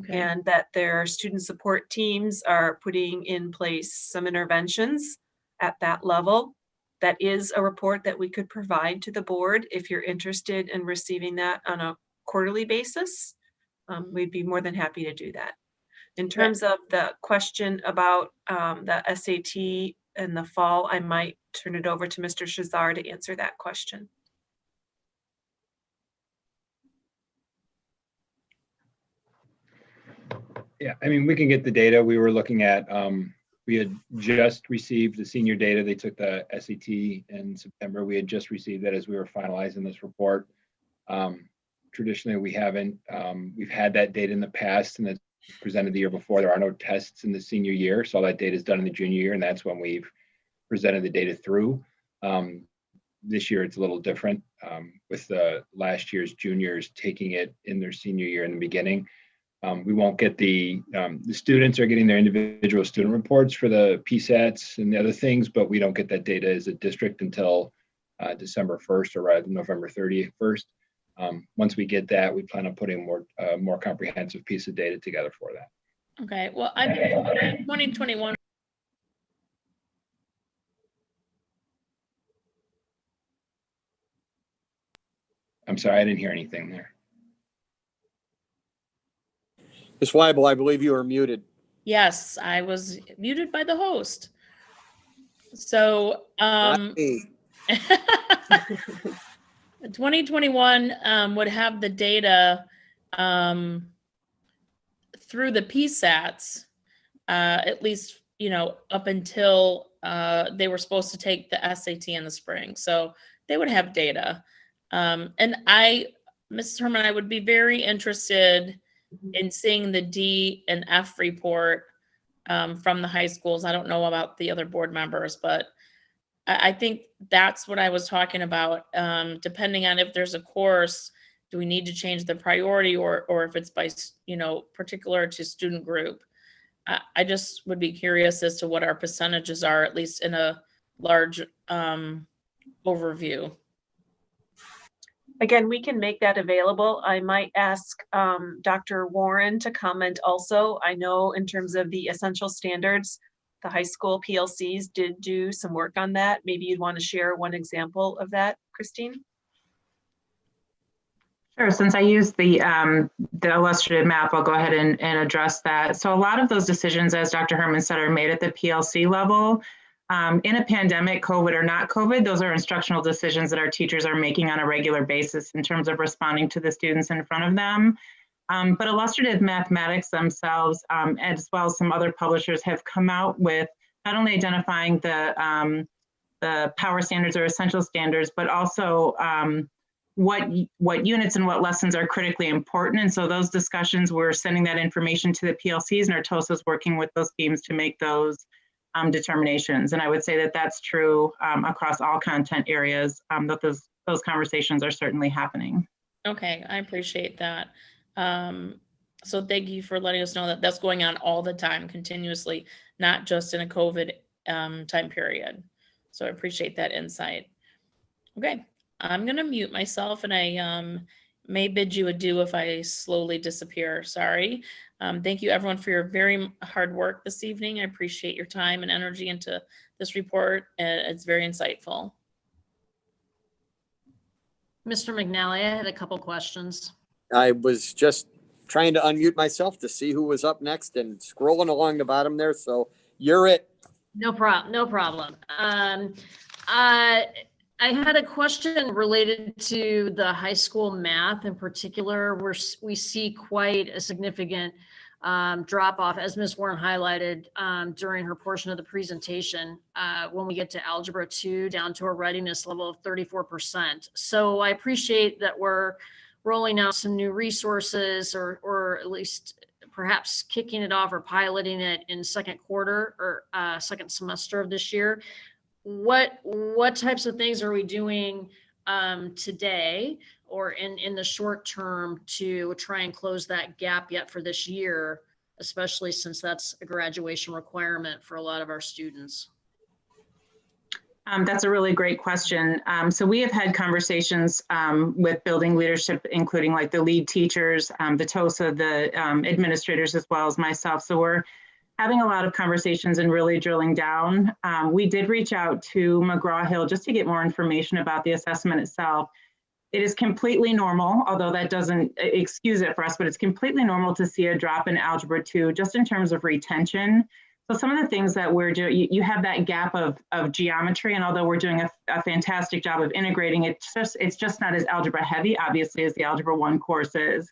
and that their student support teams are putting in place some interventions at that level. That is a report that we could provide to the board if you're interested in receiving that on a quarterly basis. We'd be more than happy to do that. In terms of the question about the SAT in the fall, I might turn it over to Mr. Shazar to answer that question. Yeah, I mean, we can get the data. We were looking at, we had just received the senior data. They took the SAT in September. We had just received that as we were finalizing this report. Traditionally, we haven't, we've had that data in the past and it's presented the year before. There are no tests in the senior year. So all that data is done in the junior year, and that's when we've presented the data through. This year it's a little different with last year's juniors taking it in their senior year in the beginning. We won't get the students are getting their individual student reports for the PSATs and the other things, but we don't get that data as a district until December 1st, or rather November 31st. Once we get that, we plan on putting more comprehensive piece of data together for that. Okay, well, I think 2021. I'm sorry, I didn't hear anything there. Ms. Weibel, I believe you are muted. Yes, I was muted by the host. So 2021 would have the data through the PSATs, at least, you know, up until they were supposed to take the SAT in the spring. So they would have data. And Mrs. Herman, I would be very interested in seeing the D and F report from the high schools. I don't know about the other board members, but I think that's what I was talking about. Depending on if there's a course, do we need to change the priority, or if it's by, you know, particular to student group? I just would be curious as to what our percentages are, at least in a large overview. Again, we can make that available. I might ask Dr. Warren to comment also. I know in terms of the essential standards, the high school PLCs did do some work on that. Maybe you'd want to share one example of that, Christine? Sure. Since I used the illustrative map, I'll go ahead and address that. So a lot of those decisions, as Dr. Herman said, are made at the PLC level. In a pandemic, COVID or not COVID, those are instructional decisions that our teachers are making on a regular basis in terms of responding to the students in front of them. But illustrative mathematics themselves, as well as some other publishers, have come out with not only identifying the power standards or essential standards, but also what units and what lessons are critically important. And so those discussions, we're sending that information to the PLCs, and our TOSA is working with those teams to make those determinations. And I would say that that's true across all content areas, that those conversations are certainly happening. Okay, I appreciate that. So thank you for letting us know that that's going on all the time, continuously, not just in a COVID time period. So I appreciate that insight. Okay, I'm gonna mute myself, and I may bid you adieu if I slowly disappear. Sorry. Thank you everyone for your very hard work this evening. I appreciate your time and energy into this report. It's very insightful. Mr. McNally, I had a couple questions. I was just trying to unmute myself to see who was up next and scrolling along the bottom there. So you're it. No problem. I had a question related to the high school math in particular, where we see quite a significant drop off, as Ms. Warren highlighted during her portion of the presentation, when we get to Algebra 2 down to a readiness level of 34%. So I appreciate that we're rolling out some new resources, or at least perhaps kicking it off or piloting it in second quarter or second semester of this year. What types of things are we doing today or in the short term to try and close that gap yet for this year, especially since that's a graduation requirement for a lot of our students? That's a really great question. So we have had conversations with building leadership, including like the lead teachers, the TOSA, the administrators, as well as myself. So we're having a lot of conversations and really drilling down. We did reach out to McGraw-Hill just to get more information about the assessment itself. It is completely normal, although that doesn't excuse it for us, but it's completely normal to see a drop in Algebra 2 just in terms of retention. So some of the things that we're doing, you have that gap of geometry, and although we're doing a fantastic job of integrating, it's just not as algebra heavy, obviously, as the Algebra 1 course is.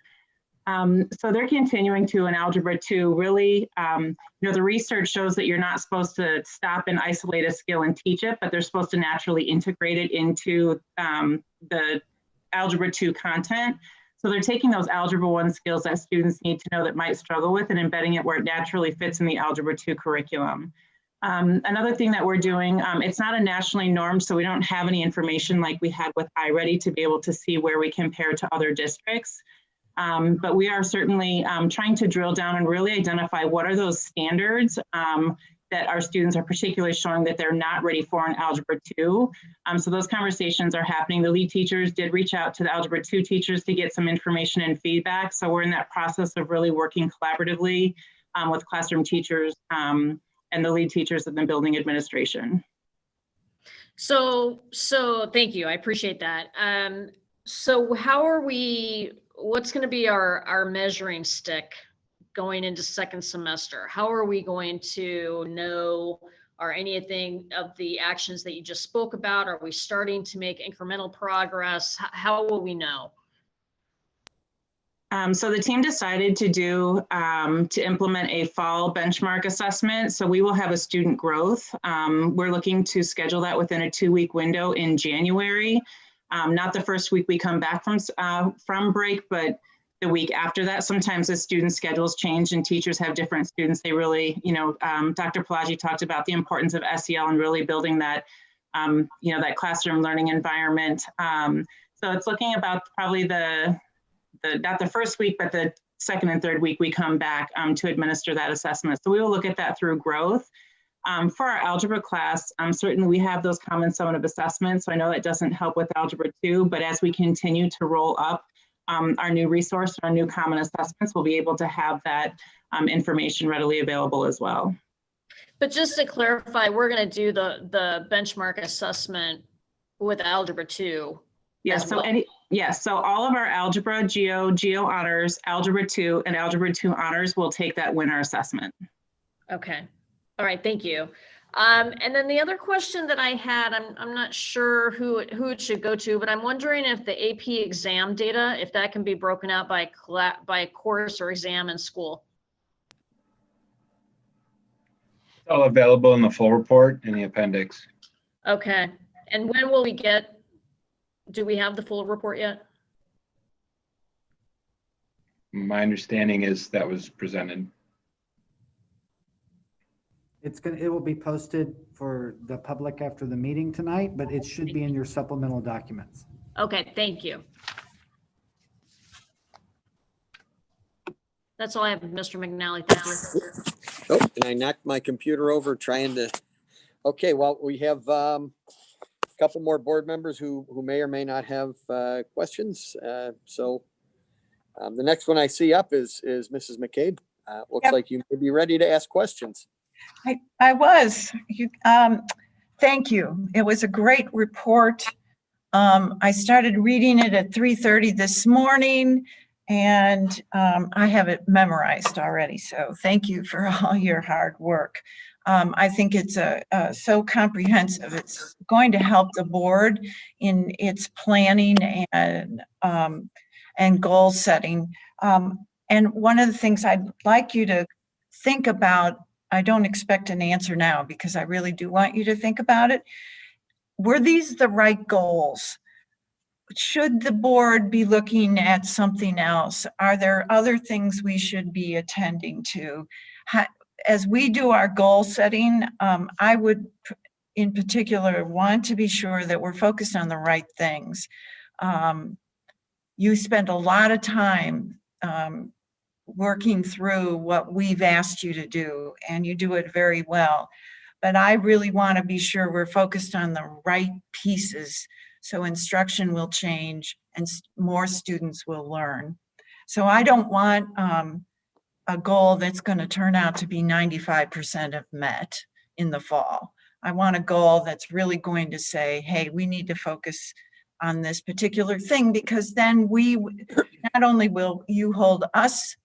So they're continuing to, in Algebra 2, really, the research shows that you're not supposed to stop and isolate a skill and teach it, but they're supposed to naturally integrate it into the Algebra 2 content. So they're taking those Algebra 1 skills that students need to know that might struggle with and embedding it where it naturally fits in the Algebra 2 curriculum. Another thing that we're doing, it's not a nationally normed, so we don't have any information like we had with iReady to be able to see where we compare to other districts. But we are certainly trying to drill down and really identify what are those standards that our students are particularly showing that they're not ready for in Algebra 2. So those conversations are happening. The lead teachers did reach out to the Algebra 2 teachers to get some information and feedback. So we're in that process of really working collaboratively with classroom teachers and the lead teachers of the building administration. So thank you. I appreciate that. So how are what's going to be our measuring stick going into second semester? How are we going to know, or anything of the actions that you just spoke about? Are we starting to make incremental progress? How will we know? So the team decided to implement a fall benchmark assessment. So we will have a student growth. We're looking to schedule that within a 2-week window in January. Not the first week we come back from break, but the week after that. Sometimes the student schedules change and teachers have different students. They really, Dr. Pelagi talked about the importance of SEL and really building that, that classroom learning environment. So it's looking about probably not the first week, but the second and third week we come back to administer that assessment. So we will look at that through growth. For our algebra class, certainly we have those common summative assessments. So I know that doesn't help with Algebra 2, but as we continue to roll up our new resource, our new common assessments, we'll be able to have that information readily available as well. But just to clarify, we're going to do the benchmark assessment with Algebra 2. Yes, so all of our algebra, geo honors, Algebra 2, and Algebra 2 honors will take that winter assessment. Okay. All right. Thank you. And then the other question that I had, I'm not sure who it should go to, but I'm wondering if the AP exam data, if that can be broken out by course or exam in school. It's all available in the full report in the appendix. Okay. And when will we do we have the full report yet? My understanding is that was presented. It will be posted for the public after the meeting tonight, but it should be in your supplemental documents. Okay, thank you. That's all I have, Mr. McNally. Thank you. Oh, and I knocked my computer over trying to. Okay, well, we have a couple more board members who may or may not have questions. So the next one I see up is Mrs. McCabe. Looks like you may be ready to ask questions. I was. Thank you. It was a great report. I started reading it at 3:30 this morning, and I have it memorized already. So thank you for all your hard work. I think it's so comprehensive. It's going to help the board in its planning and goal setting. And one of the things I'd like you to think about, I don't expect an answer now because I really do want you to think about it. Were these the right goals? Should the board be looking at something else? Are there other things we should be attending to? As we do our goal setting, I would in particular want to be sure that we're focused on the right things. You spend a lot of time working through what we've asked you to do, and you do it very well. But I really want to be sure we're focused on the right pieces so instruction will change and more students will learn. So I don't want a goal that's going to turn out to be 95% of met in the fall. I want a goal that's really going to say, hey, we need to focus on this particular thing, because then not only will you hold us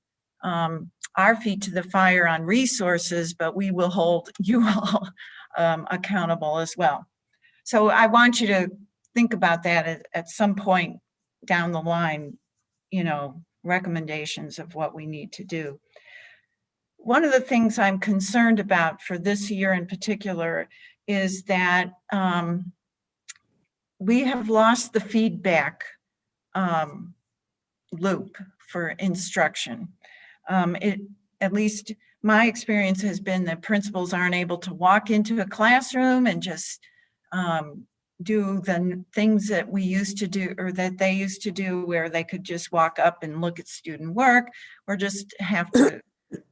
our feet to the fire on resources, but we will hold you all accountable as well. So I want you to think about that at some point down the line, recommendations of what we need to do. One of the things I'm concerned about for this year in particular is that we have lost the feedback loop for instruction. At least my experience has been that principals aren't able to walk into a classroom and just do the things that we used to do, or that they used to do, where they could just walk up and look at student work, or just have to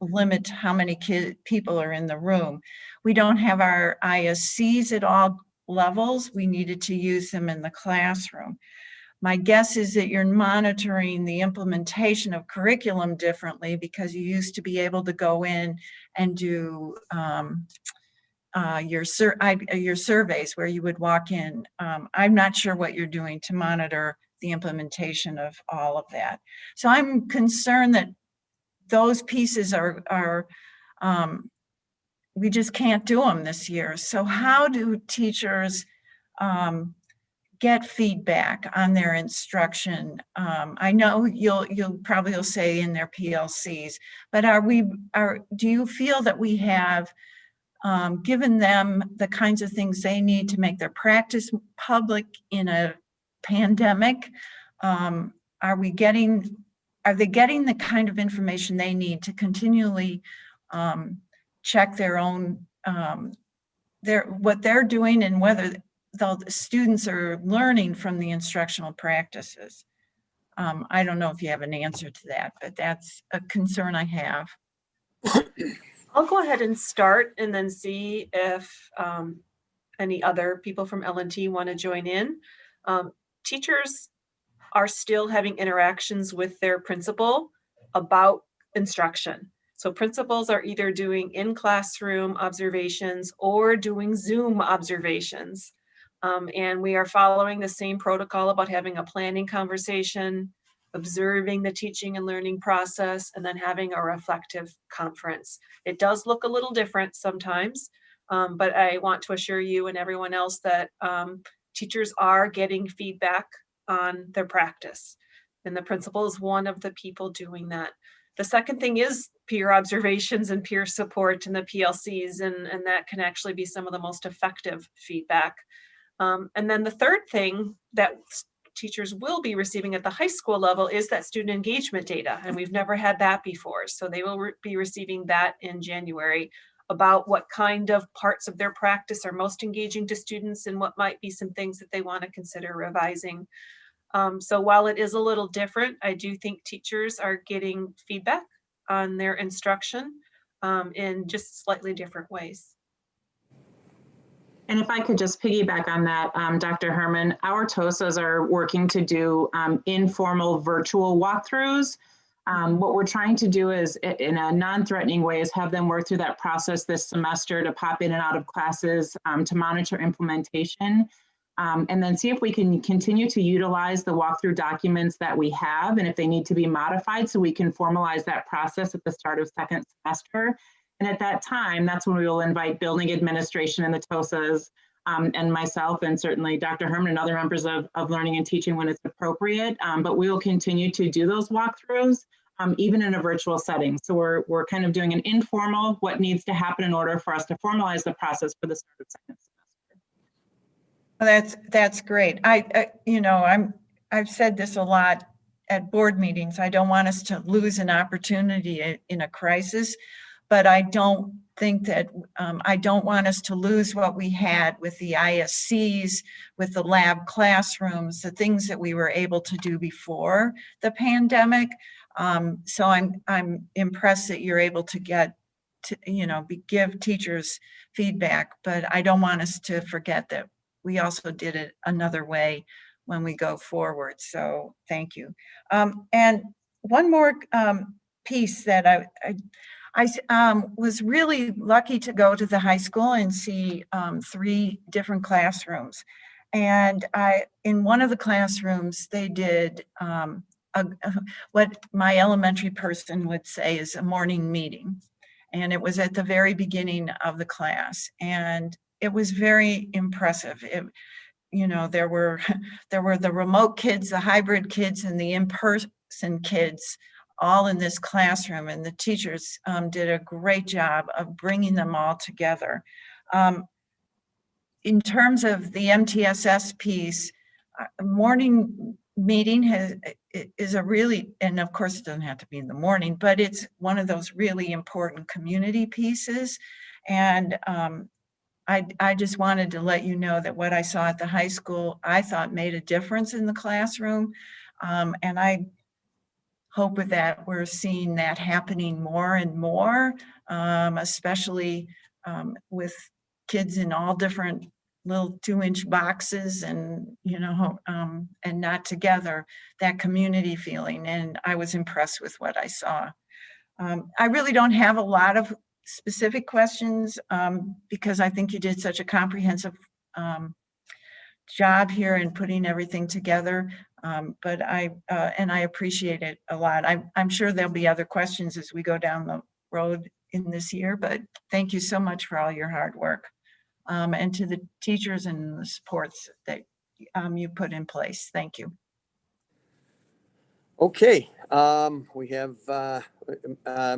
limit how many people are in the room. We don't have our ISCs at all levels. We needed to use them in the classroom. My guess is that you're monitoring the implementation of curriculum differently, because you used to be able to go in and do your surveys where you would walk in. I'm not sure what you're doing to monitor the implementation of all of that. So I'm concerned that those pieces are we just can't do them this year. So how do teachers get feedback on their instruction? I know you'll probably say in their PLCs, but do you feel that we have given them the kinds of things they need to make their practice public in a pandemic? Are they getting the kind of information they need to continually check their own, what they're doing, and whether the students are learning from the instructional practices? I don't know if you have an answer to that, but that's a concern I have. I'll go ahead and start and then see if any other people from L&T want to join in. Teachers are still having interactions with their principal about instruction. So principals are either doing in-classroom observations or doing Zoom observations. And we are following the same protocol about having a planning conversation, observing the teaching and learning process, and then having a reflective conference. It does look a little different sometimes, but I want to assure you and everyone else that teachers are getting feedback on their practice, and the principal is one of the people doing that. The second thing is peer observations and peer support in the PLCs, and that can actually be some of the most effective feedback. And then the third thing that teachers will be receiving at the high school level is that student engagement data, and we've never had that before. So they will be receiving that in January, about what kind of parts of their practice are most engaging to students and what might be some things that they want to consider revising. So while it is a little different, I do think teachers are getting feedback on their instruction in just slightly different ways. And if I could just piggyback on that, Dr. Herman, our TOSAs are working to do informal virtual walkthroughs. What we're trying to do is, in a non-threatening way, is have them work through that process this semester to pop in and out of classes to monitor implementation, and then see if we can continue to utilize the walkthrough documents that we have, and if they need to be modified, so we can formalize that process at the start of second semester. And at that time, that's when we will invite building administration and the TOSAs and myself, and certainly Dr. Herman and other members of learning and teaching when it's appropriate. But we will continue to do those walkthroughs even in a virtual setting. So we're kind of doing an informal, what needs to happen in order for us to formalize the process for the start of second semester. That's great. I've said this a lot at board meetings. I don't want us to lose an opportunity in a crisis, but I don't think that, I don't want us to lose what we had with the ISCs, with the lab classrooms, the things that we were able to do before the pandemic. So I'm impressed that you're able to give teachers feedback, but I don't want us to forget that we also did it another way when we go forward. So thank you. And one more piece that I was really lucky to go to the high school and see 3 different classrooms. And in one of the classrooms, they did what my elementary person would say is a morning meeting. And it was at the very beginning of the class. And it was very impressive. There were the remote kids, the hybrid kids, and the in-person kids all in this classroom, and the teachers did a great job of bringing them all together. In terms of the MTSS piece, morning meeting is a really, and of course it doesn't have to be in the morning, but it's one of those really important community pieces. And I just wanted to let you know that what I saw at the high school, I thought made a difference in the classroom. And I hope with that we're seeing that happening more and more, especially with kids in all different little 2-inch boxes and, you know, and not together, that community feeling. And I was impressed with what I saw. I really don't have a lot of specific questions because I think you did such a comprehensive job here in putting everything together. But I appreciate it a lot. I'm sure there'll be other questions as we go down the road in this year, but thank you so much for all your hard work. And to the teachers and the supports that you put in place. Thank you. Okay, we have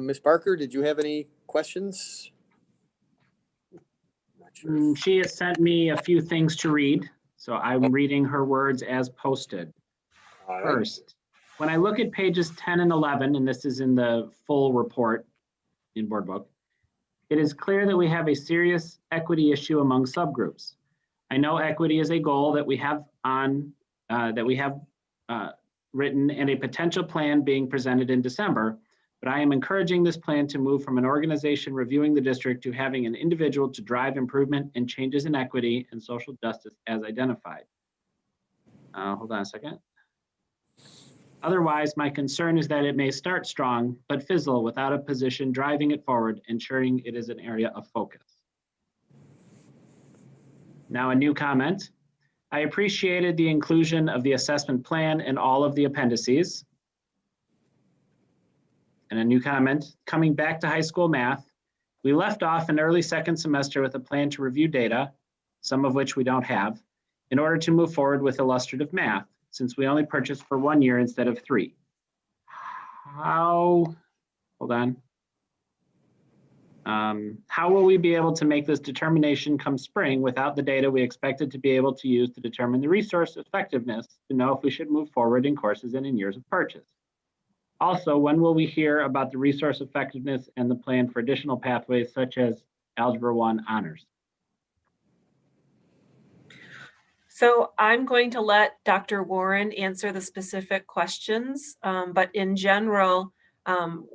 Ms. Barker. Did you have any questions? She has sent me a few things to read, so I'm reading her words as posted. All right. First, when I look at pages 10 and 11, and this is in the full report in Board Book, it is clear that we have a serious equity issue among subgroups. I know equity is a goal that we have written and a potential plan being presented in December, but I am encouraging this plan to move from an organization reviewing the district to having an individual to drive improvement and changes in equity and social justice as identified. Hold on a second. Otherwise, my concern is that it may start strong, but fizzle without a position driving it forward, ensuring it is an area of focus. Now a new comment. I appreciated the inclusion of the assessment plan in all of the appendices. And a new comment, coming back to high school math, we left off in early second semester with a plan to review data, some of which we don't have, in order to move forward with illustrative math, since we only purchased for 1 year instead of 3. How will we be able to make this determination come spring without the data we expected to be able to use to determine the resource effectiveness to know if we should move forward in courses and in years of purchase? Also, when will we hear about the resource effectiveness and the plan for additional pathways such as Algebra 1 honors? So I'm going to let Dr. Warren answer the specific questions, but in general, about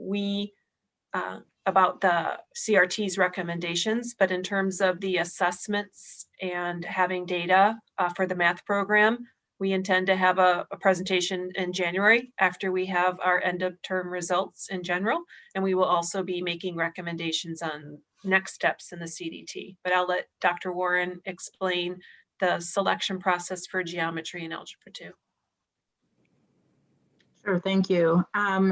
the CRT's recommendations, but in terms of the assessments and having data for the math program, we intend to have a presentation in January after we have our end of term results in general, and we will also be making recommendations on next steps in the CDT. But I'll let Dr. Warren explain the selection process for geometry and algebra 2. Sure, thank you.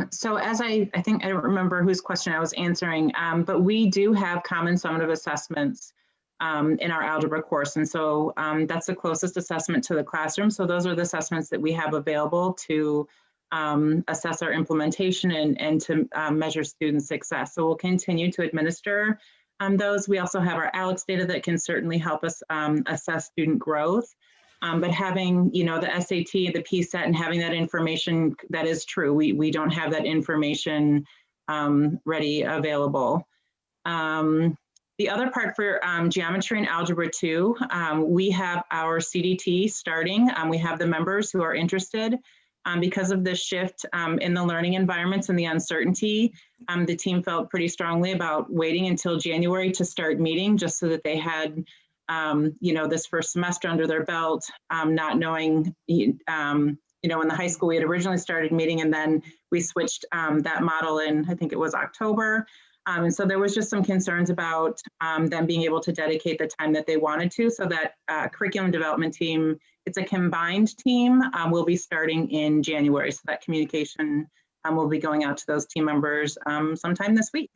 So as I think, I don't remember whose question I was answering, but we do have common summative assessments in our algebra course. And so that's the closest assessment to the classroom. So those are the assessments that we have available to assess our implementation and to measure student success. So we'll continue to administer those. We also have our ALEKS data that can certainly help us assess student growth. But having, you know, the SAT, the PSAT, and having that information, that is true. We don't have that information ready available. The other part for geometry and algebra 2, we have our CDT starting. We have the members who are interested. Because of this shift in the learning environments and the uncertainty, the team felt pretty strongly about waiting until January to start meeting, just so that they had you know, this first semester under their belt, not knowing, you know, in the high school, we had originally started meeting and then we switched that model in, I think it was October. And so there was just some concerns about them being able to dedicate the time that they wanted to. So that curriculum development team, it's a combined team, will be starting in January. So that communication will be going out to those team members sometime this week.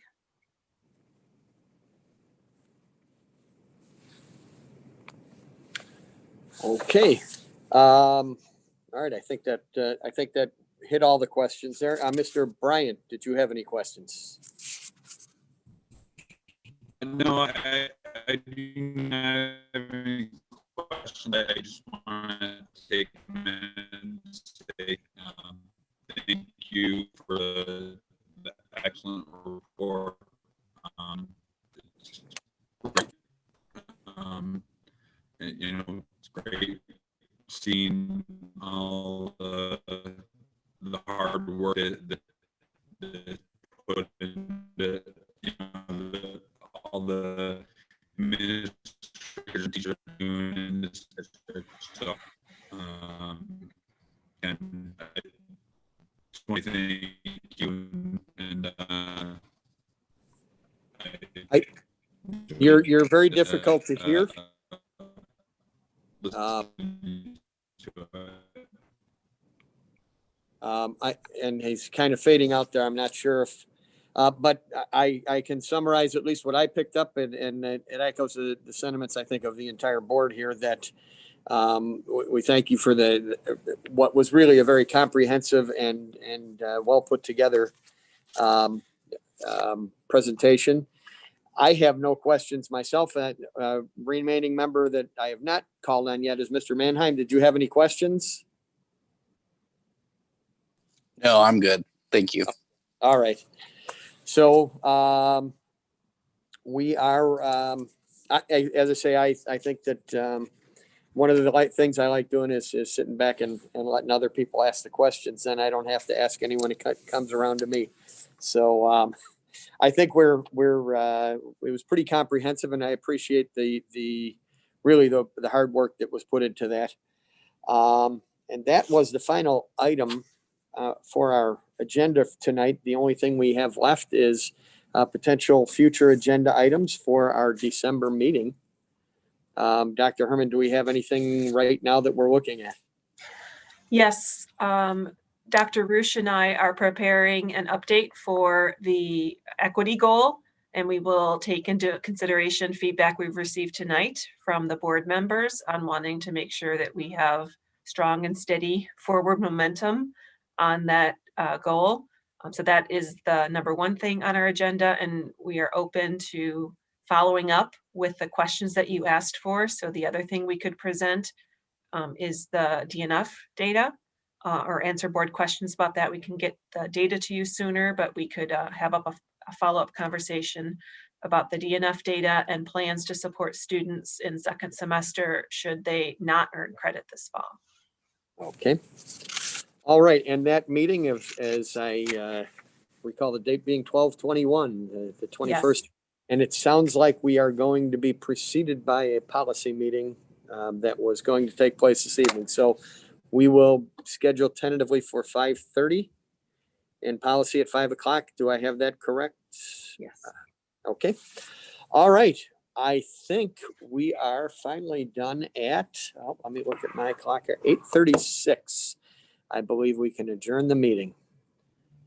Okay. All right. I think that hit all the questions there. Mr. Bryant, did you have any questions? No, I do not have any questions. I just want to take a minute and say you for the excellent report. It's great. It's great seeing all the hard work that put into all the administrators and teachers are doing in this district. So, and I just want to thank you. And You're very difficult to hear. And he's kind of fading out there. I'm not sure if, but I can summarize at least what I picked up, and it echoes the sentiments, I think, of the entire board here, that we thank you for what was really a very comprehensive and well put together presentation. I have no questions myself. Remaining member that I have not called on yet is Mr. Mannheim. Did you have any questions? No, I'm good. Thank you. All right. So we are, as I say, I think that one of the things I like doing is sitting back and letting other people ask the questions. Then I don't have to ask anyone who comes around to me. So I think it was pretty comprehensive, and I appreciate the hard work that was put into that. And that was the final item for our agenda tonight. The only thing we have left is potential future agenda items for our December meeting. Dr. Herman, do we have anything right now that we're looking at? Yes, Dr. Roosh and I are preparing an update for the equity goal, and we will take into consideration feedback we've received tonight from the board members on wanting to make sure that we have strong and steady forward momentum on that goal. So that is the number one thing on our agenda, and we are open to following up with the questions that you asked for. So the other thing we could present is the DNF data, or answer board questions about that. We can get the data to you sooner, but we could have up a follow-up conversation about the DNF data and plans to support students in second semester should they not earn credit this fall. Okay. All right. And that meeting, as I recall the date being 12/21, the 21st. Yes. And it sounds like we are going to be preceded by a policy meeting that was going to take place this evening. So we will schedule tentatively for 5:30 and policy at 5 o'clock. Do I have that correct? Yes. Okay. All right. I think we are finally done at, let me look at my clock here, 8:36. I believe we can adjourn the meeting.